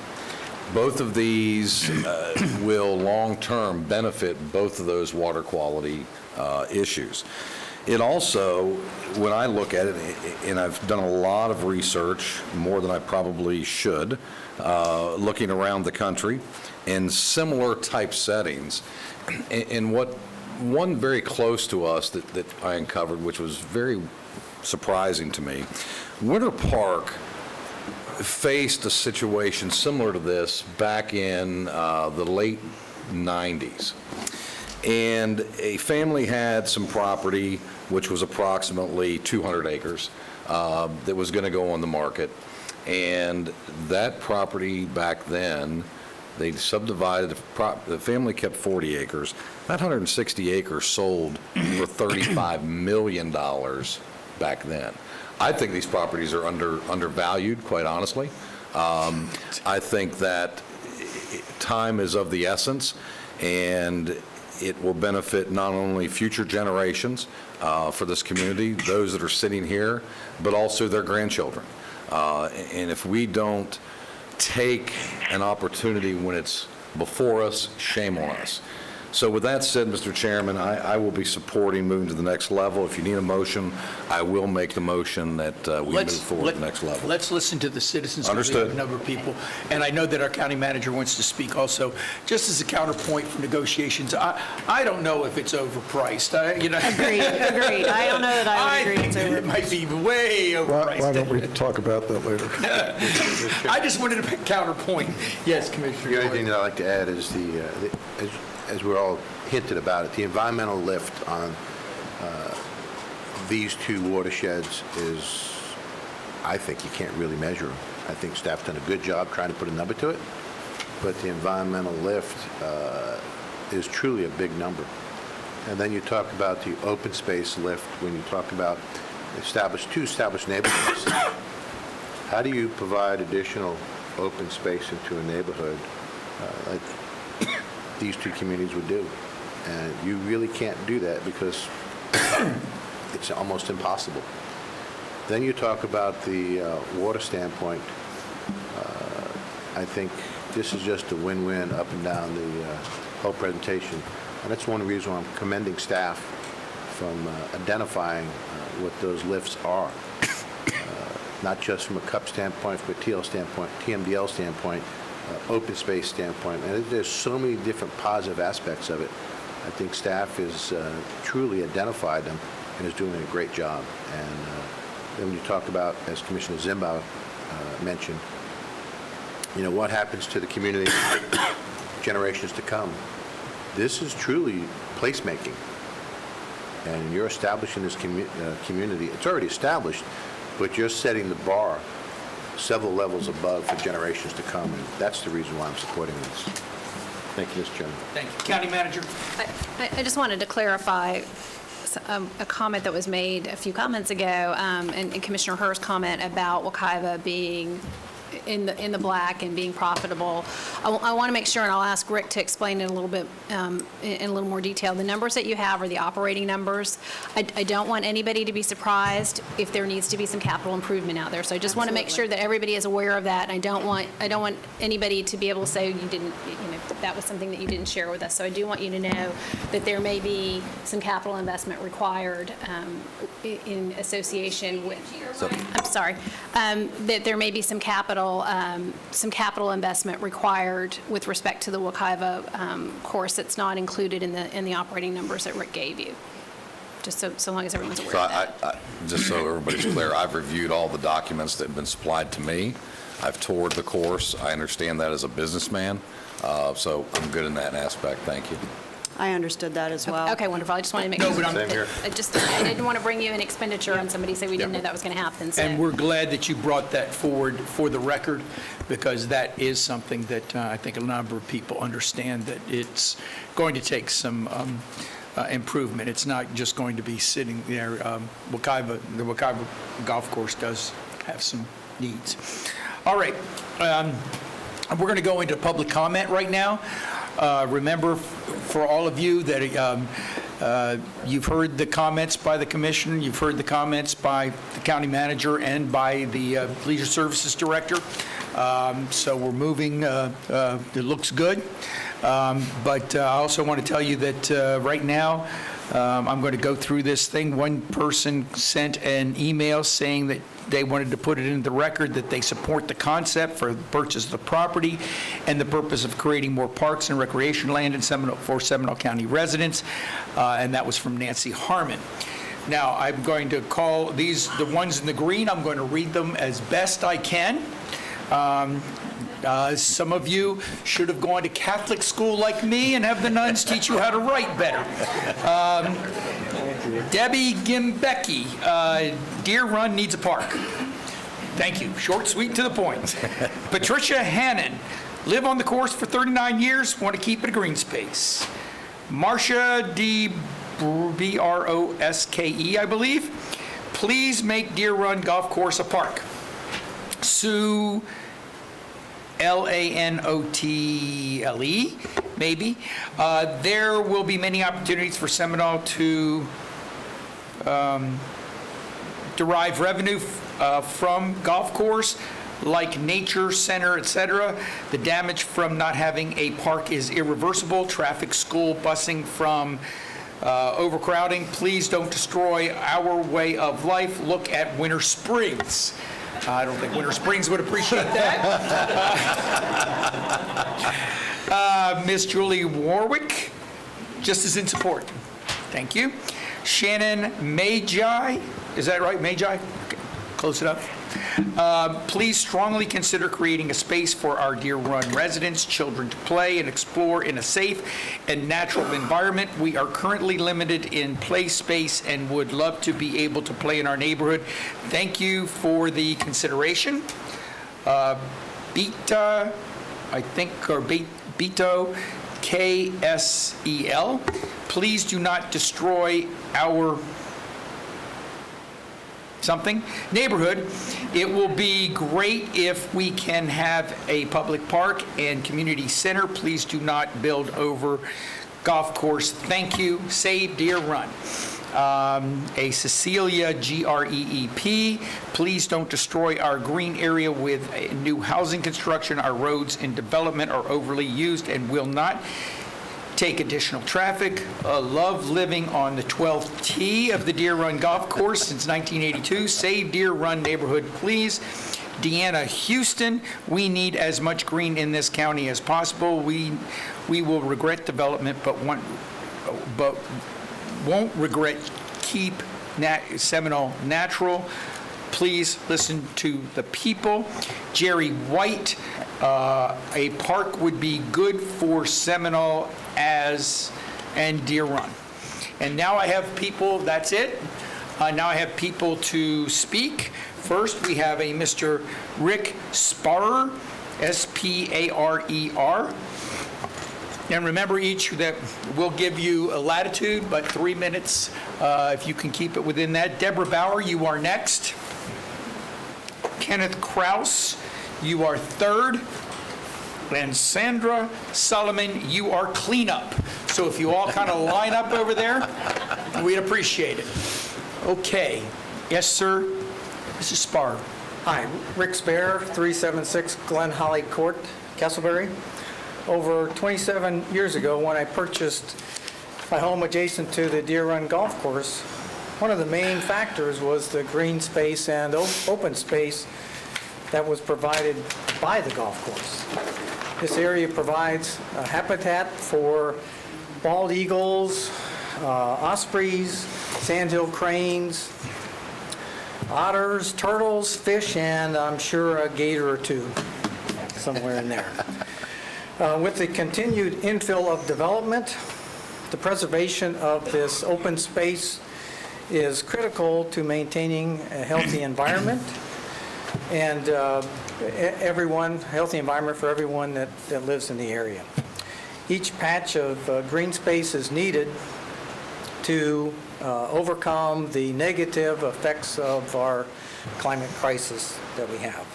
Both of these will long-term benefit both of those water quality issues. It also, when I look at it, and I've done a lot of research, more than I probably should, looking around the country in similar type settings, and one very close to us that I uncovered, which was very surprising to me, Winter Park faced a situation similar to this back in the late 90s. And a family had some property, which was approximately 200 acres, that was going to go on the market. And that property back then, they subdivided, the family kept 40 acres. That 160 acres sold for $35 million back then. I think these properties are undervalued, quite honestly. I think that time is of the essence, and it will benefit not only future generations for this community, those that are sitting here, but also their grandchildren. And if we don't take an opportunity when it's before us, shame on us. So with that said, Mr. Chairman, I will be supporting moving to the next level. If you need a motion, I will make the motion that we move forward to the next level. Let's listen to the citizens. Understood. We have a number of people, and I know that our county manager wants to speak also. Just as a counterpoint for negotiations, I don't know if it's overpriced. Agreed. I don't know that I would agree it's overpriced. It might be way overpriced. Why don't we talk about that later? I just wanted to counterpoint. Yes, Commissioner. The only thing that I'd like to add is as we're all hinted about it, the environmental lift on these two watersheds is, I think you can't really measure them. I think staff's done a good job trying to put a number to it, but the environmental lift is truly a big number. And then you talk about the open space lift when you talk about two established neighborhoods. How do you provide additional open space into a neighborhood like these two communities would do? And you really can't do that because it's almost impossible. Then you talk about the water standpoint. I think this is just a win-win up and down the whole presentation. And that's one reason why I'm commending staff from identifying what those lifts are. Not just from a CUP standpoint, from a TL standpoint, TMDL standpoint, open space standpoint. And there's so many different positive aspects of it. I think staff has truly identified them and is doing a great job. And then when you talk about, as Commissioner Zimbauer mentioned, what happens to the community generations to come. This is truly placemaking. And you're establishing this community. It's already established, but you're setting the bar several levels above for generations to come, and that's the reason why I'm supporting this. Thank you, Mr. Chairman. Thank you. County Manager? I just wanted to clarify a comment that was made a few comments ago, and Commissioner Hurst's comment about Wekiva being in the black and being profitable. I want to make sure, and I'll ask Rick to explain it a little bit in a little more detail. The numbers that you have are the operating numbers. I don't want anybody to be surprised if there needs to be some capital improvement out there. So I just want to make sure that everybody is aware of that. And I don't want anybody to be able to say you didn't, that was something that you didn't share with us. So I do want you to know that there may be some capital investment required in association with. I'm sorry, that there may be some capital investment required with respect to the Wekiva course that's not included in the operating numbers that Rick gave you. Just so long as everyone's aware So of that. just so everybody's clear, I've reviewed all the documents that have been supplied to me. I've toured the course. I understand that as a businessman, so I'm good in that aspect. Thank you. I understood that as well. Okay, wonderful. I just wanted to make sure. Same here. I didn't want to bring you an expenditure on somebody, say we didn't know that was going to happen. So. And we're glad that you brought that forward for the record, because that is something that I think a number of people understand, that it's going to take some improvement. It's not just going to be sitting there. The Wekiva Golf Course does have some needs. All right. We're going to go into public comment right now. Remember, for all of you, that you've heard the comments by the commission, you've heard the comments by the county manager and by the leisure services director. So we're moving, it looks good. But I also want to tell you that right now, I'm going to go through this thing. One person sent an email saying that they wanted to put it into the record that they support the concept for the purchase of the property and the purpose of creating more parks and recreation land for Seminole County residents, and that was from Nancy Harmon. Now, I'm going to call these, the ones in the green, I'm going to read them as best I can. Some of you should have gone to Catholic school like me and have the nuns teach you how to write better. Debbie Gimbecki, Deer Run needs a park. Thank you. Short, sweet, and to the point. Patricia Hannon, live on the course for 39 years, want to keep it a green space. Marcia D. Broske, I believe. Please make Deer Run Golf Course a park. Sue Lanotle, maybe. There will be many opportunities for Seminole to derive revenue from golf course, like nature center, etc. The damage from not having a park is irreversible. Traffic, school, busing from overcrowding. Please don't destroy our way of life. Look at Winter Springs. I don't think Winter Springs would appreciate that. Miss Julie Warwick, just as in support. Thank you. Shannon Magi, is that right, Magi? Okay. Close it up. Please strongly consider creating a space for our Deer Run residents, children to play and explore in a safe and natural environment. We are currently limited in play space and would love to be able to play in our neighborhood. Thank you for the consideration. Beta, I think, or Beto, KSEL. Please do not destroy our neighborhood. It will be great if we can have a public park and community center. Please do not build over golf course. Thank you. Save Deer Run. A Cecilia GREEP, please don't destroy our green area with new housing construction. Our roads in development are overly used and will not take additional traffic. Love living on the 12th tee of the Deer Run Golf Course since 1982. Save Deer Run neighborhood, please. Deanna Houston, we need as much green in this county as possible. We will regret development, but won't regret keep Seminole natural. Please listen to the people. Jerry White, a park would be good for Seminole and Deer Run. And now I have people, that's it. Now I have people to speak. First, we have a Mr. Rick Sparer, S-P-A-R-E-R. And remember each that we'll give you a latitude, but 3 minutes if you can keep it within that. Deborah Bauer, you are next. Kenneth Kraus, you are third. And Sandra Solomon, you are cleanup. So if you all kind of line up over there, we'd appreciate it. Okay. Yes, sir. Mrs. Spar. Hi, Rick Spare, 376 Glen Holly Court, Castleberry. Over 27 years ago, when I purchased my home adjacent to the Deer Run Golf Course, one of the main factors was the green space and open space that was provided by the golf course. This area provides a habitat for bald eagles, ospreys, sandhill cranes, otters, turtles, fish, and I'm sure a gator or two somewhere in there. With the continued infill of development, the preservation of this open space is critical to maintaining a healthy environment and healthy environment for everyone that lives in the area. Each patch of green space is needed to overcome the negative effects of our climate crisis that we have.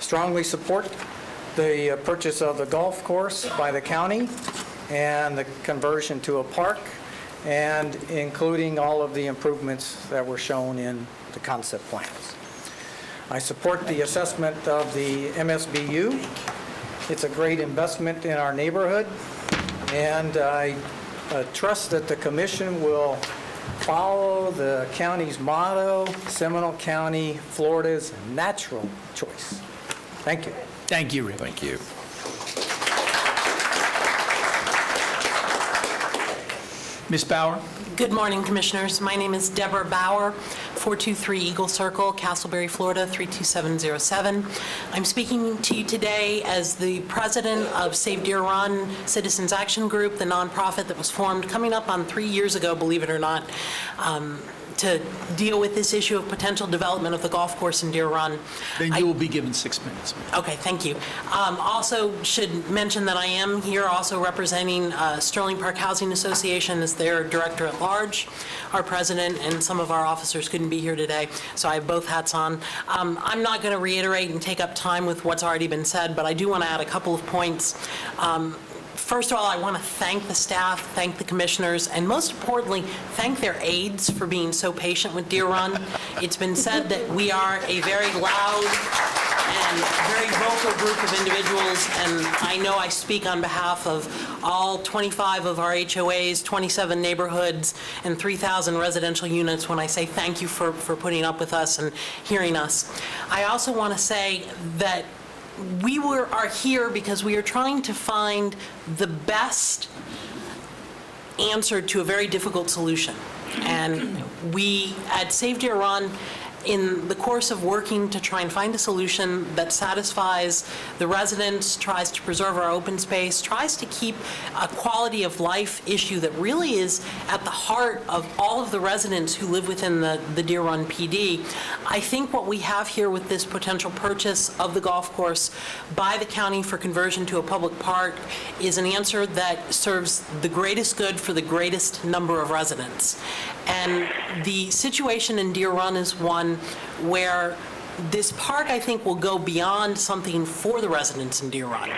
Strongly support the purchase of the golf course by the county and the conversion to a park, and including all of the improvements that were shown in the concept plans. I support the assessment of the MSBU. It's a great investment in our neighborhood, and I trust that the commission will follow the county's motto, Seminole County, Florida's natural choice. Thank you. Thank you, Rick. Thank you. Ms. Bauer? Good morning, Commissioners. My name is Deborah Bauer, 423 Eagle Circle, Castleberry, Florida, 32707. I'm speaking to you today as the president of Save Deer Run Citizens Action Group, the nonprofit that was formed coming up on 3 years ago, believe it or not, to deal with this issue of potential development of the golf course in Deer Run. Then you will be given 6 minutes. Okay, thank you. Also should mention that I am here also representing Sterling Park Housing Association as their director at large. Our president and some of our officers couldn't be here today, so I have both hats on. I'm not going to reiterate and take up time with what's already been said, but I do want to add a couple of points. First of all, I want to thank the staff, thank the commissioners, and most importantly, thank their aides for being so patient with Deer Run. It's been said that we are a very loud and very vocal group of individuals, and I know I speak on behalf of all 25 of our HOAs, 27 neighborhoods, and 3,000 residential units when I say thank you for putting up with us and hearing us. I also want to say that we are here because we are trying to find the best answer to a very difficult solution. And we at Save Deer Run, in the course of working to try and find a solution that satisfies the residents, tries to preserve our open space, tries to keep a quality of life issue that really is at the heart of all of the residents who live within the Deer Run PD. I think what we have here with this potential purchase of the golf course by the county for conversion to a public park is an answer that serves the greatest good for the greatest number of residents. And the situation in Deer Run is one where this park, I think, will go beyond something for the residents in Deer Run.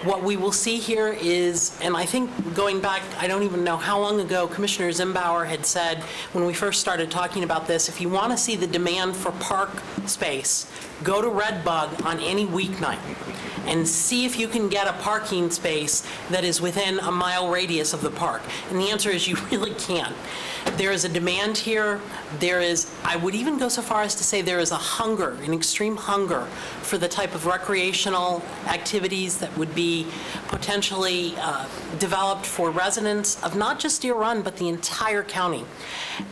What we will see here is, and I think going back, I don't even know how long ago, Commissioner Zimbauer had said when we first started talking about this, if you want to see the demand for park space, go to Redbug on any weeknight and see if you can get a parking space that is within a mile radius of the park. And the answer is you really can't. There is a demand here. There is, I would even go so far as to say there is a hunger, an extreme hunger for the type of recreational activities that would be potentially developed for residents of not just Deer Run, but the entire county.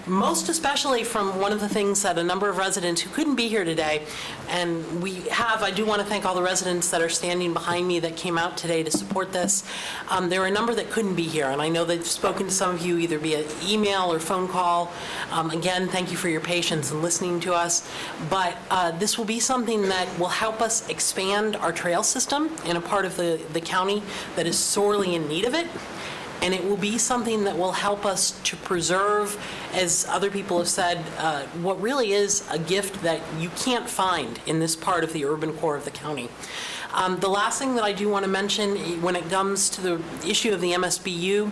Most especially from one of the things that a number of residents who couldn't be here today, and I do want to thank all the residents that are standing behind me that came out today to support this. There are a number that couldn't be here, and I know they've spoken to some of you either via email or phone call. Again, thank you for your patience in listening to us. But this will be something that will help us expand our trail system in a part of the county that is sorely in need of it. And it will be something that will help us to preserve, as other people have said, what really is a gift that you can't find in this part of the urban core of the county. The last thing that I do want to mention when it comes to the issue of the MSBU,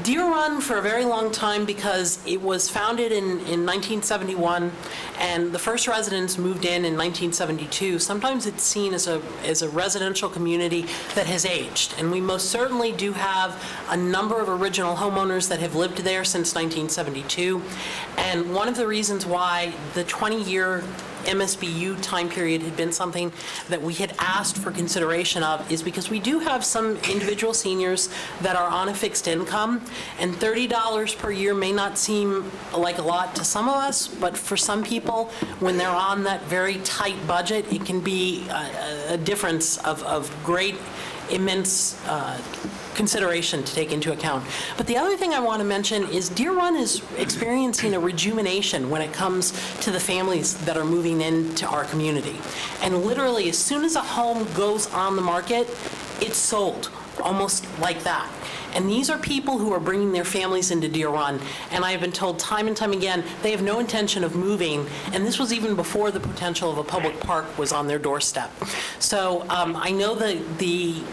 Deer Run for a very long time, because it was founded in 1971 and the first residents moved in 1972. Sometimes it's seen as a residential community that has aged, and we most certainly do have a number of original homeowners that have lived there since 1972. And one of the reasons why the 20-year MSBU time period had been something that we had asked for consideration of is because we do have some individual seniors that are on a fixed income, and $30 per year may not seem like a lot to some of us, but for some people, when they're on that very tight budget, it can be a difference of great, immense consideration to take into account. But the other thing I want to mention is Deer Run is experiencing a rejuvenation when it comes to the families that are moving into our community. And literally, as soon as a home goes on the market, it's sold, almost like that. And these are people who are bringing their families into Deer Run, and I have been told time and time again, they have no intention of moving, and this was even before the potential of a public park was on their doorstep. So I know the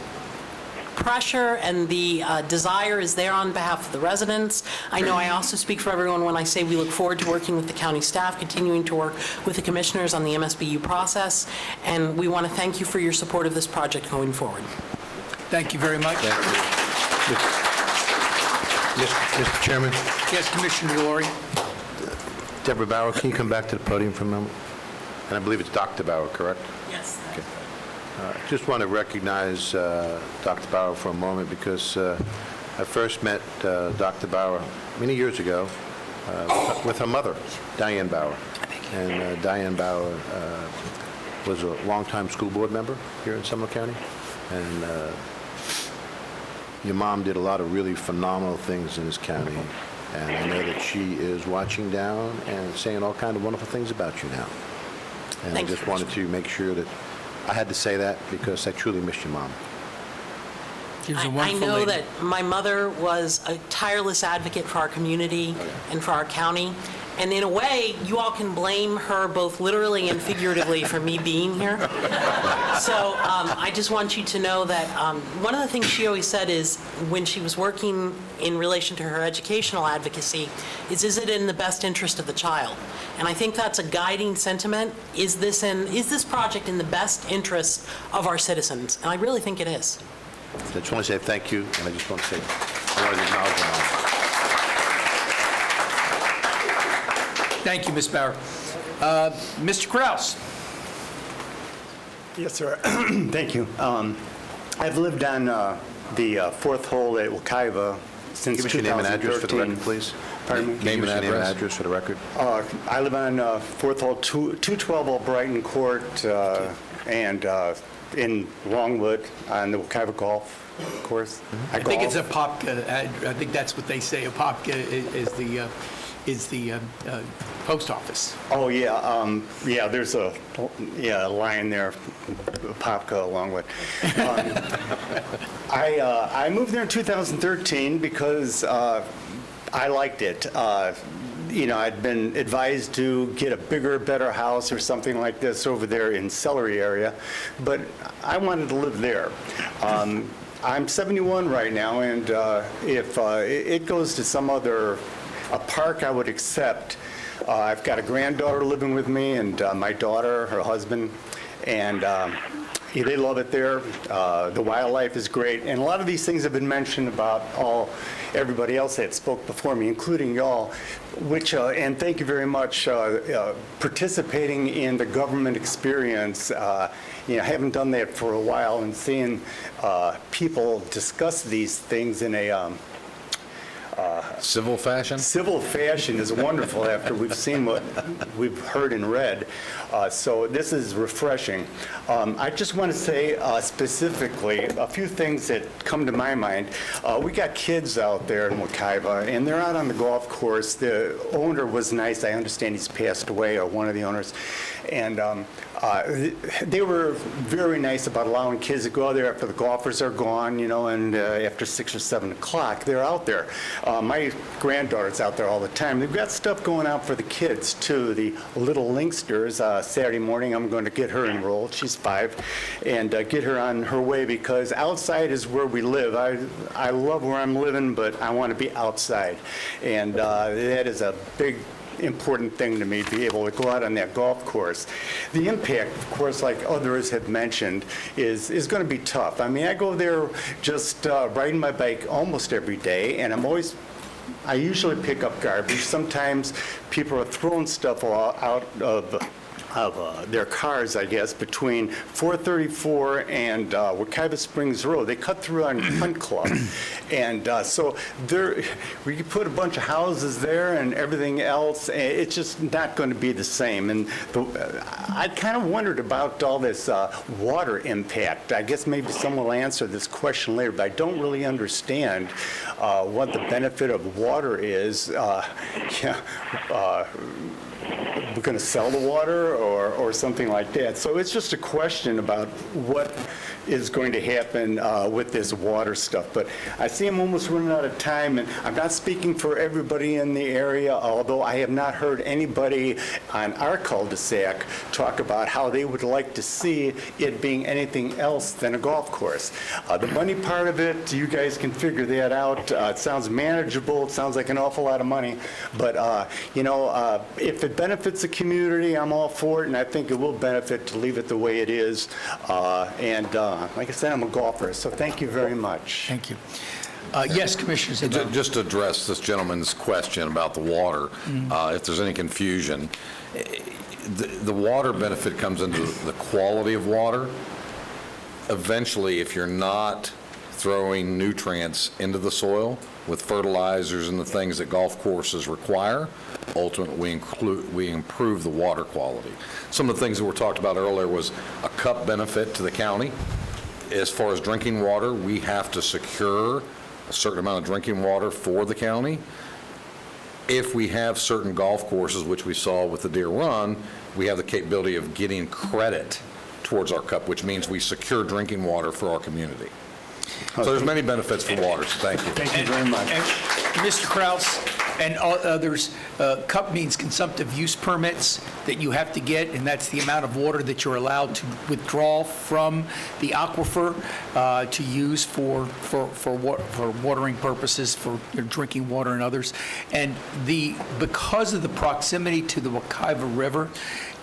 pressure and the desire is there on behalf of the residents. I know I also speak for everyone when I say we look forward to working with the county staff, continuing to work with the commissioners on the MSBU process, and we want to thank you for your support of this project going forward. Thank you very much. Mr. Chairman? Yes, Commissioner Valori. Deborah Bauer, can you come back to the podium for a moment? And I believe it's Dr. Bauer, correct? Yes. Okay. Just want to recognize Dr. Bauer for a moment, because I first met Dr. Bauer many years ago with her mother, Diane Bauer. And Diane Bauer was a longtime school board member here in Seminole County. And your mom did a lot of really phenomenal things in this county. And I know that she is watching down and saying all kind of wonderful things about you now. And I just wanted to make sure that I had to say that, because I truly miss your mom. I know that my mother was a tireless advocate for our community and for our county. And in a way, you all can blame her both literally and figuratively for me being here. So I just want you to know that one of the things she always said is, when she was working in relation to her educational advocacy, is it in the best interest of the child? And I think that's a guiding sentiment. Is this project in the best interest of our citizens? And I really think it is. I just want to say thank you, and I just want to say, I want to acknowledge your mom. Thank you, Ms. Bauer. Mr. Kraus. Yes, sir. Thank you. I've lived on the fourth hole at Wekiva since 2013. Give us your name and address for the record, please. Pardon me? Name and address for the record. I live on fourth hole, 212 Albrighton Court, and in Longwood on the Wekiva Golf Course. I think it's a Popka. I think that's what they say. A Popka is the post office. Oh, yeah. Yeah, there's a line there, Popka, Longwood. I moved there in 2013 because I liked it. I'd been advised to get a bigger, better house or something like this over there in Celery area, but I wanted to live there. I'm 71 right now, and if it goes to some other a park, I would accept. I've got a granddaughter living with me, and my daughter, her husband, and they love it there. The wildlife is great, and a lot of these things have been mentioned about everybody else that spoke before me, including y'all, which, and thank you very much, participating in the government experience. I haven't done that for a while, and seeing people discuss these things in a Civil fashion? Civil fashion is wonderful after we've seen what we've heard and read. So this is refreshing. I just want to say specifically a few things that come to my mind. We got kids out there in Wekiva, and they're out on the golf course. The owner was nice. I understand he's passed away, or one of the owners. And they were very nice about allowing kids to go out there after the golfers are gone, and after 6 or 7 o'clock, they're out there. My granddaughter's out there all the time. They've got stuff going on for the kids, too. The Little Linksters, Saturday morning, I'm going to get her enrolled. She's 5, and get her on her way, because outside is where we live. I love where I'm living, but I want to be outside. And that is a big important thing to me, to be able to go out on that golf course. The impact, of course, like others have mentioned, is going to be tough. I mean, I go there just riding my bike almost every day, and I usually pick up garbage. Sometimes people are throwing stuff out of their cars, I guess, between 434 and Wekiva Springs Road. They cut through on Hunt Club. And so we put a bunch of houses there and everything else. It's just not going to be the same. And I kind of wondered about all this water impact. I guess maybe someone will answer this question later, but I don't really understand what the benefit of water is. We're going to sell the water or something like that. So it's just a question about what is going to happen with this water stuff. But I see I'm almost running out of time, and I'm not speaking for everybody in the area, although I have not heard anybody on our cul-de-sac talk about how they would like to see it being anything else than a golf course. The money part of it, you guys can figure that out. It sounds manageable. It sounds like an awful lot of money. But, if it benefits the community, I'm all for it, and I think it will benefit to leave it the way it is. Like I said, I'm a golfer, so thank you very much. Thank you. Yes, Commissioner Zimmerman. Just to address this gentleman's question about the water, if there's any confusion, the water benefit comes into the quality of water. Eventually, if you're not throwing nutrients into the soil with fertilizers and the things that golf courses require, ultimately we improve the water quality. Some of the things that were talked about earlier was a cup benefit to the county. As far as drinking water, we have to secure a certain amount of drinking water for the county. If we have certain golf courses, which we saw with the Deer Run, we have the capability of getting credit towards our cup, which means we secure drinking water for our community. So there's many benefits for water, so thank you. Thank you very much. And Mr. Kraus and others, cup means consumptive use permits that you have to get, and that's the amount of water that you're allowed to withdraw from the aquifer to use for watering purposes, for drinking water and others. And because of the proximity to the Wekiva River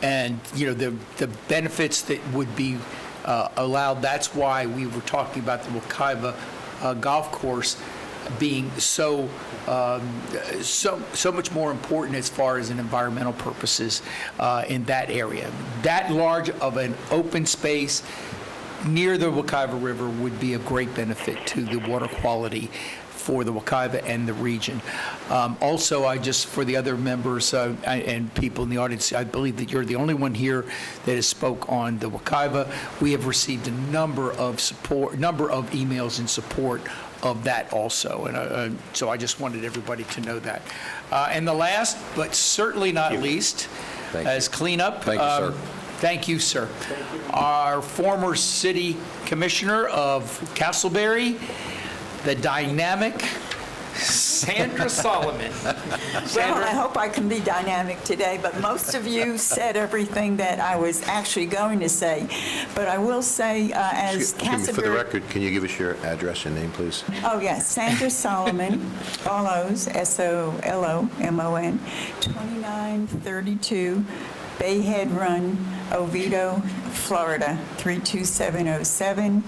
and, the benefits that would be allowed, that's why we were talking about the Wekiva golf course being so much more important as far as in environmental purposes in that area. That large of an open space near the Wekiva River would be a great benefit to the water quality for the Wekiva and the region. Also, for the other members and people in the audience, I believe that you're the only one here that has spoke on the Wekiva. We have received a number of emails in support of that also, and so I just wanted everybody to know that. And the last, but certainly not least, as cleanup. Thank you, sir. Thank you, sir. Our former city commissioner of Castleberry, the dynamic Sandra Solomon. Well, I hope I can be dynamic today, but most of you said everything that I was actually going to say. But I will say, as Castleberry... For the record, can you give us your address and name, please? Oh, yes, Sandra Solomon, all O's, S-O-L-O-M-O-N, 2932 Bayhead Run, Oviedo, Florida, 32707.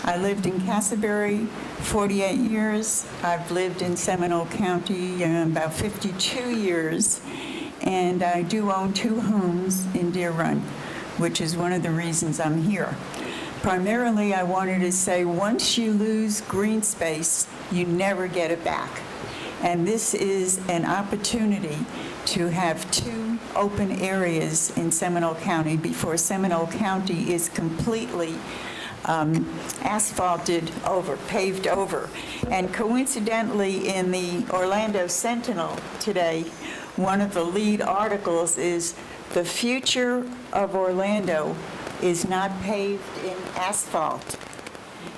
I lived in Castleberry 48 years. I've lived in Seminole County about 52 years. And I do own 2 homes in Deer Run, which is one of the reasons I'm here. Primarily, I wanted to say once you lose green space, you never get it back. And this is an opportunity to have 2 open areas in Seminole County before Seminole County is completely asphalted over, paved over. And coincidentally, in the Orlando Sentinel today, one of the lead articles is "The future of Orlando is not paved in asphalt."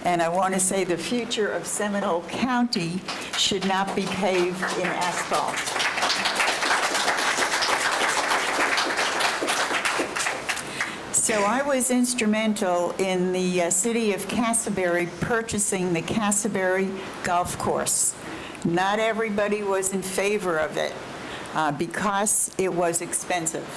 And I want to say the future of Seminole County should not be paved in asphalt. So I was instrumental in the city of Castleberry purchasing the Castleberry Golf Course. Not everybody was in favor of it because it was expensive.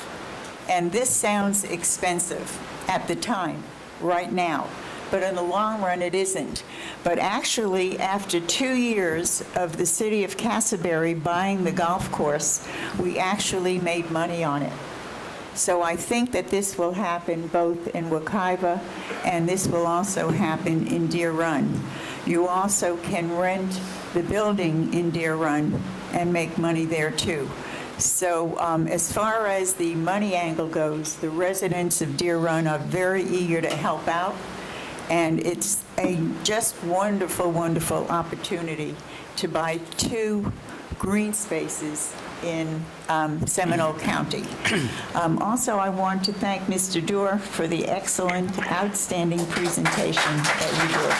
And this sounds expensive at the time, right now, but in the long run it isn't. But actually, after 2 years of the city of Castleberry buying the golf course, we actually made money on it. So I think that this will happen both in Wekiva, and this will also happen in Deer Run. You also can rent the building in Deer Run and make money there too. So as far as the money angle goes, the residents of Deer Run are very eager to help out, and it's a just wonderful, wonderful opportunity to buy 2 green spaces in Seminole County. Also, I want to thank Mr. Doerr for the excellent, outstanding presentation that you did.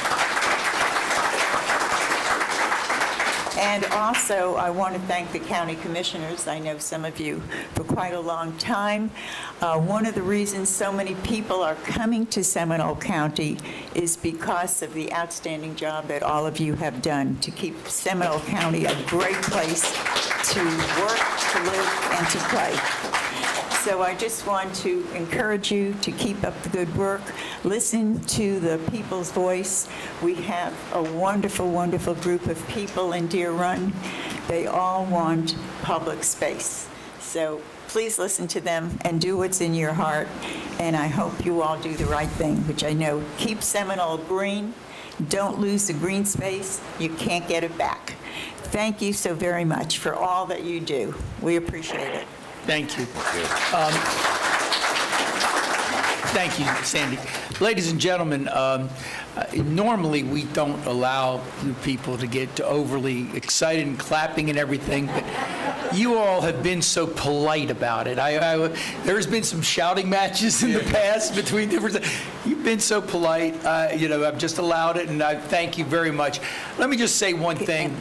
And also, I want to thank the county commissioners. I know some of you for quite a long time. One of the reasons so many people are coming to Seminole County is because of the outstanding job that all of you have done to keep Seminole County a great place to work, to live, and to play. So I just want to encourage you to keep up the good work. Listen to the people's voice. We have a wonderful, wonderful group of people in Deer Run. They all want public space. So please listen to them and do what's in your heart. And I hope you all do the right thing, which I know. Keep Seminole green. Don't lose the green space. You can't get it back. Thank you so very much for all that you do. We appreciate it. Thank you. Thank you, Sandy. Ladies and gentlemen, normally we don't allow people to get overly excited and clapping and everything, but you all have been so polite about it. There's been some shouting matches in the past between different. You've been so polite. I've just allowed it, and I thank you very much. Let me just say one thing.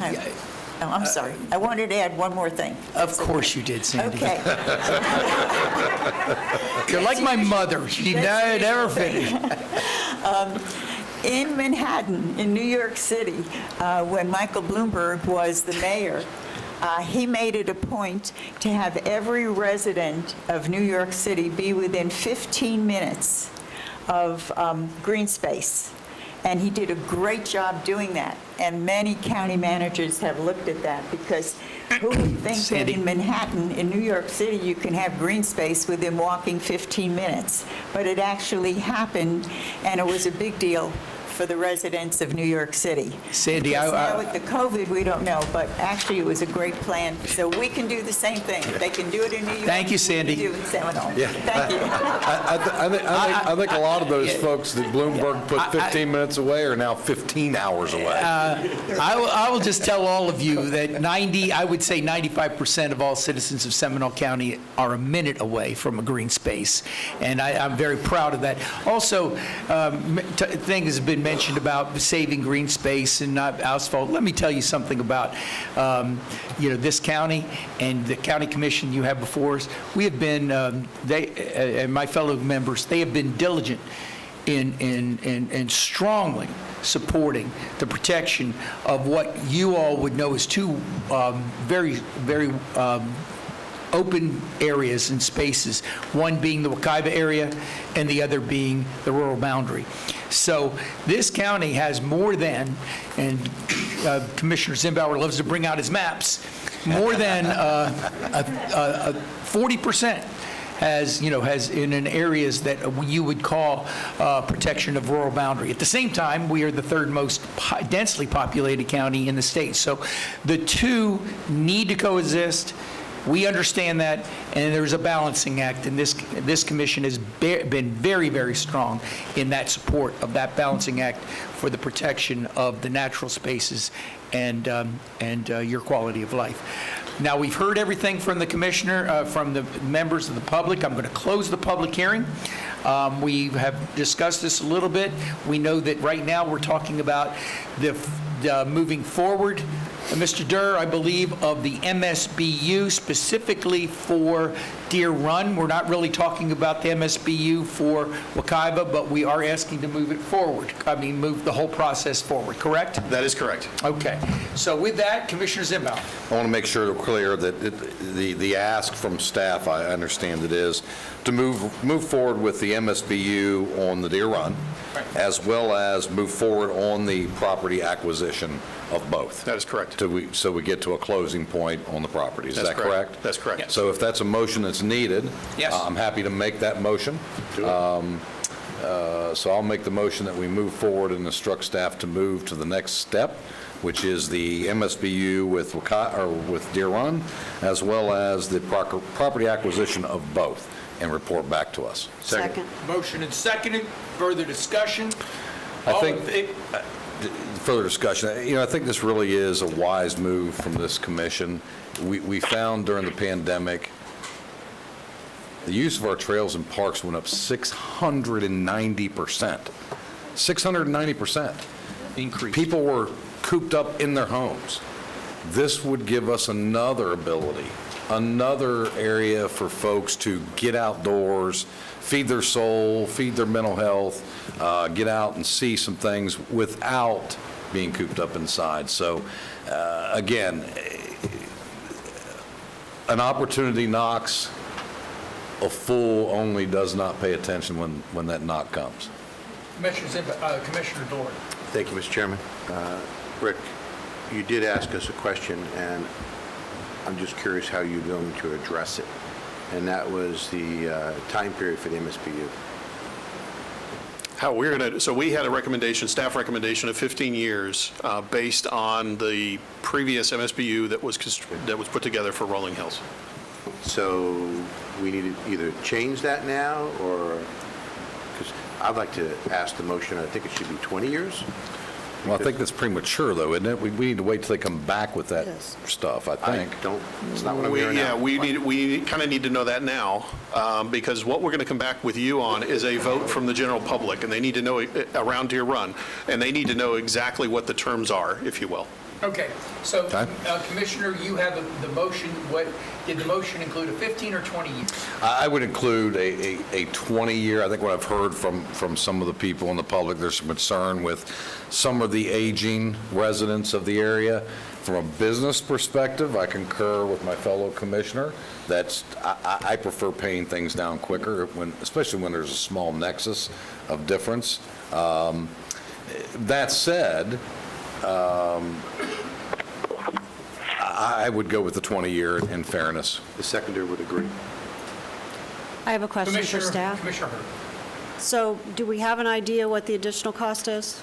Oh, I'm sorry. I wanted to add one more thing. Of course you did, Sandy. Okay. You're like my mother. She never finished. In Manhattan, in New York City, when Michael Bloomberg was the mayor, he made it a point to have every resident of New York City be within 15 minutes of green space. And he did a great job doing that. And many county managers have looked at that because who would think that in Manhattan, in New York City, you can have green space within walking 15 minutes? But it actually happened, and it was a big deal for the residents of New York City. Sandy, now with the COVID, we don't know, but actually it was a great plan. So we can do the same thing. If they can do it in New York. Thank you, Sandy. We can do it in Seminole. Yeah. Thank you. I think a lot of those folks that Bloomberg put 15 minutes away are now 15 hours away. I will just tell all of you that I would say 95% of all citizens of Seminole County are a minute away from a green space, and I'm very proud of that. Also, things have been mentioned about saving green space and not asphalt. Let me tell you something about this county and the county commission you have before us. We have been, and my fellow members, they have been diligent in strongly supporting the protection of what you all would know as 2 very, very open areas and spaces, one being the Wekiva area and the other being the rural boundary. So this county has more than, and Commissioner Zimbauer loves to bring out his maps, more than 40% has in an areas that you would call protection of rural boundary. At the same time, we are the third most densely populated county in the state. So the two need to coexist. We understand that, and there's a balancing act, and this commission has been very, very strong in that support of that balancing act for the protection of the natural spaces and your quality of life. Now, we've heard everything from the commissioner, from the members of the public. I'm going to close the public hearing. We have discussed this a little bit. We know that right now we're talking about the moving forward, Mr. Durr, I believe, of the MSBU specifically for Deer Run. We're not really talking about the MSBU for Wekiva, but we are asking to move it forward. Move the whole process forward, correct? That is correct. Okay. So with that, Commissioner Zimbaugh. I want to make sure we're clear that the ask from staff, I understand it is, to move forward with the MSBU on the Deer Run, as well as move forward on the property acquisition of both. That is correct. So we get to a closing point on the property. Is that correct? That's correct. Yes. So if that's a motion that's needed, yes, I'm happy to make that motion. So I'll make the motion that we move forward and instruct staff to move to the next step, which is the MSBU with Deer Run, as well as the property acquisition of both, and report back to us. Second. Motion and seconded. Further discussion? I think, further discussion, I think this really is a wise move from this commission. We found during the pandemic, the use of our trails and parks went up 690%. 690% increase. People were cooped up in their homes. This would give us another ability, another area for folks to get outdoors, feed their soul, feed their mental health, get out and see some things without being cooped up inside. So again, an opportunity knocks. A fool only does not pay attention when that knock comes. Commissioner Doran. Thank you, Mr. Chairman. Rick, you did ask us a question, and I'm just curious how you're going to address it. And that was the time period for the MSBU. How we're going to, so we had a recommendation, staff recommendation of 15 years based on the previous MSBU that was put together for Rolling Hills. So we need to either change that now, or, because I'd like to ask the motion, I think it should be 20 years. Well, I think that's premature, though, isn't it? We need to wait till they come back with that stuff, I think. It's not what I'm hearing now. Yeah, we kind of need to know that now, because what we're going to come back with you on is a vote from the general public, and they need to know around Deer Run, and they need to know exactly what the terms are, if you will. Okay, so Commissioner, you have the motion. Did the motion include a 15 or 20 years? I would include a 20-year. I think what I've heard from some of the people in the public, there's some concern with some of the aging residents of the area. From a business perspective, I concur with my fellow commissioner. I prefer paying things down quicker, especially when there's a small nexus of difference. That said, I would go with the 20-year in fairness. The seconder would agree. I have a question for staff. Commissioner Hurd. So do we have an idea what the additional cost is?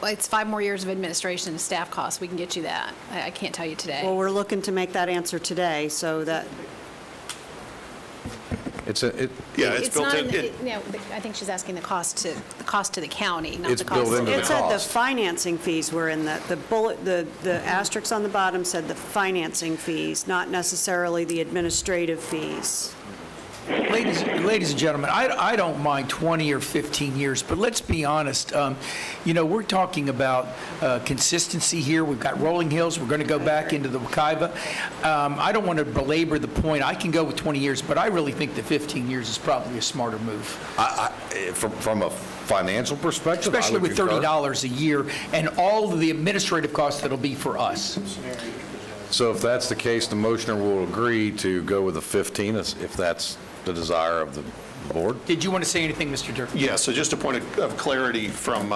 It's 5 more years of administration and staff costs. We can get you that. I can't tell you today. Well, we're looking to make that answer today, so that... It's built in. I think she's asking the cost to the county, not It's the cost. built into the It said the cost. financing fees were in the bullet, the asterisk on the bottom said the financing fees, not necessarily the administrative fees. Ladies and gentlemen, I don't mind 20 or 15 years, but let's be honest. We're talking about consistency here. We've got Rolling Hills. We're going to go back into the Wekiva. I don't want to belabor the point. I can go with 20 years, but I really think that 15 years is probably a smarter move. From a financial perspective, Especially I would with concur. $30 a year and all of the administrative costs that'll be for us. So if that's the case, the motioner will agree to go with the 15, if that's the desire of the Board? Did you want to say anything, Mr. Durfee? Yeah, so just a point of clarity from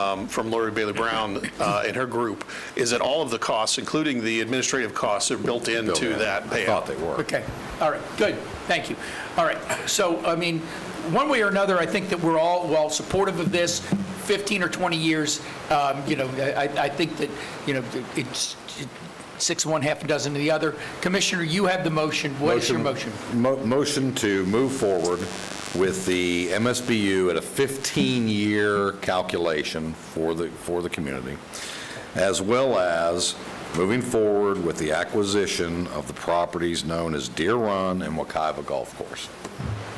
Lori Bailey Brown and her group, is that all of the costs, including the administrative costs, are built into that payout. I thought they were. Okay, all right, good, thank you. All right, so, I mean, one way or another, I think that we're all supportive of this, 15 or 20 years, I think that, it's 6 of one, half a dozen of the other. Commissioner, you have the motion. What is your motion? Motion to move forward with the MSBU at a 15-year calculation for the community, as well as moving forward with the acquisition of the properties known as Deer Run and Wekiva Golf Course.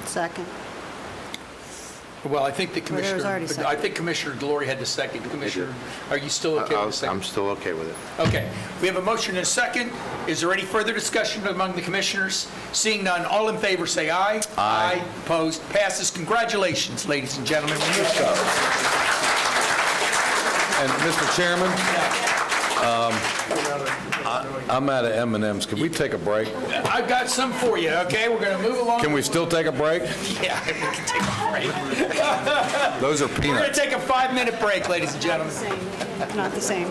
Second. Well, I think the Well, there was already Commissioner, I think Commissioner Delory had the second. Commissioner, are you still okay with the second? I'm still okay with it. Okay, we have a motion and a second. Is there any further discussion among the commissioners? Seeing none, all in favor say aye. Aye. Opposed, passes. Congratulations, ladies and gentlemen. And Mr. Chairman, I'm out of M&Ms. Can we take a break? I've got some for you, okay? We're going to move along. Can we still take a break? Yeah, we can take a break. Those are We're going peanuts. to take a 5-minute break, ladies and gentlemen. Not the same.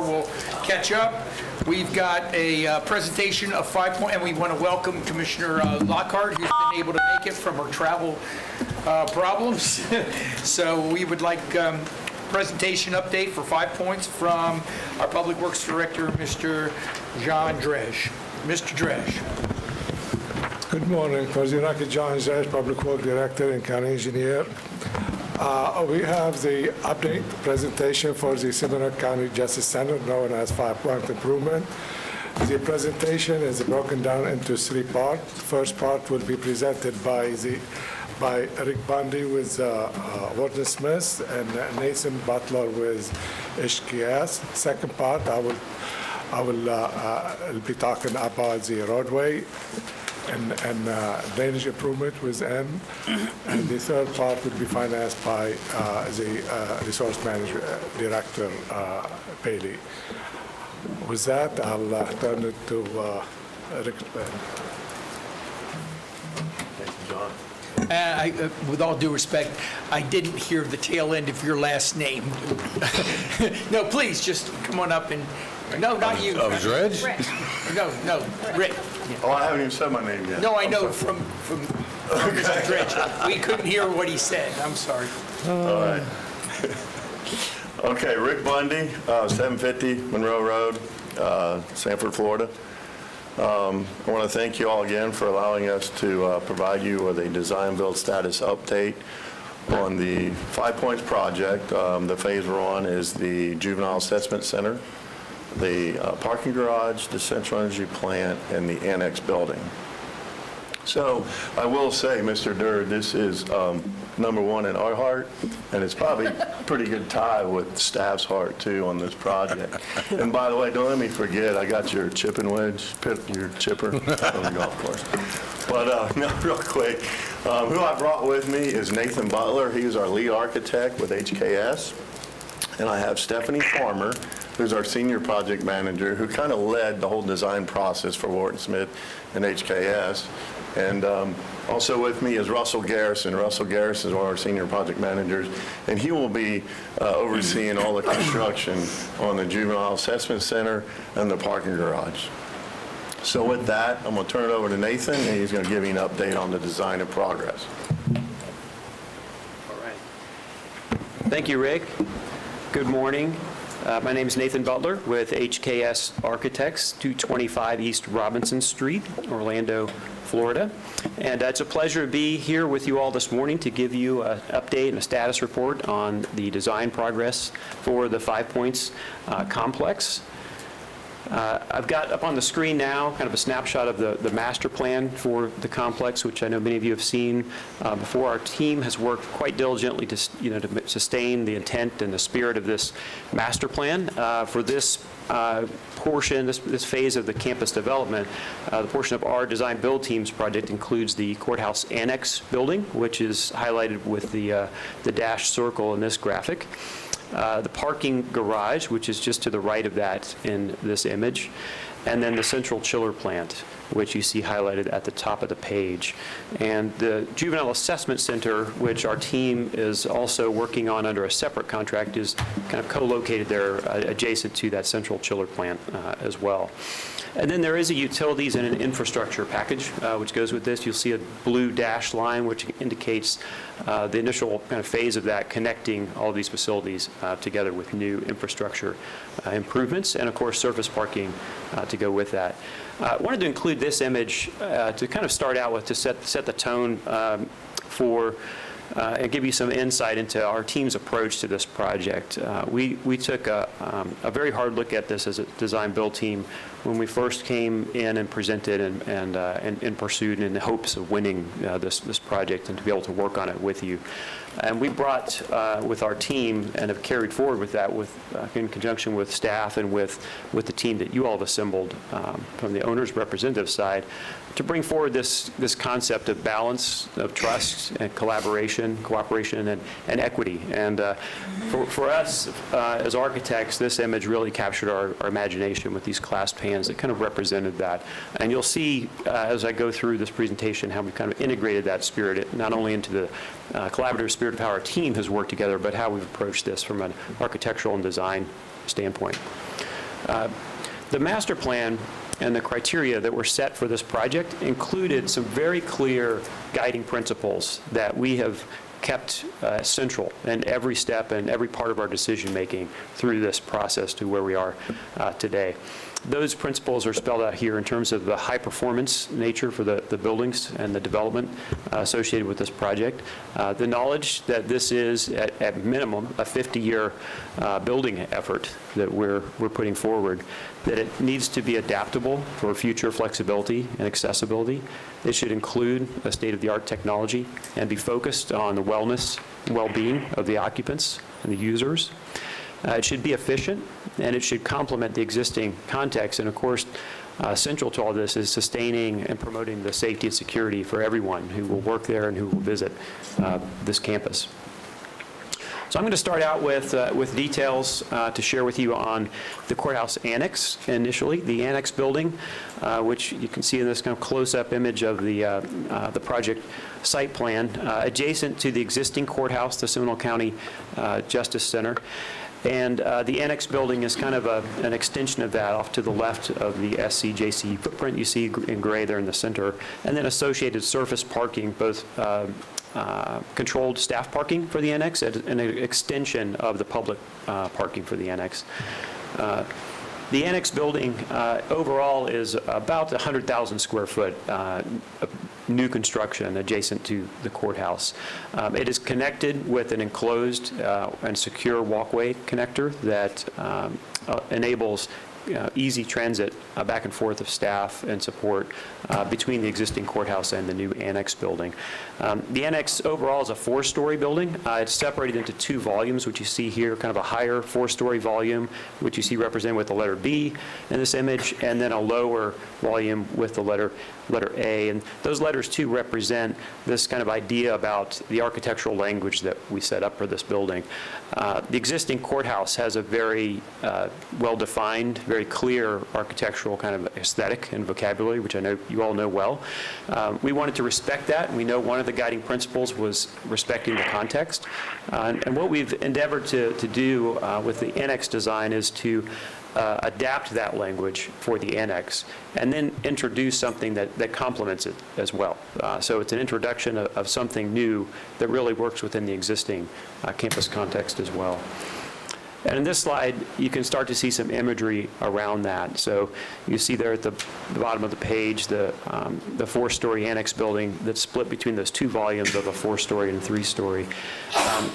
we'll catch up. We've got a presentation of 5 points, and we want to welcome Commissioner Lockhart, who's been able to make it from her travel problems. So we would like presentation update for 5 points from our Public Works Director, Mr. John Dresch. Mr. Dresch. Good morning, Kwaziraki John Dresch, Public Works Director and County Engineer. We have the update presentation for the Seminole County Justice Center, known as 5-point improvement. The presentation is broken down into 3 parts. The first part will be presented by Rick Bundy with Warden Smith and Nathan Butler with HKS. Second part, I will be talking about the roadway and drainage improvement with M. And the third part will be financed by the Resource Manager Director Bailey. With that, I'll turn it to Rick. With all due respect, I didn't hear the tail end of your last name. No, please, just come on up and, no, not you. Of Dredge? No, Rick. Oh, I haven't even said my name yet. No, I know from Mr. Dredge. We couldn't hear what he said. I'm sorry. All right. Okay, Rick Bundy, 750 Monroe Road, Sanford, Florida. I want to thank you all again for allowing us to provide you with a design build status update on the 5 Points project. The phase we're on is the Juvenile Assessment Center, the parking garage, the central energy plant, and the annex building. So I will say, Mr. Durr, this is number one in our heart, and it's probably a pretty good tie with staff's heart, too, on this project. And by the way, don't let me forget, I got your chipping wedge, your chipper from the golf course. But no, real quick, who I brought with me is Nathan Butler. He's our lead architect with HKS. And I have Stephanie Farmer, who's our senior project manager, who kind of led the whole design process for Wharton Smith and HKS. And also with me is Russell Garrison. Russell Garrison is one of our senior project managers, and he will be overseeing all the construction on the Juvenile Assessment Center and the parking garage. So with that, I'm going to turn it over to Nathan, and he's going to give you an update on the design and progress. All right. Thank you, Rick. Good morning. My name is Nathan Butler with HKS Architects, 225 East Robinson Street, Orlando, Florida. And it's a pleasure to be here with you all this morning to give you an update and a status report on the design progress for the 5 Points complex. I've got up on the screen now kind of a snapshot of the master plan for the complex, which I know many of you have seen before. Our team has worked quite diligently to sustain the intent and the spirit of this master plan. For this portion, this phase of the campus development, the portion of our design build team's project includes the courthouse annex building, which is highlighted with the dashed circle in this graphic. The parking garage, which is just to the right of that in this image, and then the central chiller plant, which you see highlighted at the top of the page. And the Juvenile Assessment Center, which our team is also working on under a separate contract, is kind of co-located there adjacent to that central chiller plant as well. And then there is a utilities and an infrastructure package which goes with this. You'll see a blue dashed line which indicates the initial kind of phase of that, connecting all of these facilities together with new infrastructure improvements, and of course surface parking to go with that. I wanted to include this image to kind of start out with, to set the tone for and give you some insight into our team's approach to this project. We took a very hard look at this as a design build team when we first came in and presented and pursued in the hopes of winning this project and to be able to work on it with you. And we brought with our team and have carried forward with that in conjunction with staff and with the team that you all have assembled from the owner's representative side to bring forward this concept of balance, of trust and collaboration, cooperation, and equity. And for us as architects, this image really captured our imagination with these clasped hands that kind of represented that. And you'll see as I go through this presentation how we kind of integrated that spirit not only into the collaborative spirit of how our team has worked together, but how we've approached this from an architectural and design standpoint. The master plan and the criteria that were set for this project included some very clear guiding principles that we have kept central in every step and every part of our decision-making through this process to where we are today. Those principles are spelled out here in terms of the high-performance nature for the buildings and the development associated with this project. The knowledge that this is, at minimum, a 50-year building effort that we're putting forward, that it needs to be adaptable for future flexibility and accessibility. It should include a state-of-the-art technology and be focused on the wellness and well-being of the occupants and the users. It should be efficient, and it should complement the existing context. And of course, central to all this is sustaining and promoting the safety and security for everyone who will work there and who will visit this campus. So I'm going to start out with details to share with you on the courthouse annex initially, the annex building, which you can see in this kind of close-up image of the project site plan, adjacent to the existing courthouse, the Seminole County Justice Center. And the annex building is kind of an extension of that off to the left of the SCJC footprint you see in gray there in the center, and then associated surface parking, both controlled staff parking for the annex and an extension of the public parking for the annex. The annex building overall is about 100,000 square foot new construction adjacent to the courthouse. It is connected with an enclosed and secure walkway connector that enables easy transit back and forth of staff and support between the existing courthouse and the new annex building. The annex overall is a 4-story building. It's separated into 2 volumes, which you see here, kind of a higher 4-story volume, which you see represented with the letter B in this image, and then a lower volume with the letter A. And those letters, too, represent this kind of idea about the architectural language that we set up for this building. The existing courthouse has a very well-defined, very clear architectural kind of aesthetic and vocabulary, which I know you all know well. We wanted to respect that, and we know one of the guiding principles was respecting the context. And what we've endeavored to do with the annex design is to adapt that language for the annex and then introduce something that complements it as well. So it's an introduction of something new that really works within the existing campus context as well. And in this slide, you can start to see some imagery around that. So you see there at the bottom of the page, the 4-story annex building that's split between those 2 volumes of a 4-story and 3-story.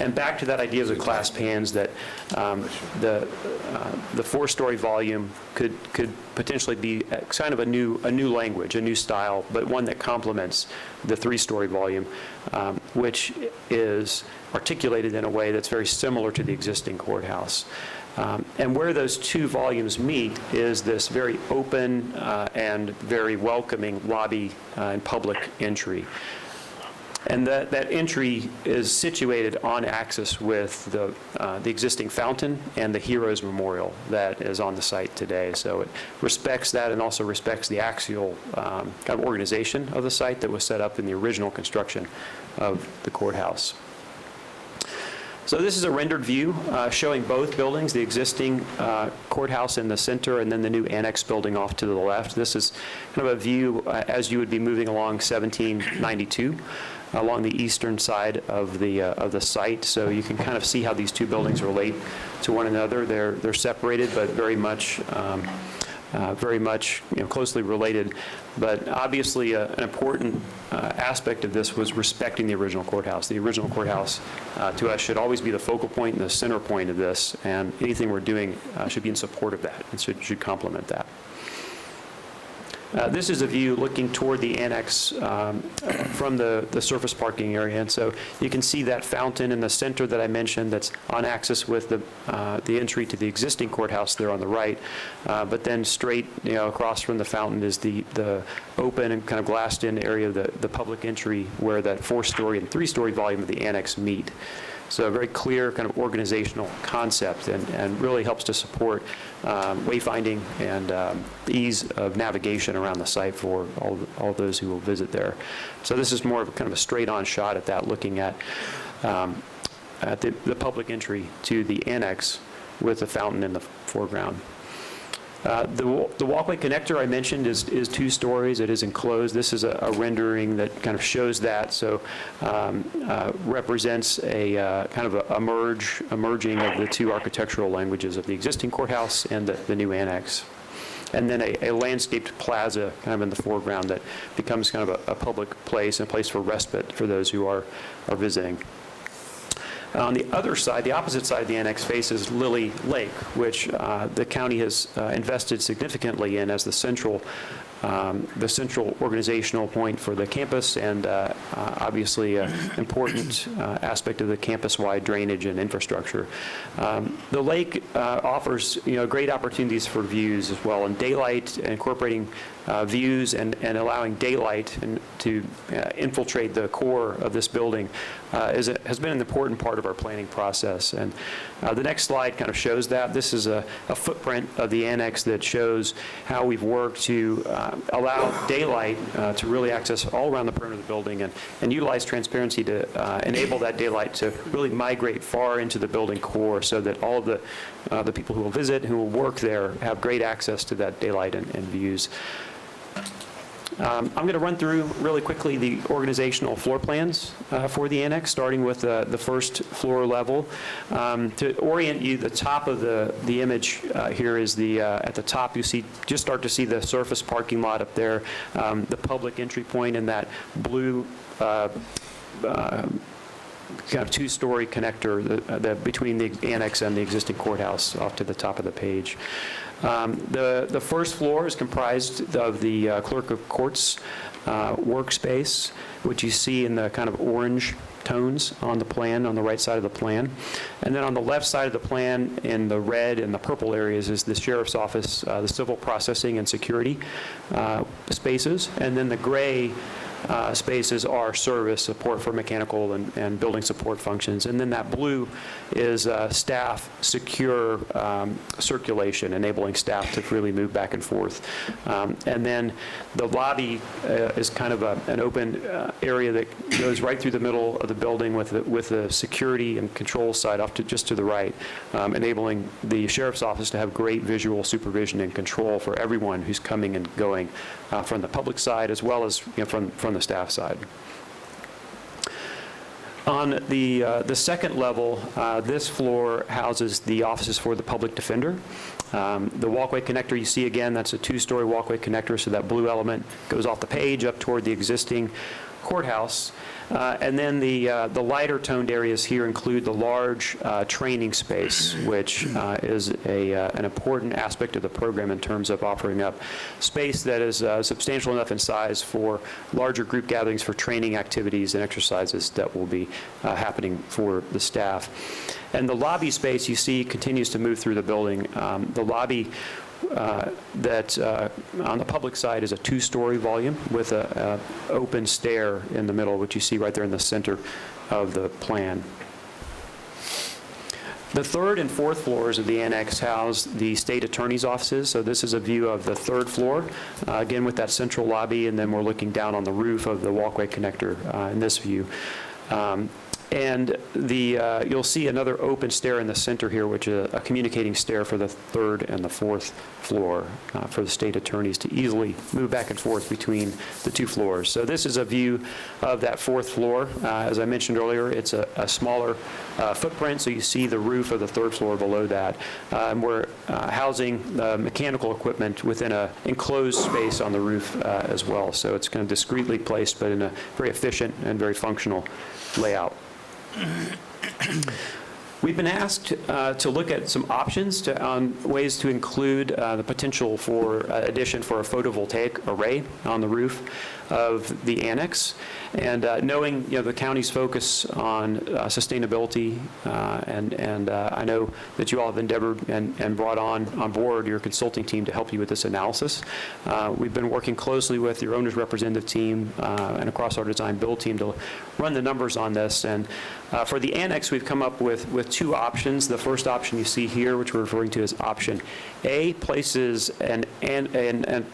And back to that idea of the clasp hands, that the 4-story volume could potentially be kind of a new language, a new style, but one that complements the 3-story volume, which is articulated in a way that's very similar to the existing courthouse. And where those 2 volumes meet is this very open and very welcoming lobby and public entry. And that entry is situated on axis with the existing fountain and the Heroes Memorial that is on the site today. So it respects that and also respects the axial kind of organization of the site that was set up in the original construction of the courthouse. So this is a rendered view showing both buildings, the existing courthouse in the center and then the new annex building off to the left. This is kind of a view as you would be moving along 1792 along the eastern side of the site. So you can kind of see how these 2 buildings relate to one another. They're separated, but very much closely related. But obviously, an important aspect of this was respecting the original courthouse. The original courthouse, to us, should always be the focal point and the center point of this, and anything we're doing should be in support of that and should complement that. This is a view looking toward the annex from the surface parking area. And so you can see that fountain in the center that I mentioned that's on axis with the entry to the existing courthouse there on the right. But then straight across from the fountain is the open and kind of glassed-in area of the public entry where that 4-story and 3-story volume of the annex meet. So a very clear kind of organizational concept and really helps to support wayfinding and ease of navigation around the site for all those who will visit there. So this is more of a kind of a straight-on shot at that, looking at the public entry to the annex with the fountain in the foreground. The walkway connector I mentioned is 2 stories. It is enclosed. This is a rendering that kind of shows that, so represents a kind of a merging of the 2 architectural languages of the existing courthouse and the new annex. And then a landscaped plaza kind of in the foreground that becomes kind of a public place and a place for respite for those who are visiting. On the other side, the opposite side of the annex faces Lily Lake, which the county has invested significantly in as the central organizational point for the campus, and obviously an important aspect of the campus-wide drainage and infrastructure. The lake offers great opportunities for views as well, and daylight, incorporating views and allowing daylight to infiltrate the core of this building has been an important part of our planning process. And the next slide kind of shows that. This is a footprint of the annex that shows how we've worked to allow daylight to really access all around the perimeter of the building and utilize transparency to enable that daylight to really migrate far into the building core so that all of the people who will visit, who will work there, have great access to that daylight and views. I'm going to run through really quickly the organizational floor plans for the annex, starting with the first floor level. To orient you, the top of the image here is at the top you start to see the surface parking lot up there, the public entry point, and that blue kind of 2-story connector between the annex and the existing courthouse off to the top of the page. The first floor is comprised of the clerk of courts workspace, which you see in the kind of orange tones on the plan, on the right side of the plan. And then on the left side of the plan, in the red and the purple areas, is the sheriff's office, the civil processing and security spaces. And then the gray spaces are service support for mechanical and building support functions. And then that blue is staff secure circulation, enabling staff to freely move back and forth. And then the lobby is kind of an open area that goes right through the middle of the building with the security and control side off to just to the right, enabling the sheriff's office to have great visual supervision and control for everyone who's coming and going from the public side as well as from the staff side. On the second level, this floor houses the offices for the public defender. The walkway connector you see again, that's a 2-story walkway connector, so that blue element goes off the page up toward the existing courthouse. And then the lighter toned areas here include the large training space, which is an important aspect of the program in terms of offering up space that is substantial enough in size for larger group gatherings for training activities and exercises that will be happening for the staff. And the lobby space you see continues to move through the building. The lobby that on the public side is a 2-story volume with an open stair in the middle, which you see right there in the center of the plan. The third and fourth floors of the annex house the state attorney's offices. So this is a view of the third floor, again with that central lobby, and then we're looking down on the roof of the walkway connector in this view. And you'll see another open stair in the center here, which is a communicating stair for the third and the fourth floor for the state attorneys to easily move back and forth between the 2 floors. So this is a view of that fourth floor. As I mentioned earlier, it's a smaller footprint, so you see the roof of the third floor below that. We're housing mechanical equipment within an enclosed space on the roof as well. So it's kind of discreetly placed, but in a very efficient and very functional layout. We've been asked to look at some options on ways to include the potential for addition for a photovoltaic array on the roof of the annex. And knowing the county's focus on sustainability, and I know that you all have endeavored and brought on board your consulting team to help you with this analysis. We've been working closely with your owner's representative team and across our design build team to run the numbers on this. And for the annex, we've come up with 2 options. The first option you see here, which we're referring to as option A, places an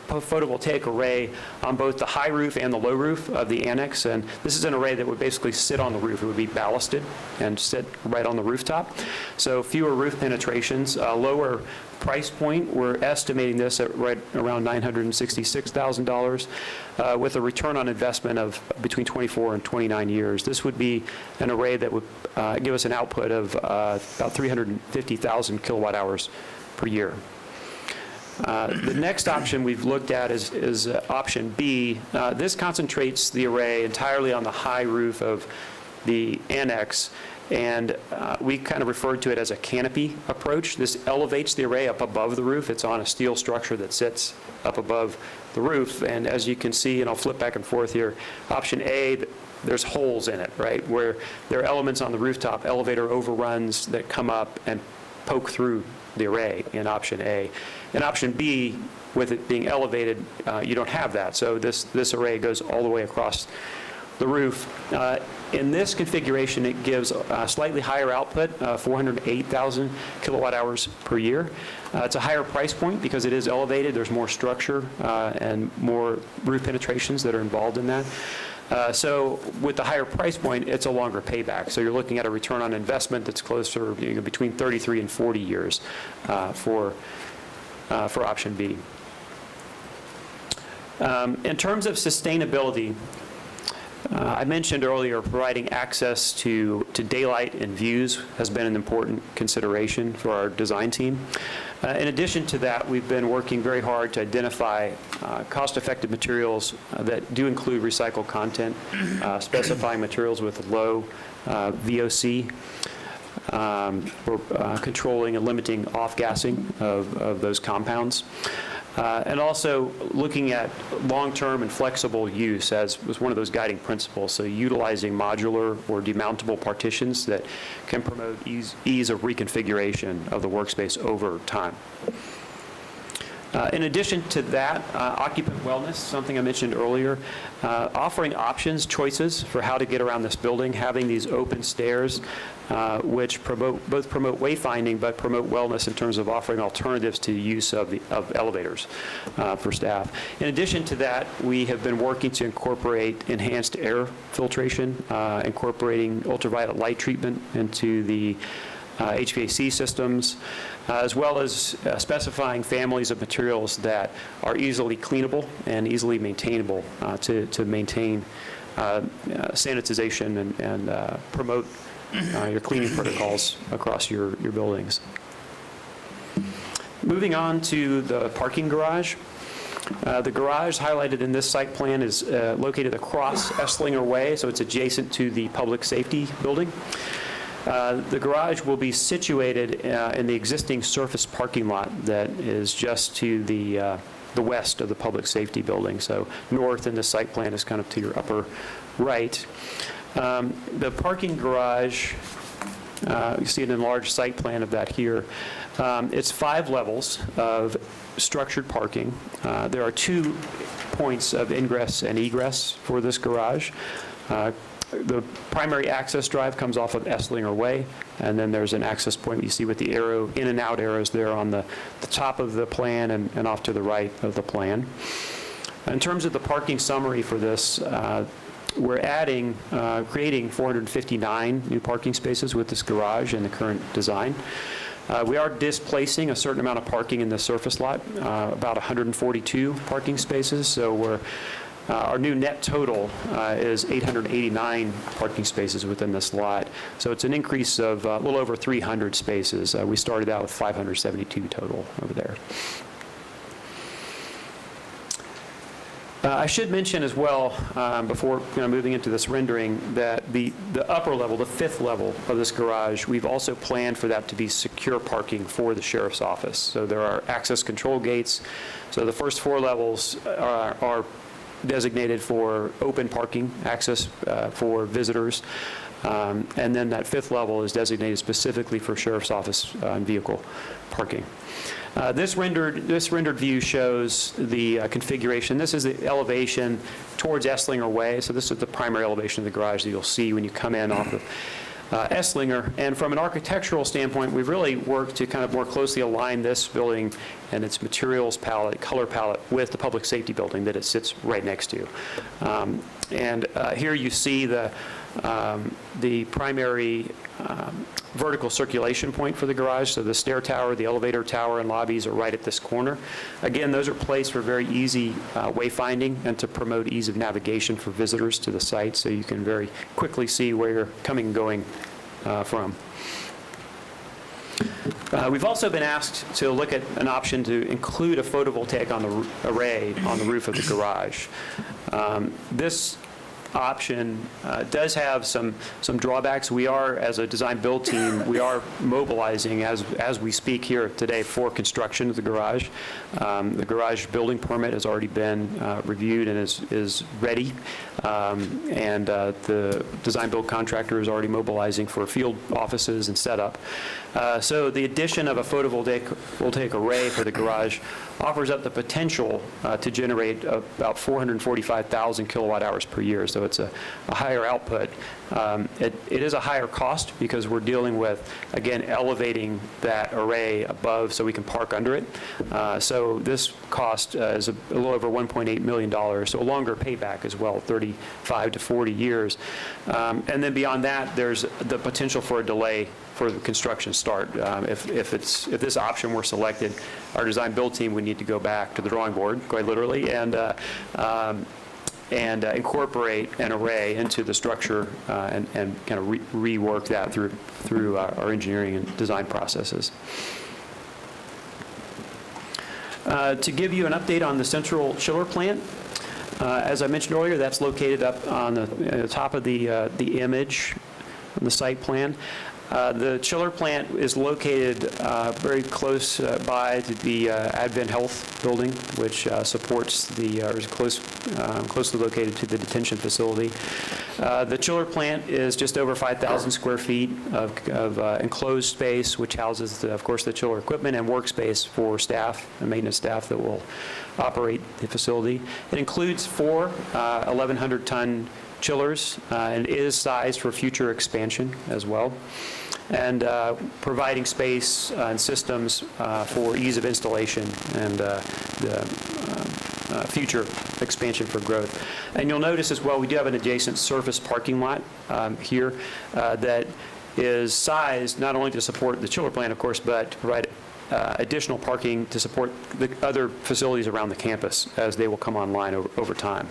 photovoltaic array on both the high roof roof and the low roof of the annex, and this is an array that would basically sit on the roof. It would be ballasted and sit right on the rooftop. So fewer roof penetrations, lower price point. We're estimating this at right around $966,000 with a return on investment of between 24 and 29 years. This would be an array that would give us an output of about 350,000 kilowatt hours per year. The next option we've looked at is option B. This concentrates the array entirely on the high roof of the annex, and we kind of referred to it as a canopy approach. This elevates the array up above the roof. It's on a steel structure that sits up above the roof, and as you can see, and I'll flip back and forth here, option A, there's holes in it, right, where there are elements on the rooftop, elevator overruns that come up and poke through the array in option A. In option B, with it being elevated, you don't have that. So this array goes all the way across the roof. In this configuration, it gives a slightly higher output, 408,000 kilowatt hours per year. It's a higher price point because it is elevated. There's more structure and more roof penetrations that are involved in that. So with the higher price point, it's a longer payback. So you're looking at a return on investment that's closer, between 33 and 40 years for option B. In terms of sustainability, I mentioned earlier providing access to daylight and views has been an important consideration for our design team. In addition to that, we've been working very hard to identify cost-effective materials that do include recycled content, specifying materials with low VOC, for controlling and limiting off-gassing of those compounds. And also looking at long-term and flexible use as was one of those guiding principles. So utilizing modular or demountable partitions that can promote ease of reconfiguration of the workspace over time. In addition to that, occupant wellness, something I mentioned earlier, offering options, choices for how to get around this building, having these open stairs, which both promote wayfinding but promote wellness in terms of offering alternatives to the use of elevators for staff. In addition to that, we have been working to incorporate enhanced air filtration, incorporating ultraviolet light treatment into the HVAC systems, as well as specifying families of materials that are easily cleanable and easily maintainable to maintain sanitization and promote your cleaning protocols across your buildings. Moving on to the parking garage. The garage highlighted in this site plan is located across Esslinger Way, so it's adjacent to the public safety building. The garage will be situated in the existing surface parking lot that is just to the west of the public safety building. So north in the site plan is kind of to your upper right. The parking garage, you see an enlarged site plan of that here. It's 5 levels of structured parking. There are 2 points of ingress and egress for this garage. The primary access drive comes off of Esslinger Way, and then there's an access point you see with the arrow, in and out arrows there on the top of the plan and off to the right of the plan. In terms of the parking summary for this, we're creating 459 new parking spaces with this garage in the current design. We are displacing a certain amount of parking in the surface lot, about 142 parking spaces, so our new net total is 889 parking spaces within this lot. So it's an increase of a little over 300 spaces. We started out with 572 total over there. I should mention as well, before moving into this rendering, that the upper level, the 5th level of this garage, we've also planned for that to be secure parking for the sheriff's office. So there are access control gates. So the first 4 levels are designated for open parking access for visitors. And then that 5th level is designated specifically for sheriff's office and vehicle parking. This rendered view shows the configuration. This is the elevation towards Esslinger Way. So this is the primary elevation of the garage that you'll see when you come in off Esslinger. And from an architectural standpoint, we've really worked to kind of more closely align this building and its materials palette, color palette, with the public safety building that it sits right next to. Here you see the primary vertical circulation point for the garage. So the stair tower, the elevator tower, and lobbies are right at this corner. Again, those are placed for very easy wayfinding and to promote ease of navigation for visitors to the site, so you can very quickly see where you're coming and going from. We've also been asked to look at an option to include a photovoltaic array on the roof of the garage. This option does have some drawbacks. We are, as a design build team, we are mobilizing as we speak here today for construction of the garage. The garage building permit has already been reviewed and is ready, and the design build contractor is already mobilizing for field offices and setup. So the addition of a photovoltaic array for the garage offers up the potential to generate about 445,000 kilowatt hours per year. So it's a higher output. It is a higher cost because we're dealing with, again, elevating that array above so we can park under it. So this cost is a little over $1.8 million, so a longer payback as well, 35 to 40 years. And then beyond that, there's the potential for a delay for the construction start. If this option were selected, our design build team would need to go back to the drawing board, quite literally, and incorporate an array into the structure and kind of rework that through our engineering and design processes. To give you an update on the central chiller plant, as I mentioned earlier, that's located up on the top of the image on the site plan. The chiller plant is located very close by to the Advent Health building, which supports is closely located to the detention facility. The chiller plant is just over 5,000 square feet of enclosed space, which houses, of course, the chiller equipment and workspace for staff and maintenance staff that will operate the facility. It includes 4 1,100-ton chillers and is sized for future expansion as well, and providing space and systems for ease of installation and the future expansion for growth. And you'll notice as well, we do have an adjacent surface parking lot here that is sized not only to support the chiller plant, of course, but to provide additional parking to support the other facilities around the campus as they will come online over time.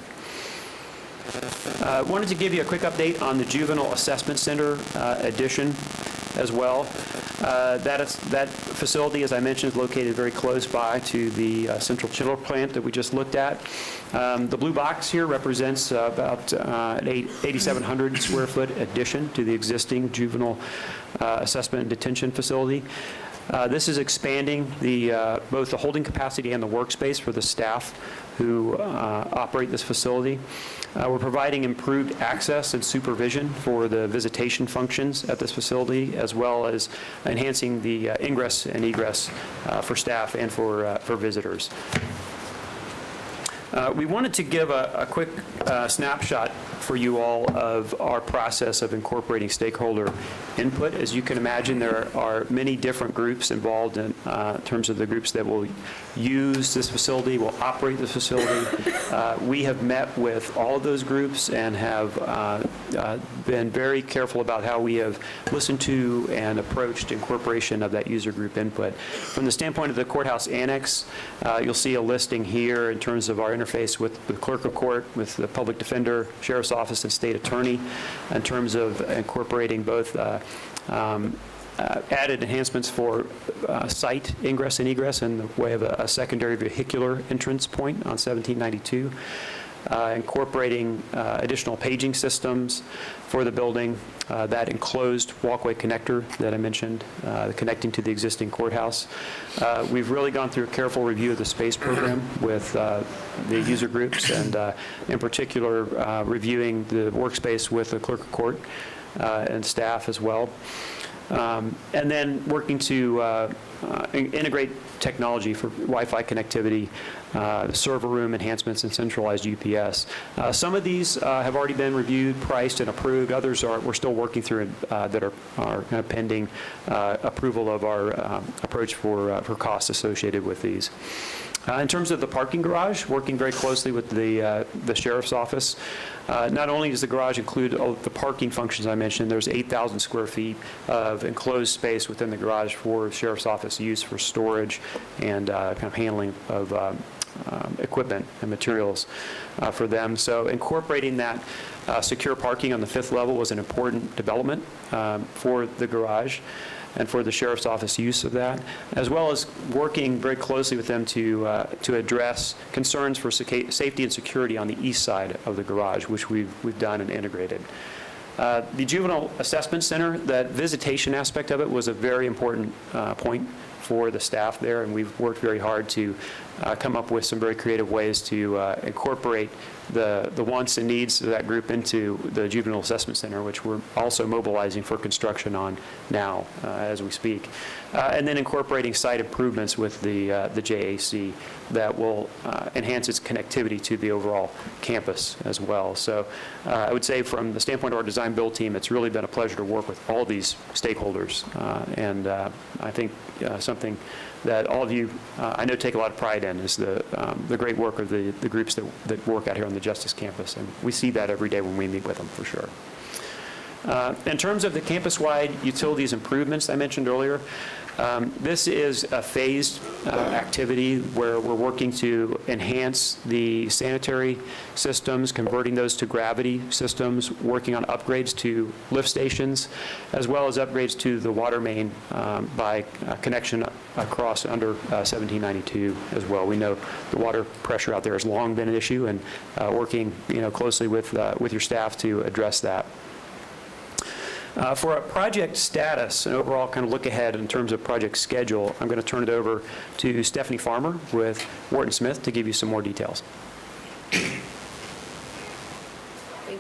Wanted to give you a quick update on the Juvenile Assessment Center addition as well. That facility, as I mentioned, is located very close by to the central chiller plant that we just looked at. The blue box here represents about an 8,700 square foot addition to the existing juvenile assessment and detention facility. This is expanding both the holding capacity and the workspace for the staff who operate this facility. We're providing improved access and supervision for the visitation functions at this facility, as well as enhancing the ingress and egress for staff and for visitors. We wanted to give a quick snapshot for you all of our process of incorporating stakeholder input. As you can imagine, there are many different groups involved in terms of the groups that will use this facility, will operate this facility. We have met with all of those groups and have been very careful about how we have listened to and approached incorporation of that user group input. From the standpoint of the courthouse annex, you'll see a listing here in terms of our interface with the clerk of court, with the public defender, sheriff's office, and state attorney, in terms of incorporating both added enhancements for site ingress and egress in the way of a secondary vehicular entrance point on 1792, incorporating additional paging systems for the building, that enclosed walkway connector that I mentioned, connecting to the existing courthouse. We've really gone through a careful review of the space program with the user groups, and in particular reviewing the workspace with the clerk of court and staff as well. And then working to integrate technology for Wi-Fi connectivity, server room enhancements, and centralized UPS. Some of these have already been reviewed, priced, and approved. Others we're still working through that are kind of pending approval of our approach for costs associated with these. In terms of the parking garage, working very closely with the Sheriff's Office. Not only does the garage include all the parking functions I mentioned, there's 8,000 square feet of enclosed space within the garage for Sheriff's Office use for storage and kind of handling of equipment and materials for them. So incorporating that secure parking on the 5th level was an important development for the garage and for the Sheriff's Office use of that, as well as working very closely with them to address concerns for safety and security on the east side of the garage, which we've done and integrated. The Juvenile Assessment Center, that visitation aspect of it was a very important point for the staff there, and we've worked very hard to come up with some very creative ways to incorporate the wants and needs of that group into the Juvenile Assessment Center, which we're also mobilizing for construction on now as we speak. And then incorporating site improvements with the JAC that will enhance its connectivity to the overall campus as well. So I would say from the standpoint of our design build team, it's really been a pleasure to work with all these stakeholders. And I think something that all of you, I know, take a lot of pride in is the great work of the groups that work out here on the Justice campus. And we see that every day when we meet with them, for sure. In terms of the campus-wide utilities improvements I mentioned earlier, this is a phased activity where we're working to enhance the sanitary systems, converting those to gravity systems, working on upgrades to lift stations, as well as upgrades to the water main by connection across under 1792 as well. We know the water pressure out there has long been an issue, and working closely with your staff to address that. For a project status and overall kind of look ahead in terms of project schedule, I'm going to turn it over to Stephanie Farmer with Wharton Smith to give you some more details. Thank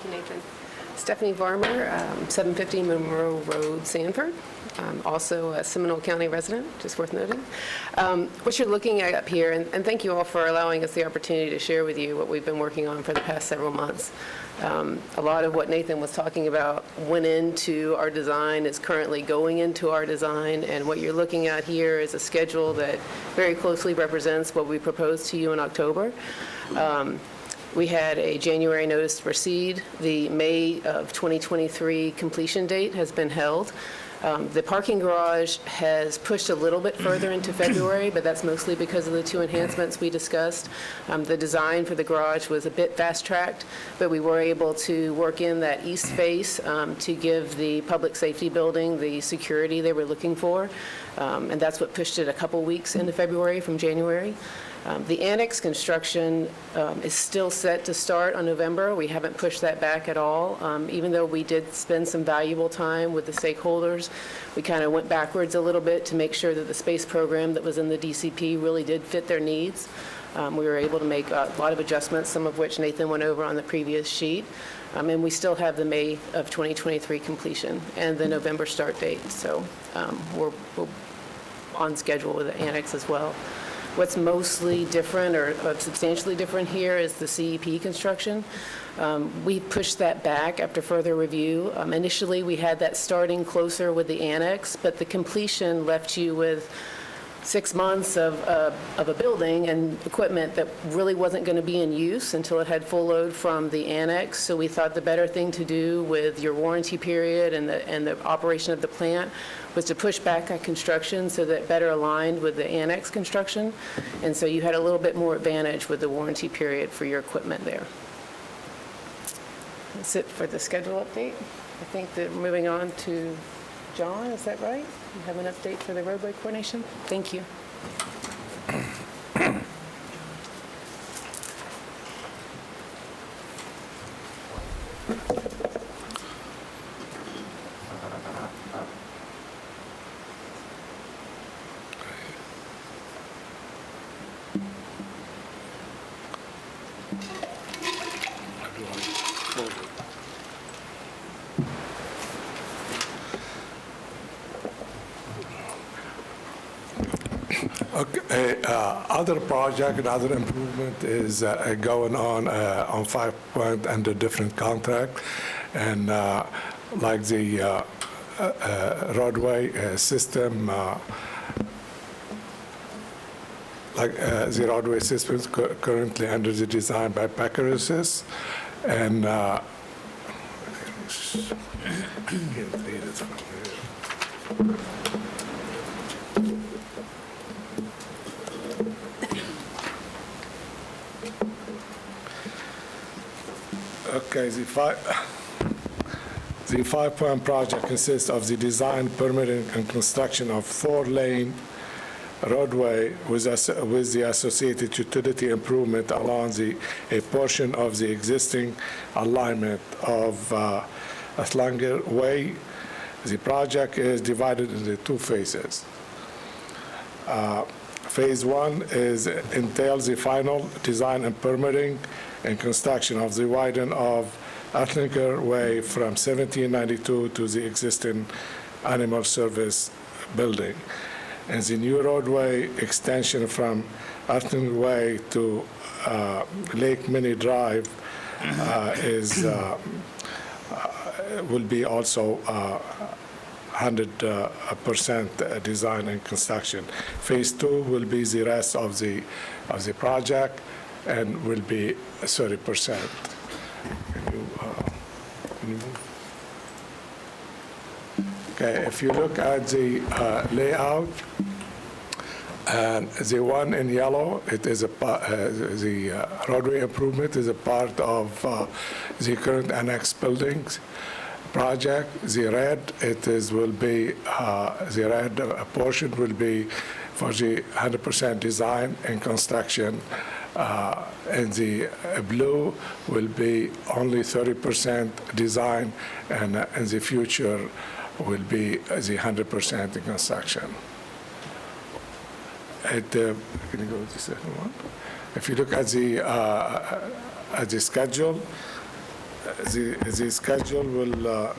you, Nathan. Stephanie Farmer, 750 Monroe Road, Sanford. Also a Seminole County resident, just worth noting. What you're looking at up here, and thank you all for allowing us the opportunity to share with you what we've been working on for the past several months. A lot of what Nathan was talking about went into our design, is currently going into our design, and what you're looking at here is a schedule that very closely represents what we proposed to you in October. We had a January notice to proceed. The May of 2023 completion date has been held. The parking garage has pushed a little bit further into February, but that's mostly because of the two enhancements we discussed. The design for the garage was a bit fast-tracked, but we were able to work in that east face to give the public safety building the security they were looking for, and that's what pushed it a couple weeks into February from January. The annex construction is still set to start on November. We haven't pushed that back at all. Even though we did spend some valuable time with the stakeholders, we kind of went backwards a little bit to make sure that the space program that was in the DCP really did fit their needs. We were able to make a lot of adjustments, some of which Nathan went over on the previous sheet. And we still have the May of 2023 completion and the November start date. So we're on schedule with the annex as well. What's mostly different or substantially different here is the CEP construction. We pushed that back after further review. Initially, we had that starting closer with the annex, but the completion left you with 6 months of a building and equipment that really wasn't going to be in use until it had full load from the annex. So we thought the better thing to do with your warranty period and the operation of the plant was to push back that construction so that it better aligned with the annex construction. And so you had a little bit more advantage with the warranty period for your equipment there. That's it for the schedule update. I think that moving on to John, is that right? You have an update for the roadway coordination? Thank you. Okay, other project and other improvement is going on 5 Point under different contract, and like the roadway system, the roadway system is currently under the design by Packer Assist, and can't read it from here. Okay, the 5 Point project consists of the design, permitting, and construction of 4-lane roadway with the associated utility improvement along a portion of the existing alignment of Slanger Way. The project is divided into 2 phases. Phase 1 entails the final design and permitting and construction of the widen of Atlinger Way from 1792 to the existing Animal Service building, and the new roadway extension from Atlinger Way to Lake Mini Drive will be also 100% design and construction. Phase 2 will be the rest of the project and will be 30%. Can you move? Okay, if you look at the layout, and the one in yellow, it is the roadway improvement is a part of the current annex buildings project. The red, will be the red portion will be for the 100% design and construction, and the blue will be only 30% design, and in the future will be the 100% in construction. Can you go to the second one? If you look at the schedule, the schedule will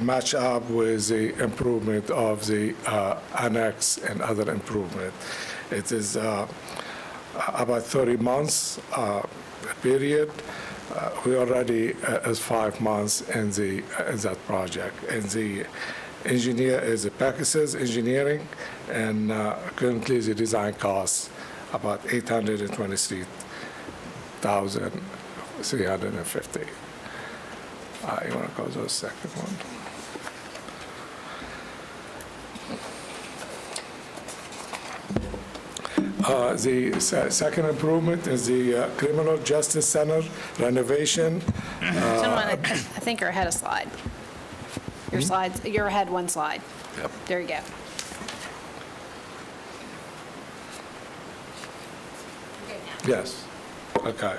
match up with the improvement of the annex and other improvement. It is about 30 months period. We already is 5 months in that project, and the engineer is Pegasus Engineering, and currently the design costs about $823,350. You want to go to the second one? The second improvement is the Criminal Justice Center renovation. Gentlemen, I think you're ahead a slide. You're ahead one slide. Yep. There you go. Yes, okay.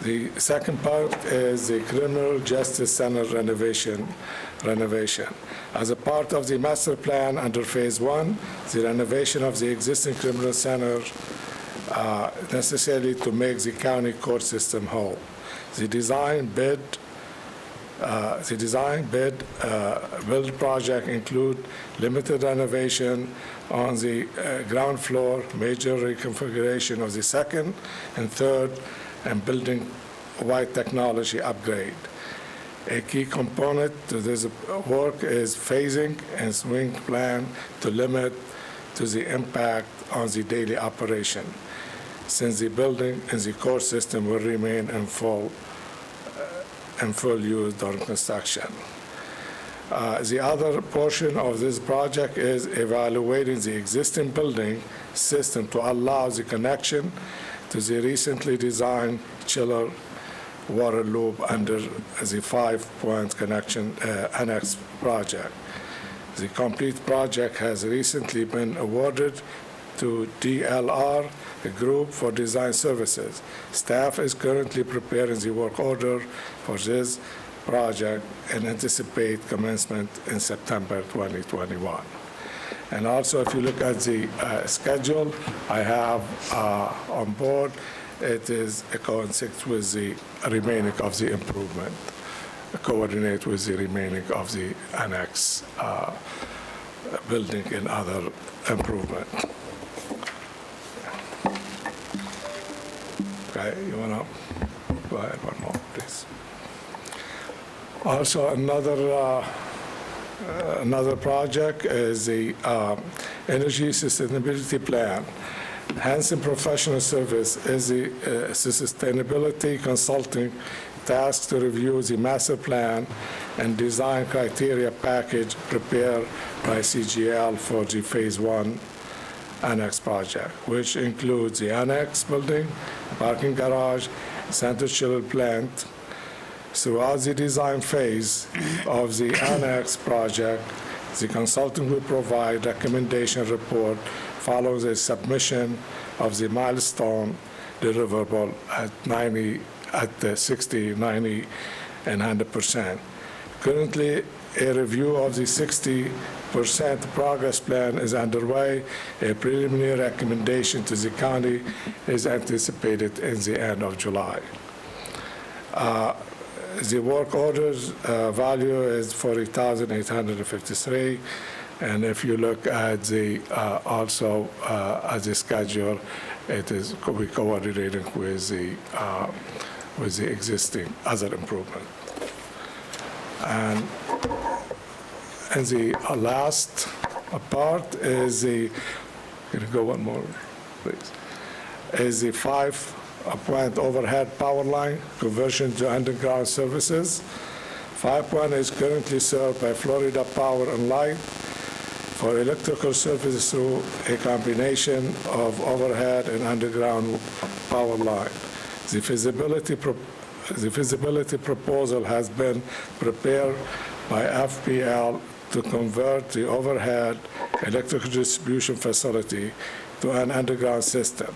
The second part is the Criminal Justice Center renovation. As a part of the master plan under Phase 1, the renovation of the existing criminal center necessary to make the county court system whole. The design bid build project include limited renovation on the ground floor, major reconfiguration of the second and third, and building-wide technology upgrade. A key component to this work is phasing and swing plan to limit to the impact on the daily operation, since the building and the core system will remain in full use during construction. The other portion of this project is evaluating the existing building system to allow the connection to the recently designed chiller water loop under the 5 Point connection annex project. The complete project has recently been awarded to DLR, a group for design services. Staff is currently preparing the work order for this project and anticipate commencement in September 2021. And also, if you look at the schedule I have on board, it is coincides with the remaining of the improvement, coordinate with the remaining of the annex building and other improvement. Okay, you want to go ahead one more, please. Also, another project is the Energy Sustainability Plan. Hanson Professional Service is the sustainability consulting tasked to review the master plan and design criteria package prepared by CGL for the Phase 1 Annex project, which includes the annex building, parking garage, center chiller plant. Throughout the design phase of the annex project, the consultant will provide recommendation report following the submission of the milestone deliverable at 60, 90, and 100%. Currently, a review of the 60% progress plan is underway. A preliminary recommendation to the county is anticipated in the end of July. The work orders value is $40,853, and if you look at the also at the schedule, it is we coordinating with the existing other improvement. And the last part is the, can you go one more, please? Is the 5-point overhead power line conversion to underground services. 5-point is currently served by Florida Power and Light for electrical services through a combination of overhead and underground power line. The feasibility proposal has been prepared by FPL to convert the overhead electrical distribution facility to an underground system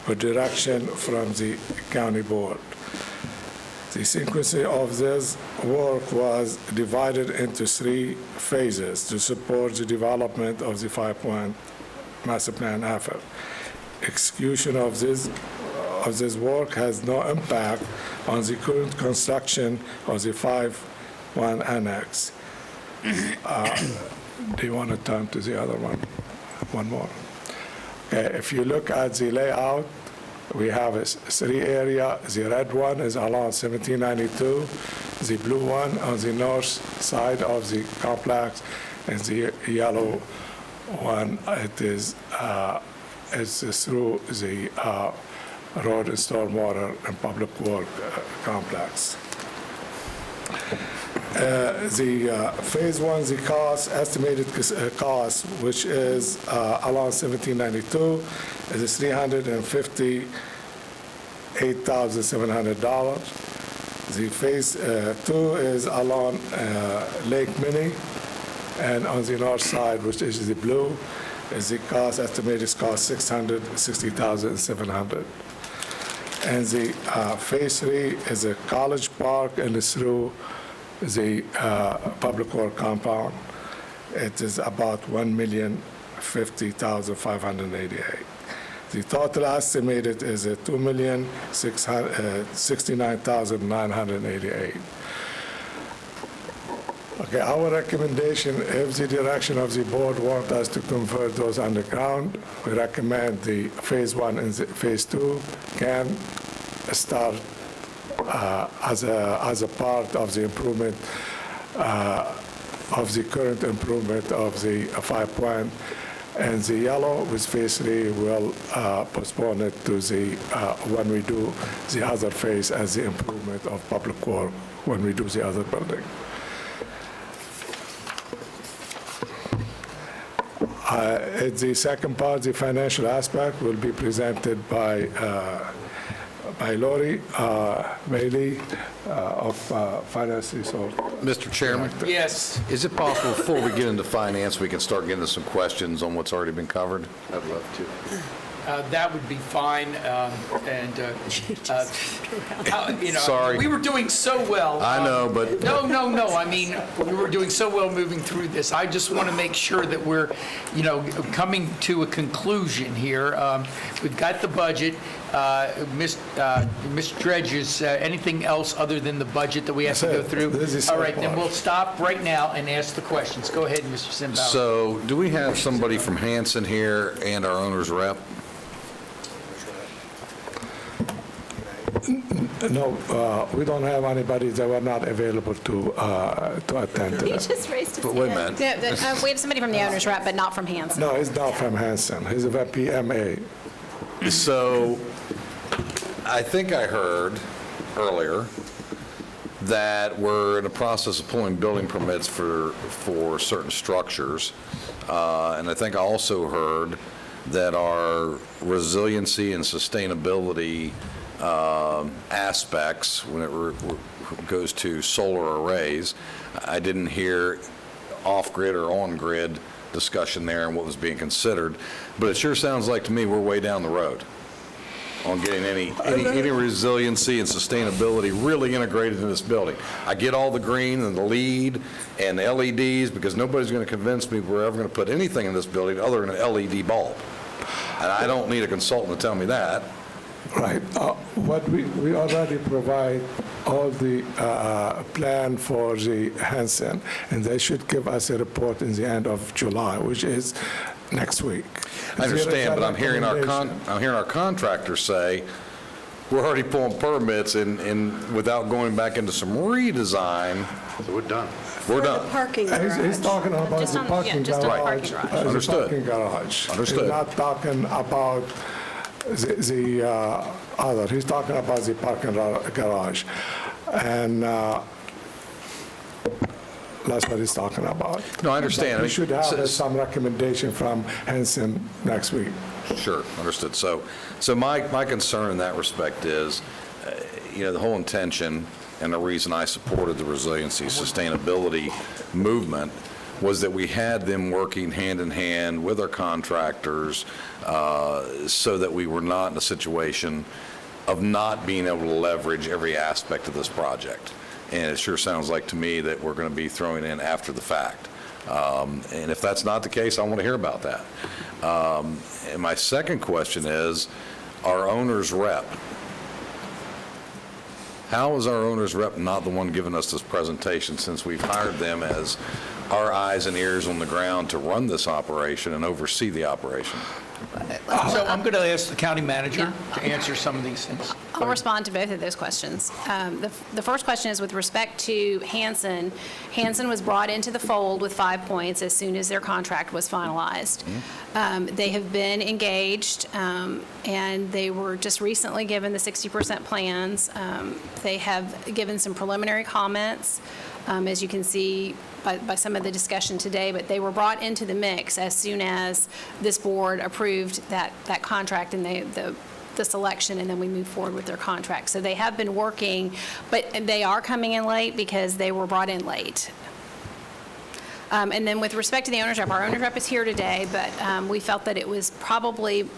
with direction from the county board. The sequencing of this work was divided into 3 phases to support the development of the 5-point master plan effort. Execution of this work has no impact on the current construction of the 5-point annex. Do you want to turn to the other one? One more. Okay, if you look at the layout, we have a 3 area. The red one is along 1792, the blue one on the north side of the complex, and the yellow one, it is through the road and stormwater and public work complex. The Phase 1, the estimated cost, which is along 1792, is $358,700. The Phase 2 is along Lake Minnie, and on the north side, which is the blue, is the estimated cost $660,700. And the Phase 3 is a College Park, and it's through the public work compound. It is about $1,050,588. The total estimated is $2,669,988. Okay, our recommendation, if the direction of the board wants us to convert those underground, we recommend the Phase 1 and the Phase 2 can start as a part of the improvement of the current improvement of the 5-point, and the yellow with Phase 3 will postpone it to the when we do the other phase as the improvement of public work when we do the other building. The second part, the financial aspect, will be presented by Lori Bailey of Finance Resource. Mr. Chairman? Yes. Is it possible, before we get into finance, we can start getting to some questions on what's already been covered? I'd love to. That would be fine, Sorry. we were doing so well. I know, but... No, I mean, we were doing so well moving through this. I just want to make sure that we're, coming to a conclusion here. We've got the budget. Ms. Dredges, anything else other than the budget that we have to go through? All right, then we'll stop right now and ask the questions. Go ahead, Mr. Simbauer. So, do we have somebody from Hanson here and our owner's rep? No, we don't have anybody that were not available to attend to He that. just raised his But wait a hand. minute. We have somebody from the owner's rep, but not from Hanson. No, he's not from Hanson. He's a PMA. So I think I heard earlier that we're in the process of pulling building permits for certain structures. And I think I also heard that our resiliency and sustainability aspects, when it goes to solar arrays, I didn't hear off-grid or on-grid discussion there and what was being considered, but it sure sounds like to me we're way down the road on getting any resiliency and sustainability really integrated in this building. I get all the green and the LEED and the LEDs, because nobody's going to convince me we're ever going to put anything in this building other than an LED bulb. And I don't need a consultant to tell me that. Right. What we already provide all the plan for the Hanson, and they should give us a report in the end of July, which is next week. I understand, but I'm hearing our contractors say, we're already pulling permits and without going back into some redesign. So we're done. We're done. Parking He's talking about Just the on- parking yeah, just on the garage. parking garage. The Understood. parking garage. Understood. He's not talking about the other. He's talking about the parking garage. And that's what he's talking about. No, I understand. We should have some recommendation from Hanson next week. Sure, understood. So my concern in that respect is, the whole intention and the reason I supported the resiliency, sustainability movement was that we had them working hand in hand with our contractors so that we were not in a situation of not being able to leverage every aspect of this project. And it sure sounds like to me that we're going to be throwing in after the fact. And if that's not the case, I want to hear about that. And my second question is, our owner's rep. How is our owner's rep not the one giving us this presentation, since we've hired them as our eyes and ears on the ground to run this operation and oversee the operation? So I'm going to ask the county manager to answer some of these things. I'll respond to both of those questions. The first question is with respect to Hanson. Hanson was brought into the fold with 5 points as soon as their contract was finalized. They have been engaged, and they were just recently given the 60% plans. They have given some preliminary comments, as you can see by some of the discussion today, but they were brought into the mix as soon as this board approved that contract and the selection, and then we moved forward with their contract. So they have been working, but they are coming in late because they were brought in late. And then with respect to the owner's rep, our owner's rep is here today, but we felt that it was probably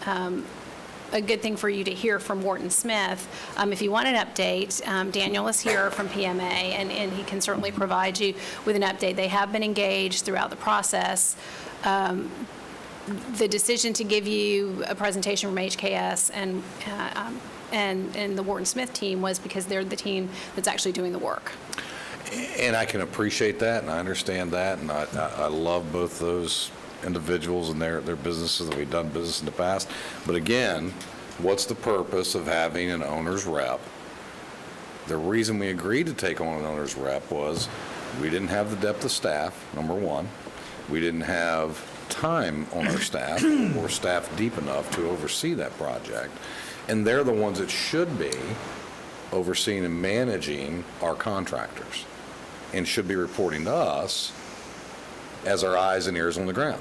a good thing for you to hear from Wharton Smith. If you want an update, Daniel is here from PMA, and he can certainly provide you with an update. They have been engaged throughout the process. The decision to give you a presentation from HKS and the Wharton Smith team was because they're the team that's actually doing the work. And I can appreciate that, and I understand that, and I love both those individuals and their businesses that we've done business in the past. But again, what's the purpose of having an owner's rep? The reason we agreed to take on an owner's rep was we didn't have the depth of staff, number one. We didn't have time on our staff or staff deep enough to oversee that project. And they're the ones that should be overseeing and managing our contractors and should be reporting to us as our eyes and ears on the ground.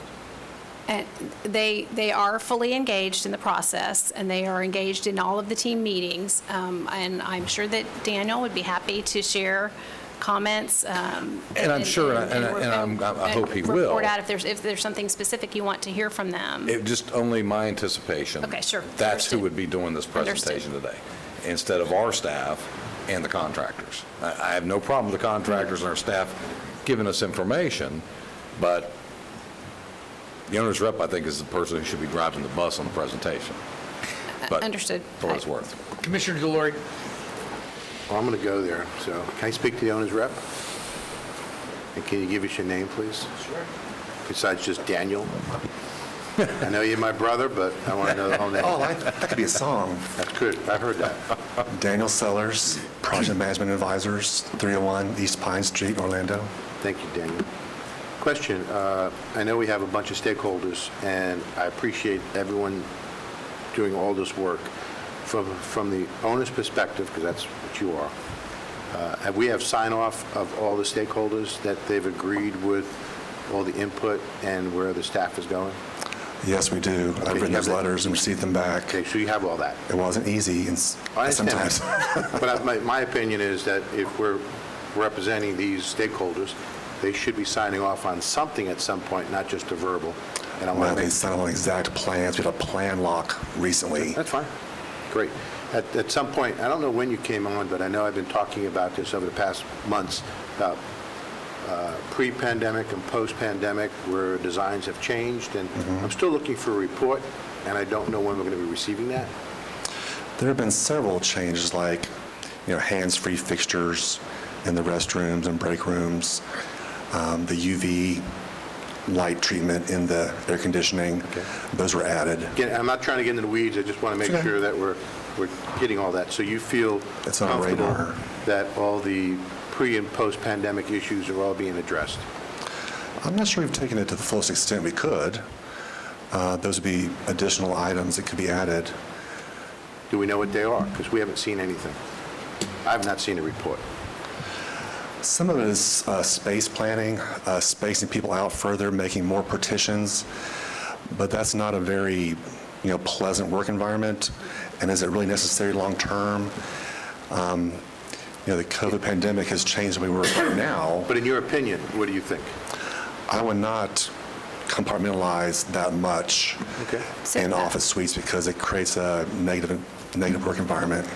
And they are fully engaged in the process, and they are engaged in all of the team meetings. And I'm sure that Daniel would be happy to share comments. And I'm sure, and I hope he will. Report out if there's something specific you want to hear from them. It just only my anticipation. Okay, sure. That's who would be doing this presentation today, instead of our staff and the contractors. I have no problem with the contractors and our staff giving us information, but the owner's rep, I think, is the person who should be driving the bus on the presentation. But Understood. For what it's worth. Commissioner Delory. Well, I'm going to go there, so can I speak to the owner's rep? And can you give us your name, please? Sure. Besides just Daniel? I know you're my brother, but I want to know the whole name. Oh, that could be a song. That's good. I heard that. Daniel Sellers, Project Management Advisors, 301 East Pine Street, Orlando. Thank you, Daniel. Question, I know we have a bunch of stakeholders, and I appreciate everyone doing all this work. From the owner's perspective, because that's what you are, have we have sign-off of all the stakeholders that they've agreed with all the input and where the staff is going? Yes, we do. I've written those letters and received them back. Okay, so you have all that. It wasn't easy I understand sometimes. that. But my opinion is that if we're representing these stakeholders, they should be signing off on something at some point, not just a verbal. And I want Well, to they make signed on exact plans. We had a plan lock recently. That's fine. Great. At some point, I don't know when you came on, but I know I've been talking about this over the past months, about pre-pandemic and post-pandemic, where designs have changed, and I'm still looking for a report, and I don't know when we're going to be receiving that. There have been several changes, like, hands-free fixtures in the restrooms and break rooms, the UV light treatment in the air conditioning. Okay. Those were added. Again, I'm not trying to get into the weeds, I just want to make sure that we're hitting all that. So you feel It's on our comfortable radar. that all the pre- and post-pandemic issues are all being addressed? I'm not sure we've taken it to the fullest extent we could. Those would be additional items that could be added. Do we know what they are? Because we haven't seen anything. I have not seen a report. Some of it is space planning, spacing people out further, making more partitions, but that's not a very, pleasant work environment. And is it really necessary long-term? The COVID pandemic has changed the way we work right now. But in your opinion, what do you think? I would not compartmentalize that much in office suites because it creates a negative work environment.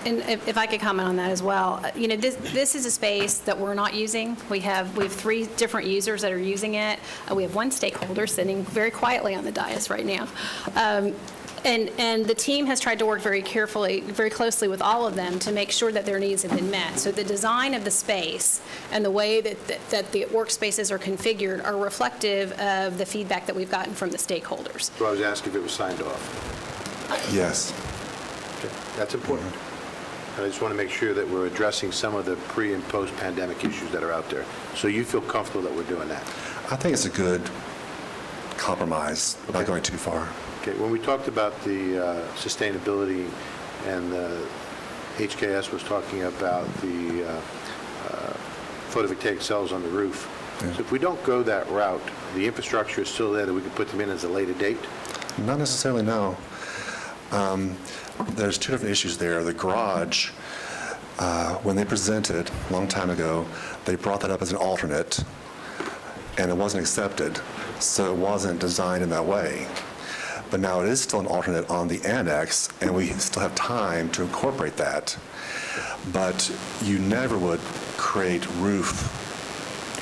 And if I could comment on that as well, this is a space that we're not using. We have 3 different users that are using it. We have one stakeholder sitting very quietly on the dais right now. And the team has tried to work very carefully, very closely with all of them to make sure that their needs have been met. So the design of the space and the way that the workspaces are configured are reflective of the feedback that we've gotten from the stakeholders. So I was asking if it was signed off. Yes. Okay. That's important. And I just want to make sure that we're addressing some of the pre- and post-pandemic issues that are out there. So you feel comfortable that we're doing that? I think it's a good compromise, not going too far. Okay, when we talked about the sustainability and HKS was talking about the photovoltaic cells on the roof. Yeah. So if we don't go that route, the infrastructure is still there that we can put them in as a later date? Not necessarily, no. There's 2 different issues there. The garage, when they presented a long time ago, they brought that up as an alternate, and it wasn't accepted, so it wasn't designed in that way. But now it is still an alternate on the annex, and we still have time to incorporate that. But you never would create roof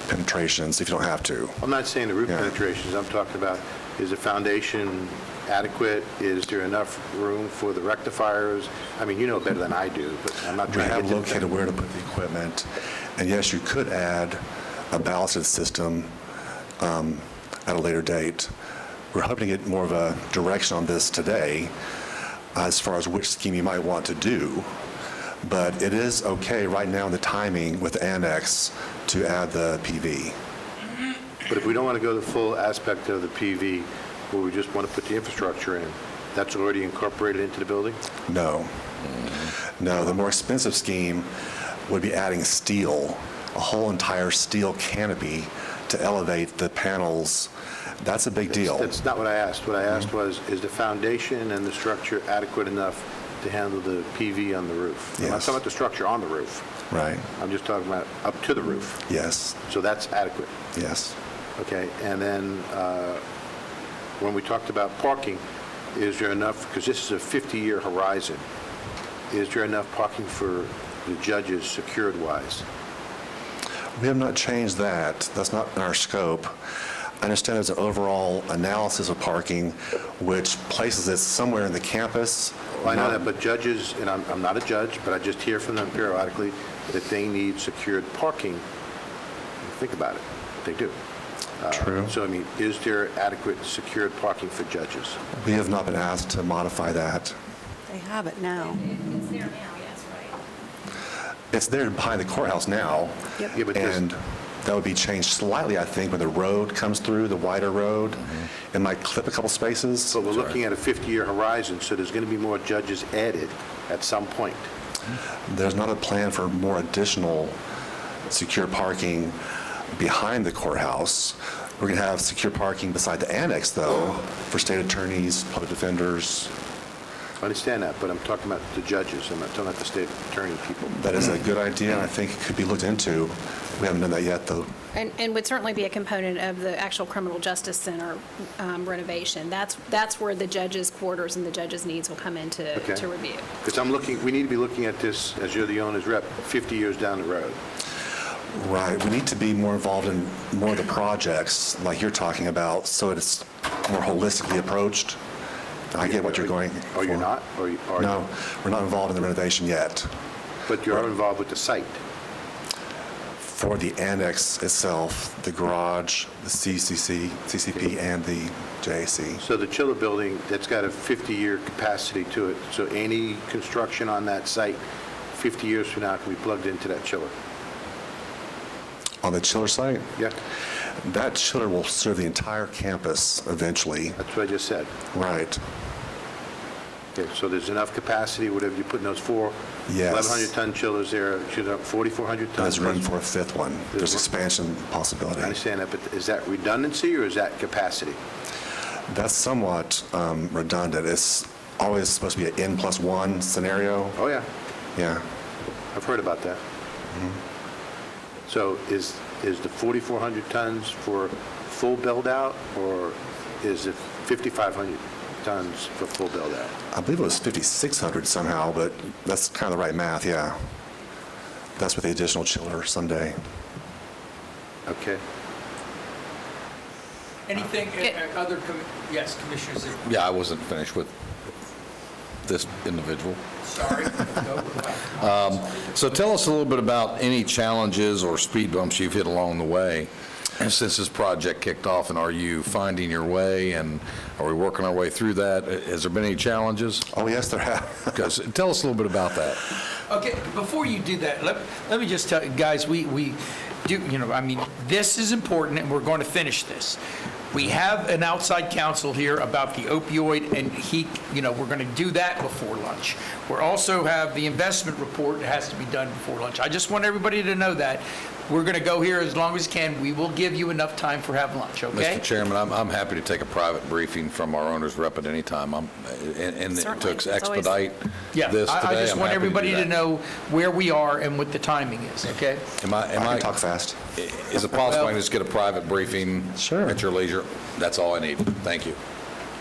penetrations if you don't have to. I'm not saying the roof penetrations, I'm talking about, is the foundation adequate? Is there enough room for the rectifiers? I mean, you know better than I do, but I'm not We trying to have get to located where to put the equipment, and yes, you could add a ballasted system at a later date. We're hoping to get more of a direction on this today as far as which scheme you might want to do, but it is okay right now in the timing with the annex to add the PV. But if we don't want to go the full aspect of the PV, where we just want to put the infrastructure in, that's already incorporated into the building? No. No, the more expensive scheme would be adding steel, a whole entire steel canopy to elevate the panels. That's a big deal. That's not what I asked. What I asked was, is the foundation and the structure adequate enough to handle the PV on the roof? I'm not talking about the structure on the roof. Right. I'm just talking about up to the roof. Yes. So that's adequate. Yes. Okay, and then when we talked about parking, is there enough, because this is a 50-year horizon, is there enough parking for the judges secured-wise? We have not changed that. That's not in our scope. I understand there's an overall analysis of parking, which places it somewhere in the campus. Well, I know that, but judges, and I'm not a judge, but I just hear from them periodically that they need secured parking. Think about it. They do. True. So, I mean, is there adequate secured parking for judges? We have not been asked to modify that. They have it now. It's there now, yes, right? It's there behind the courthouse now. Yeah, but this- And that would be changed slightly, I think, when the road comes through, the wider road. It might clip a couple spaces. But we're looking at a 50-year horizon, so there's going to be more judges added at some point. There's not a plan for more additional secure parking behind the courthouse. We're going to have secure parking beside the annex, though, for state attorneys, public defenders. I understand that, but I'm talking about the judges. I'm not talking about the state attorney people. That is a good idea, and I think it could be looked into. We haven't done that yet, though. And would certainly be a component of the actual criminal justice center renovation. That's where the judges' quarters and the judges' needs will come into Okay. to review. Because we need to be looking at this, as you're the owner's rep, 50 years down the road. Right. We need to be more involved in more of the projects like you're talking about, so it's more holistically approached. I get what you're going for. Oh, you're not? Or you are? No, we're not involved in the renovation yet. But you are involved with the site. For the annex itself, the garage, the CCP, and the JAC. So the chiller building, that's got a 50-year capacity to it, so any construction on that site, 50 years from now, can be plugged into that chiller? On the chiller site? Yeah, That chiller will serve the entire campus eventually. that's what I just said. Right. Okay, so there's enough capacity, whatever you put in those four Yes. 1,100-ton chillers there, should have 4,400 tons. There's room for a fifth one. There's expansion possibility. I understand that, but is that redundancy or is that capacity? That's somewhat redundant. It's always supposed to be an N+1 scenario. Oh, yeah, Yeah. I've heard about that. So is the 4,400 tons for full build-out, or is it 5,500 tons for full build-out? I believe it was 5,600 somehow, but that's kind of the right math, yeah. That's with the additional chiller someday. Okay. Anything, other, yes, Commissioner Zip. Yeah, I wasn't finished with this individual. Sorry. No. So tell us a little bit about any challenges or speed bumps you've hit along the way since this project kicked off, and are you finding your way, and are we working our way through that? Has there been any challenges? Oh, yes, there have. Tell us a little bit about that. Okay, before you do that, let me just tell you, guys, we do, I mean, this is important, and we're going to finish this. We have an outside counsel here about the opioid, and we're going to do that before lunch. We also have the investment report that has to be done before lunch. I just want everybody to know that. We're going to go here as long as we can. We will give you enough time for have lunch, okay? Mr. Chairman, I'm happy to take a private briefing from our owner's rep at any time. And Certainly. to It's always- expedite Yeah, this today, I just I'm want happy everybody do to that. know where we are and what the timing is, okay? I can talk fast. Is it possible I Well- can just get a private briefing at your leisure? That's all I need. Thank you.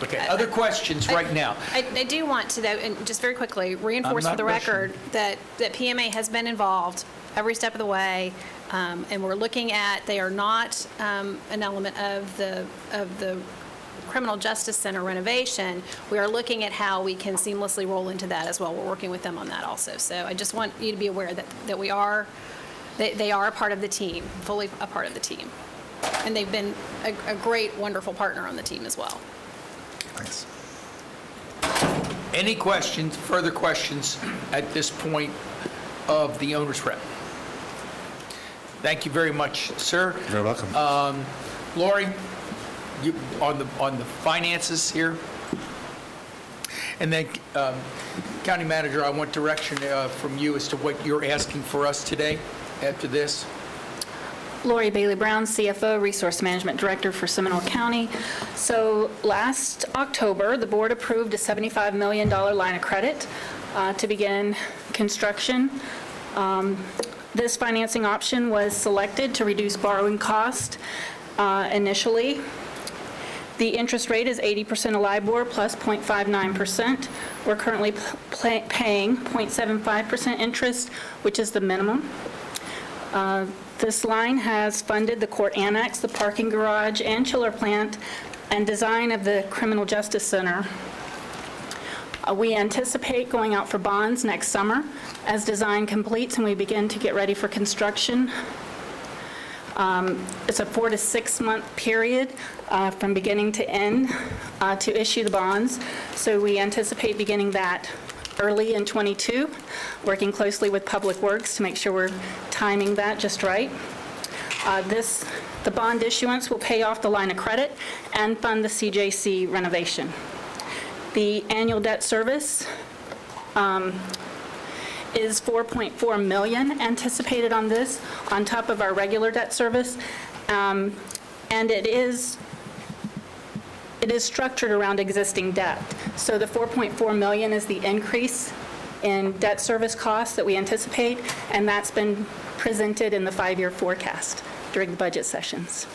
Okay, other questions right now? I do want to, though, and just very quickly, reinforce I'm for the not rushing. record that PMA has been involved every step of the way, and we're looking at, they are not an element of the Criminal Justice Center renovation. We are looking at how we can seamlessly roll into that as well. We're working with them on that also. So I just want you to be aware that we are, they are a part of the team, fully a part of the team. And they've been a great, wonderful partner on the team as well. Thanks. Any questions, further questions at this point of the owner's rep? Thank you very much, sir. You're very welcome. Lori, you, on the finances here? And then, County Manager, I want direction from you as to what you're asking for us today after this. Lori Bailey Brown, CFO, Resource Management Director for Seminole County. So last October, the board approved a $75 million line of credit to begin construction. This financing option was selected to reduce borrowing cost initially. The interest rate is 80% of LIBOR plus 0.59%. We're currently paying 0.75% interest, which is the minimum. This line has funded the court annex, the parking garage, and chiller plant, and design of the Criminal Justice Center. We anticipate going out for bonds next summer as design completes and we begin to get ready for construction. It's a 4 to 6 month period from beginning to end to issue the bonds. So we anticipate beginning that early in '22, working closely with Public Works to make sure we're timing that just right. The bond issuance will pay off the line of credit and fund the CJC renovation. The annual debt service is $4.4 million anticipated on this, on top of our regular debt service. And it is structured around existing debt. So the $4.4 million is the increase in debt service costs that we anticipate, and that's been presented in the 5-year forecast during the budget sessions.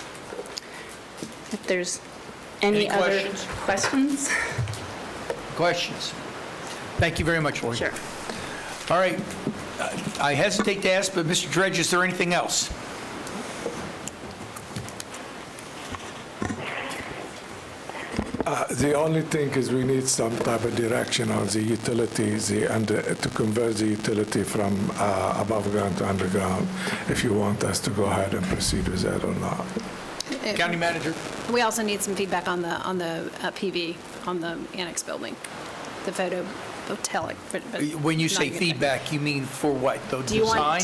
If there's any other questions? Questions? Thank you very much, Lori. Sure. All right. I hesitate to ask, but Mr. Dredge, is there anything else? The only thing is we need some type of direction on the utilities, to convert the utility from above ground to underground, if you want us to go ahead and proceed with that or not. County Manager? We also need some feedback on the PV on the annex building, the photovoltaic. When you say feedback, you mean for what? The design?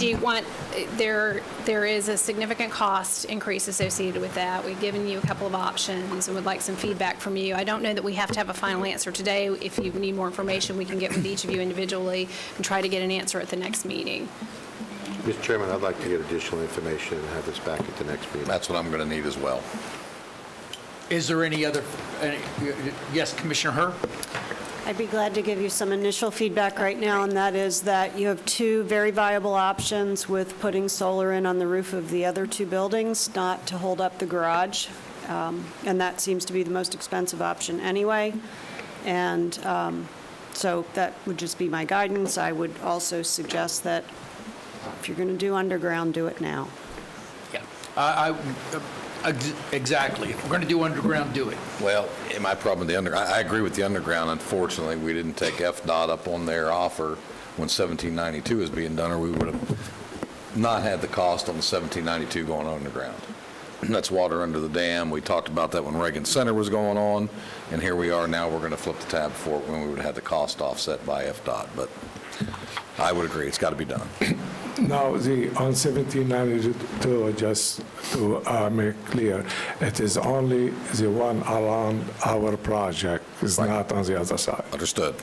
There is a significant cost increase associated with that. We've given you a couple of options and would like some feedback from you. I don't know that we have to have a final answer today. If you need more information, we can get with each of you individually and try to get an answer at the next meeting. Mr. Chairman, I'd like to get additional information and have this back at the next meeting. That's what I'm going to need as well. Is there any other, yes, Commissioner Herr? I'd be glad to give you some initial feedback right now, and that is that you have two very viable options with putting solar in on the roof of the other two buildings, not to hold up the garage, and that seems to be the most expensive option anyway. And so that would just be my guidance. I would also suggest that if you're going to do underground, do it now. Yeah. Exactly. If we're going to do underground, do it. Well, my problem with the underground, I agree with the underground. Unfortunately, we didn't take FDOT up on their offer when 1792 was being done, or we would have not had the cost on the 1792 going underground. That's water under the dam. We talked about that when Reagan Center was going on, and here we are now. We're going to flip the tab for it when we would have had the cost offset by FDOT. But I would agree, it's got to be done. Now, on 1792, just to make clear, it is only the one around our project, it's not on the other side. Understood.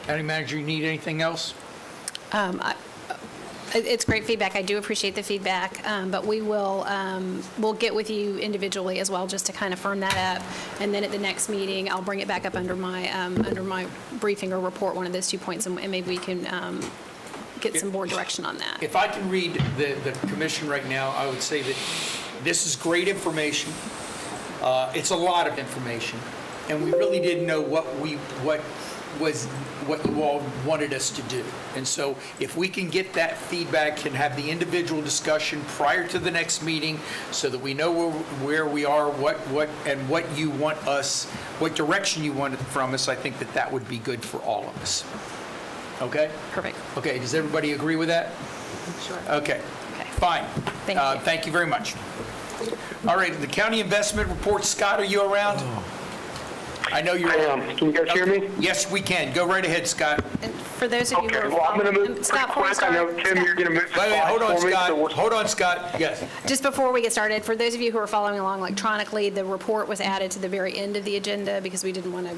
County Manager, you need anything else? It's great feedback. I do appreciate the feedback, but we'll get with you individually as well, just to kind of firm that up. And then at the next meeting, I'll bring it back up under my briefing or report, one of those 2 points, and maybe we can get some more direction on that. If I can read the commission right now, I would say that this is great information. It's a lot of information, and we really didn't know what you all wanted us to do. And so if we can get that feedback and have the individual discussion prior to the next meeting so that we know where we are, what you want us, what direction you want from us, I think that would be good for all of us. Okay? Perfect. Okay, does everybody agree with that? Sure. Okay, fine. Thank you. Thank you very much. All right, the county investment report. Scott, are you around? I know you're. I am. Can you guys hear me? Yes, we can. Go right ahead, Scott. And for those of you who are well, I'm going to move Scott, pretty quick. I know, Tim, you're going to move the Wait, hold on, for me, Scott. so we'll- Hold on, Scott. Yes. Just before we get started, for those of you who are following along electronically, the report was added to the very end of the agenda because we didn't want to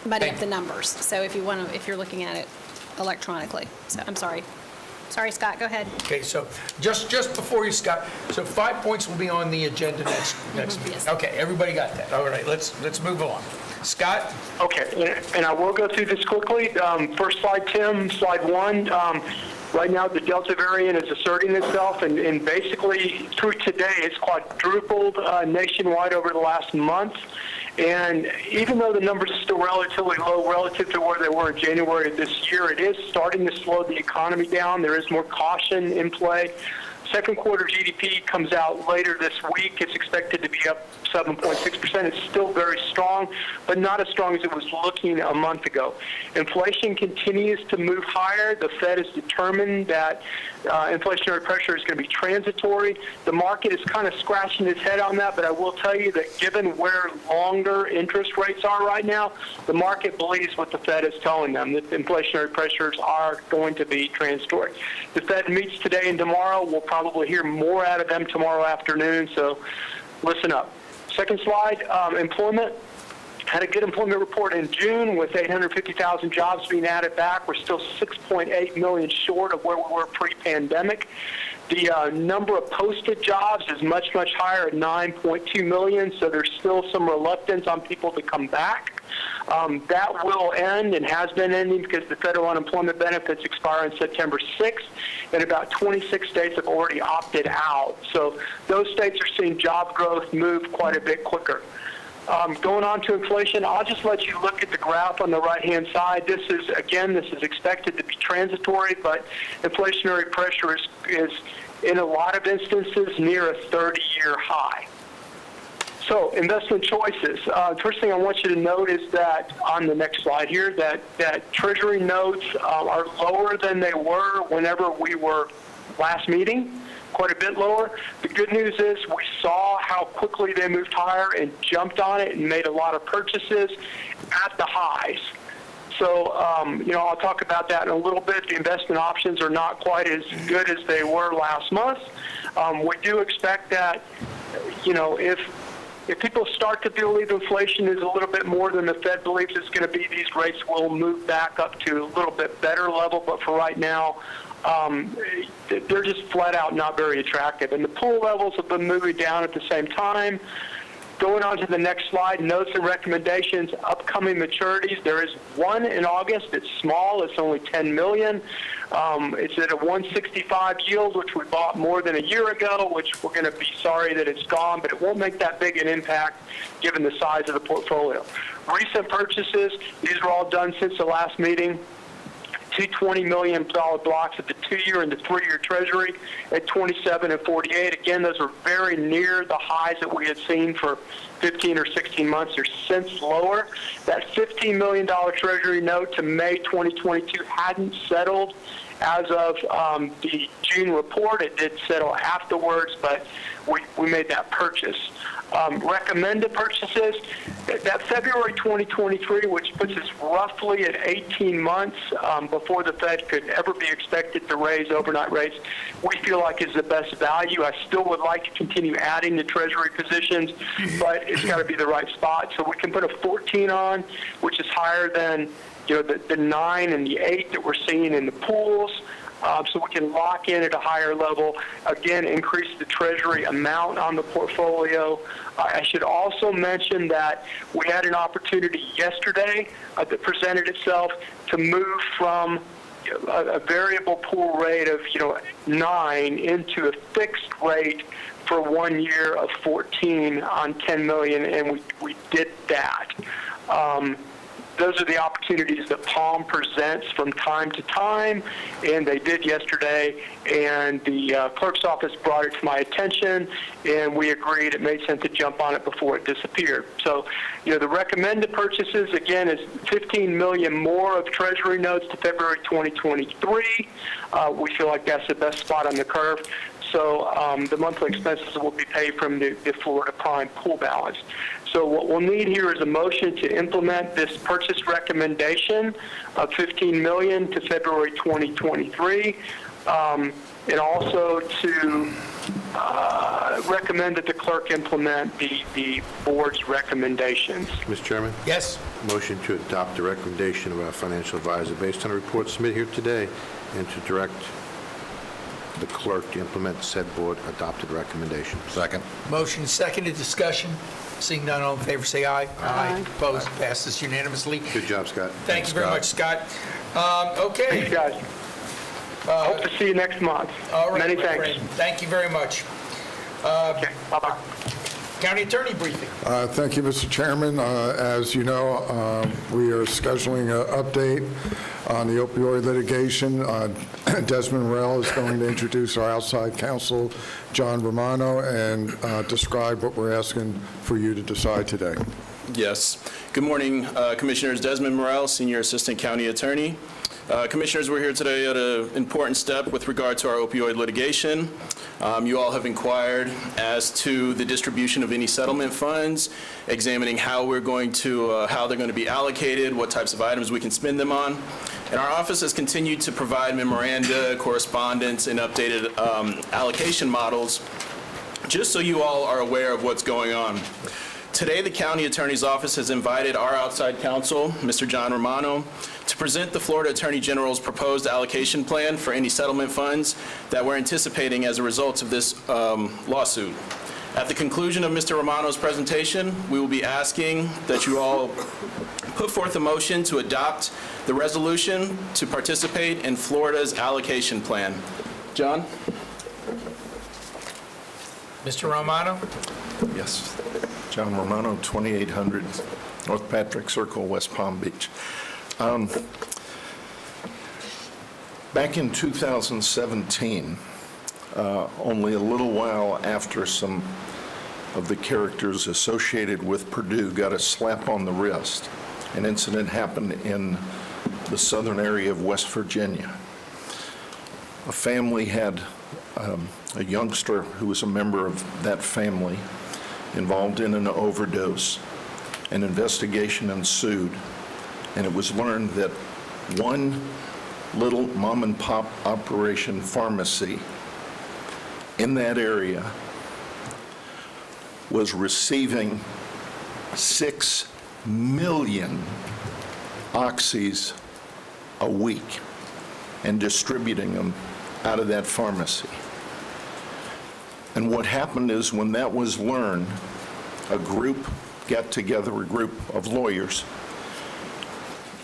muddy up the numbers. So if you're looking at it electronically. So I'm sorry. Sorry, Scott, go ahead. Okay, so just before you, Scott, so 5 points will be on the agenda next meeting. Yes. Okay, everybody got that. All right, let's move along. Scott? Okay, and I will go through this quickly. First slide, Tim, slide 1. Right now, the Delta variant is asserting itself, and basically through today, it's quadrupled nationwide over the last month. And even though the numbers are still relatively low relative to where they were in January of this year, it is starting to slow the economy down. There is more caution in play. second quarter GDP comes out later this week. It's expected to be up 7.6%. It's still very strong, but not as strong as it was looking a month ago. Inflation continues to move higher. The Fed is determined that inflationary pressure is going to be transitory. The market is kind of scratching its head on that, but I will tell you that given where longer interest rates are right now, the market believes what the Fed is telling them, that inflationary pressures are going to be transitory. The Fed meets today and tomorrow. We'll probably hear more out of them tomorrow afternoon, so listen up. Second slide, employment. Had a good employment report in June with 850,000 jobs being added back. We're still 6.8 million short of where we were pre-pandemic. The number of posted jobs is much, much higher at 9.2 million, so there's still some reluctance on people to come back. That will end and has been ending because the federal unemployment benefits expire on September 6th, and about 26 states have already opted out. So those states are seeing job growth move quite a bit quicker. Going on to inflation, I'll just let you look at the graph on the right-hand side. This is expected to be transitory, but inflationary pressure is in a lot of instances near a 30-year high. So investment choices. First thing I want you to note is that on the next slide here, that Treasury notes are lower than they were whenever we were last meeting. Quite a bit lower. The good news is we saw how quickly they moved higher and jumped on it and made a lot of purchases at the highs. So, I'll talk about that in a little bit. The investment options are not quite as good as they were last month. We do expect that, if people start to believe inflation is a little bit more than the Fed believes it's going to be, these rates will move back up to a little bit better level. But for right now, they're just flat out not very attractive. And the pool levels have been moving down at the same time. Going on to the next slide, notes and recommendations, upcoming maturities. There is one in August. It's small. It's only $10 million. It's at a 165 yield, which we bought more than a year ago, which we're going to be sorry that it's gone, but it won't make that big an impact given the size of the portfolio. Recent purchases, these were all done since the last meeting. Two $20 million blocks at the 2-year and the 3-year Treasury at 27 and 48. Again, those are very near the highs that we had seen for 15 or 16 months. They're since lower. That $15 million Treasury note to May 2022 hadn't settled as of the June report. It did settle afterwards, but we made that purchase. Recommended purchases, that February 2023, which puts us roughly at 18 months before the Fed could ever be expected to raise overnight rates, we feel like is the best value. I still would like to continue adding to Treasury positions, but it's got to be the right spot. So we can put a 14 on, which is higher than the 9 and the 8 that we're seeing in the pools. So we can lock in at a higher level, again, increase the Treasury amount on the portfolio. I should also mention that we had an opportunity yesterday that presented itself to move from a variable pool rate of 9 into a fixed rate for 1 year of 14 on 10 million, and we did that. Those are the opportunities that Palm presents from time to time, and they did yesterday, and the clerk's office brought it to my attention, and we agreed it made sense to jump on it before it disappeared. So, the recommended purchases, again, is $15 million more of Treasury notes to February 2023. We feel like that's the best spot on the curve. So the monthly expenses will be paid from the Florida Prime pool balance. So what we'll need here is a motion to implement this purchase recommendation of $15 million to February 2023, and also to recommend that the clerk implement the board's recommendations. Mr. Chairman? Yes. Motion to adopt the recommendation of our financial advisor based on a report submitted here today and to direct the clerk to implement said board adopted recommendation. Second. Motion seconded, discussion. Seeing none, all in favor, say aye. Aye. Opposed, passes unanimously. Good job, Scott. Thank you very much, Scott. Okay. Thanks, guys. Hope to see you next month. All right. Many thanks. Thank you very much. Okay, bye-bye. County Attorney briefing. Thank you, Mr. Chairman. As you know, we are scheduling an update on the opioid litigation. Desmond Morel is going to introduce our outside counsel, John Romano, and describe what we're asking for you to decide today. Yes. Good morning, Commissioners. Desmond Morel, Senior Assistant County Attorney. Commissioners, we're here today at an important step with regard to our opioid litigation. You all have inquired as to the distribution of any settlement funds, examining how they're going to be allocated, what types of items we can spend them on. And our office has continued to provide memoranda, correspondence, and updated allocation models, just so you all are aware of what's going on. Today, the County Attorney's Office has invited our outside counsel, Mr. John Romano, to present the Florida Attorney General's proposed allocation plan for any settlement funds that we're anticipating as a result of this lawsuit. At the conclusion of Mr. Romano's presentation, we will be asking that you all put forth a motion to adopt the resolution to participate in Florida's allocation plan. John? Mr. Romano? Yes. John Romano, 2800 North Patrick Circle, West Palm Beach. Back in 2017, only a little while after some of the characters associated with Purdue got a slap on the wrist, an incident happened in the southern area of West Virginia. A family had a youngster who was a member of that family involved in an overdose. An investigation ensued, and it was learned that one little mom-and-pop operation pharmacy in that area was receiving 6 million oxys a week and distributing them out of that pharmacy. And what happened is, when that was learned, a group got together, a group of lawyers,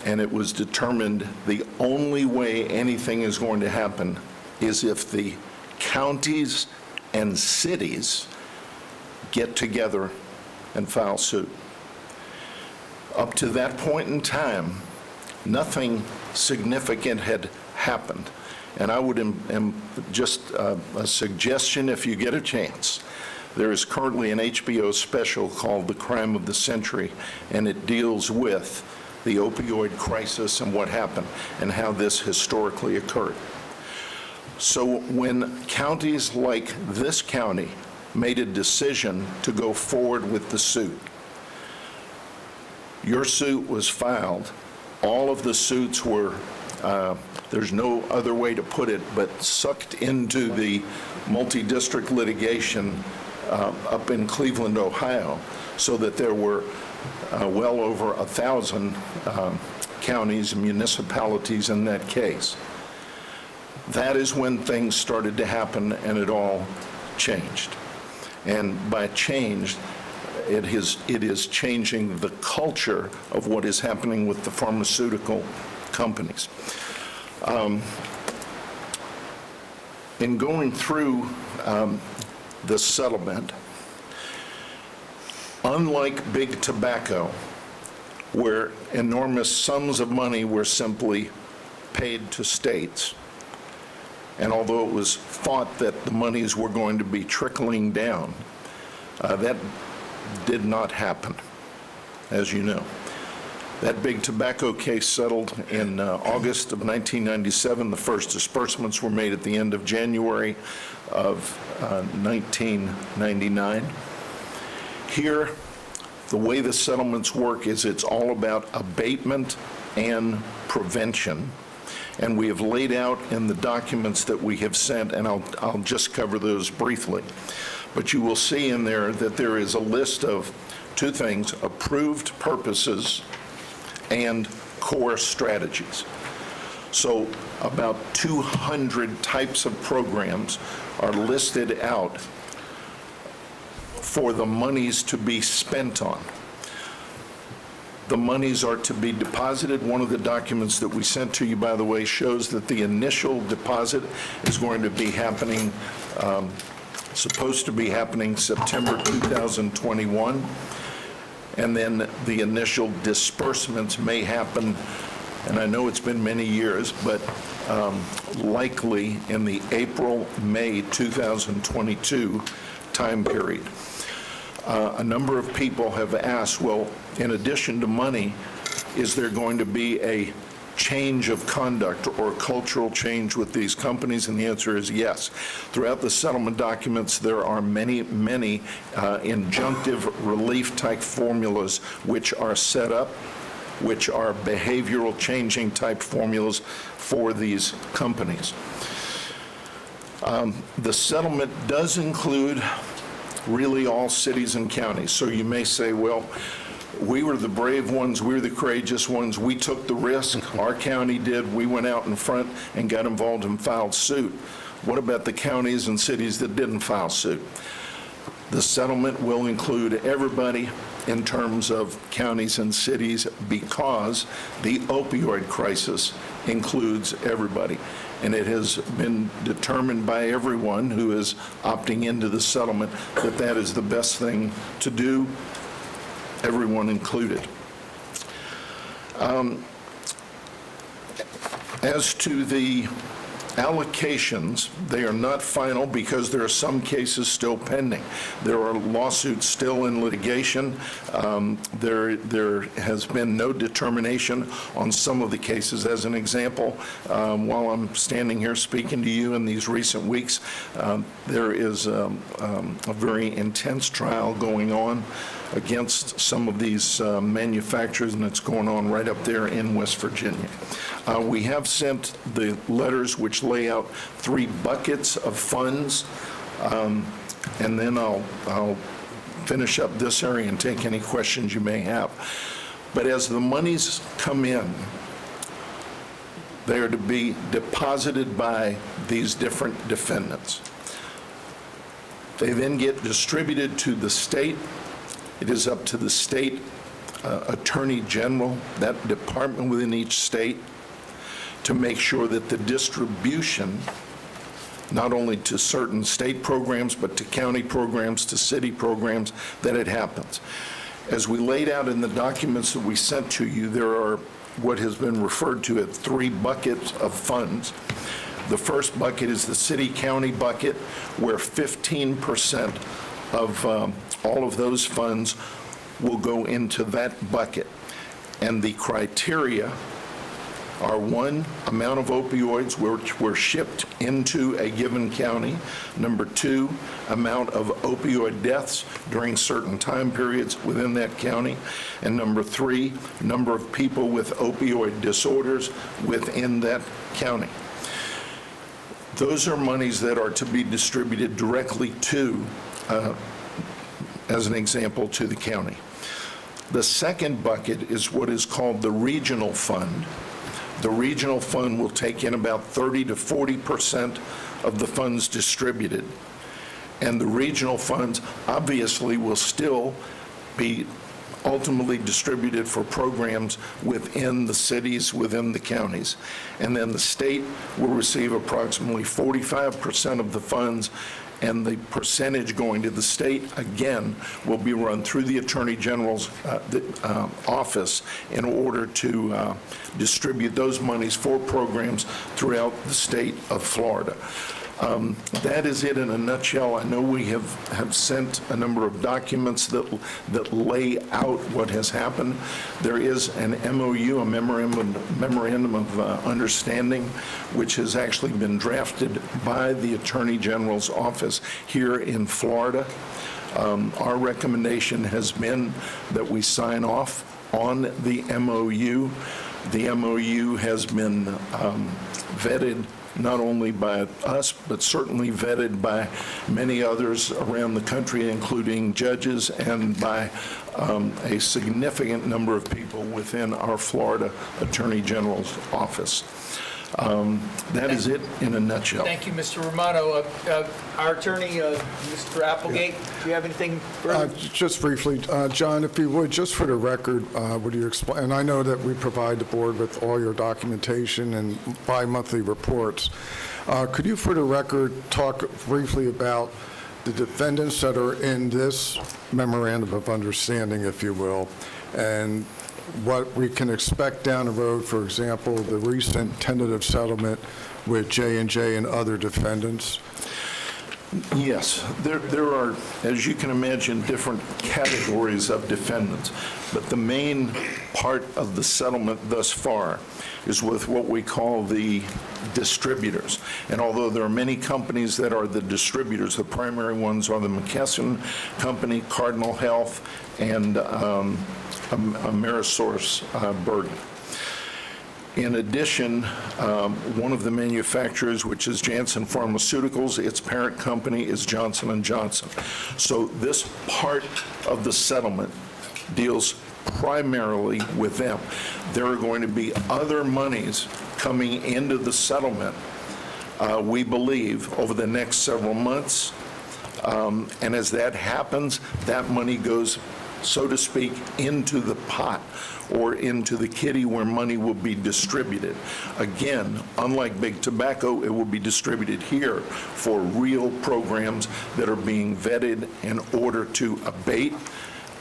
and it was determined the only way anything is going to happen is if the counties and cities get together and file suit. Up to that point in time, nothing significant had happened. And I would just a suggestion, if you get a chance. There is currently an HBO special called The Crime of the Century, and it deals with the opioid crisis and what happened and how this historically occurred. So when counties like this county made a decision to go forward with the suit, your suit was filed. All of the suits were there's no other way to put it, but sucked into the multi-district litigation up in Cleveland, Ohio, so that there were well over 1,000 counties and municipalities in that case. That is when things started to happen, and it all changed. And by changed, it is changing the culture of what is happening with the pharmaceutical companies. In going through the settlement, unlike big tobacco, where enormous sums of money were simply paid to states, and although it was thought that the monies were going to be trickling down, that did not happen, as you know. That big tobacco case settled in August of 1997. The first disbursements were made at the end of January of 1999. Here, the way the settlements work is it's all about abatement and prevention. And we have laid out in the documents that we have sent, and I'll just cover those briefly. But you will see in there that there is a list of two things: approved purposes and core strategies. So about 200 types of programs are listed out for the monies to be spent on. The monies are to be deposited. One of the documents that we sent to you, by the way, shows that the initial deposit is going to be happening supposed to be happening September 2021, and then the initial disbursements may happen, and I know it's been many years, but likely in the April-May 2022 time period. A number of people have asked, well, in addition to money, is there going to be a change of conduct or cultural change with these companies? And the answer is yes. Throughout the settlement documents, there are many injunctive relief type formulas which are set up, which are behavioral changing type formulas for these companies. The settlement does include really all cities and counties. So you may say, well, we were the brave ones, we were the courageous ones, we took the risk, our county did, we went out in front and got involved and filed suit. What about the counties and cities that didn't file suit? The settlement will include everybody in terms of counties and cities because the opioid crisis includes everybody. And it has been determined by everyone who is opting into the settlement that that is the best thing to do, everyone included. As to the allocations, they are not final because there are some cases still pending. There are lawsuits still in litigation. There has been no determination on some of the cases. As an example, while I'm standing here speaking to you in these recent weeks, there is a very intense trial going on against some of these manufacturers, and it's going on right up there in West Virginia. We have sent the letters which lay out 3 buckets of funds, and then I'll finish up this area and take any questions you may have. But as the monies come in, they are to be deposited by these different defendants. They then get distributed to the state. It is up to the state attorney general, that department within each state, to make sure that the distribution, not only to certain state programs, but to county programs, to city programs, that it happens. As we laid out in the documents that we sent to you, there are what has been referred to as 3 buckets of funds. The first bucket is the city-county bucket, where 15% of all of those funds will go into that bucket. And the criteria are 1, amount of opioids which were shipped into a given county. Number 2, amount of opioid deaths during certain time periods within that county. And number 3, number of people with opioid disorders within that county. Those are monies that are to be distributed directly to, as an example, to the county. The second bucket is what is called the regional fund. The regional fund will take in about 30 to 40% of the funds distributed. And the regional funds obviously will still be ultimately distributed for programs within the cities, within the counties. And then the state will receive approximately 45% of the funds, and the percentage going to the state, again, will be run through the Attorney General's office in order to distribute those monies for programs throughout the state of Florida. That is it in a nutshell. I know we have sent a number of documents that lay out what has happened. There is an MOU, a memorandum of understanding, which has actually been drafted by the Attorney General's office here in Florida. Our recommendation has been that we sign off on the MOU. The MOU has been vetted not only by us, but certainly vetted by many others around the country, including judges, and by a significant number of people within our Florida Attorney General's office. That is it in a nutshell. Thank you, Mr. Romano. Our attorney, Mr. Applegate, do you have anything further? Just briefly, John, if you would, just for the record, would you explain, and I know that we provide the board with all your documentation and bi-monthly reports. Could you, for the record, talk briefly about the defendants that are in this memorandum of understanding, if you will, and what we can expect down the road, for example, the recent tentative settlement with J&J and other defendants? Yes, there are, as you can imagine, different categories of defendants, but the main part of the settlement thus far is with what we call the distributors. And although there are many companies that are the distributors, the primary ones are the McKesson Company, Cardinal Health, and Amerisource Bergen. In addition, one of the manufacturers, which is Janssen Pharmaceuticals, its parent company is Johnson & Johnson. So this part of the settlement deals primarily with them. There are going to be other monies coming into the settlement, we believe, over the next several months. And as that happens, that money goes, so to speak, into the pot or into the kitty where money will be distributed. Again, unlike big tobacco, it will be distributed here for real programs that are being vetted in order to abate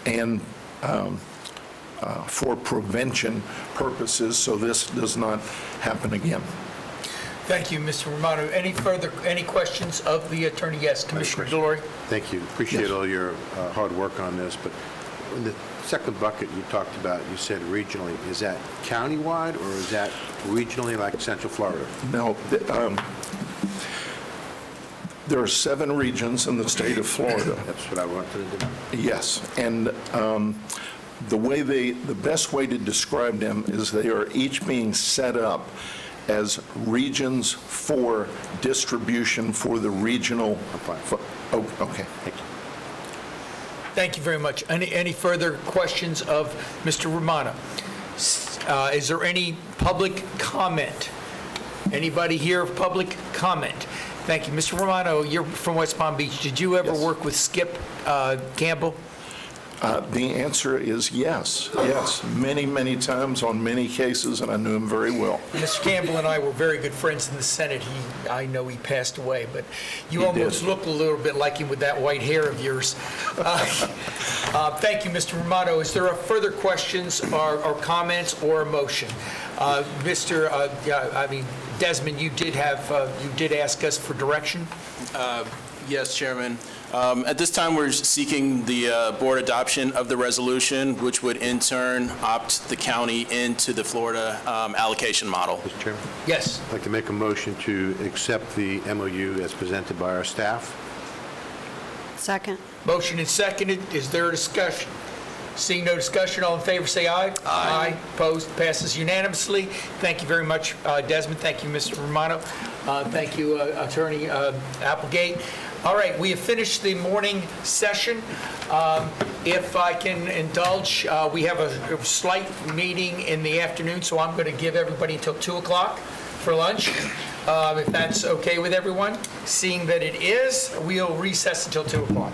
and for prevention purposes, so this does not happen again. Thank you, Mr. Romano. Any questions of the attorney? Yes, Commissioner Delory. Thank you. Appreciate all your hard work on this, but in the second bucket you talked about, you said regionally. Is that countywide or is that regionally like Central Florida? No, there are 7 regions in the state of Florida. That's what I wanted to know. Yes, and the best way to describe them is they are each being set up as regions for distribution for the regional. Oh, okay. Thank you. Thank you very much. Any further questions of Mr. Romano? Is there any public comment? Anybody here of public comment? Thank you. Mr. Romano, you're from West Palm Beach. Did you ever work with Skip Campbell? The answer is yes, yes. Many, many times on many cases, and I knew him very well. Mr. Campbell and I were very good friends in the Senate. I know he passed away, but you almost look a little bit like him with that white hair of yours. Thank you, Mr. Romano. Is there further questions or comments or a motion? Desmond, you did ask us for direction? Yes, Chairman. At this time, we're seeking the board adoption of the resolution, which would in turn opt the county into the Florida allocation model. Mr. Chairman? Yes. I'd like to make a motion to accept the MOU as presented by our staff. Second. Motion is seconded. Is there a discussion? Seeing no discussion, all in favor say aye. Aye. Opposed? Passes unanimously. Thank you very much, Desmond. Thank you, Mr. Romano. Thank you, Attorney Applegate. All right, we have finished the morning session. If I can indulge, we have a slight meeting in the afternoon, so I'm going to give everybody until 2 o'clock for lunch, if that's okay with everyone. Seeing that it is, we'll recess until 2 o'clock.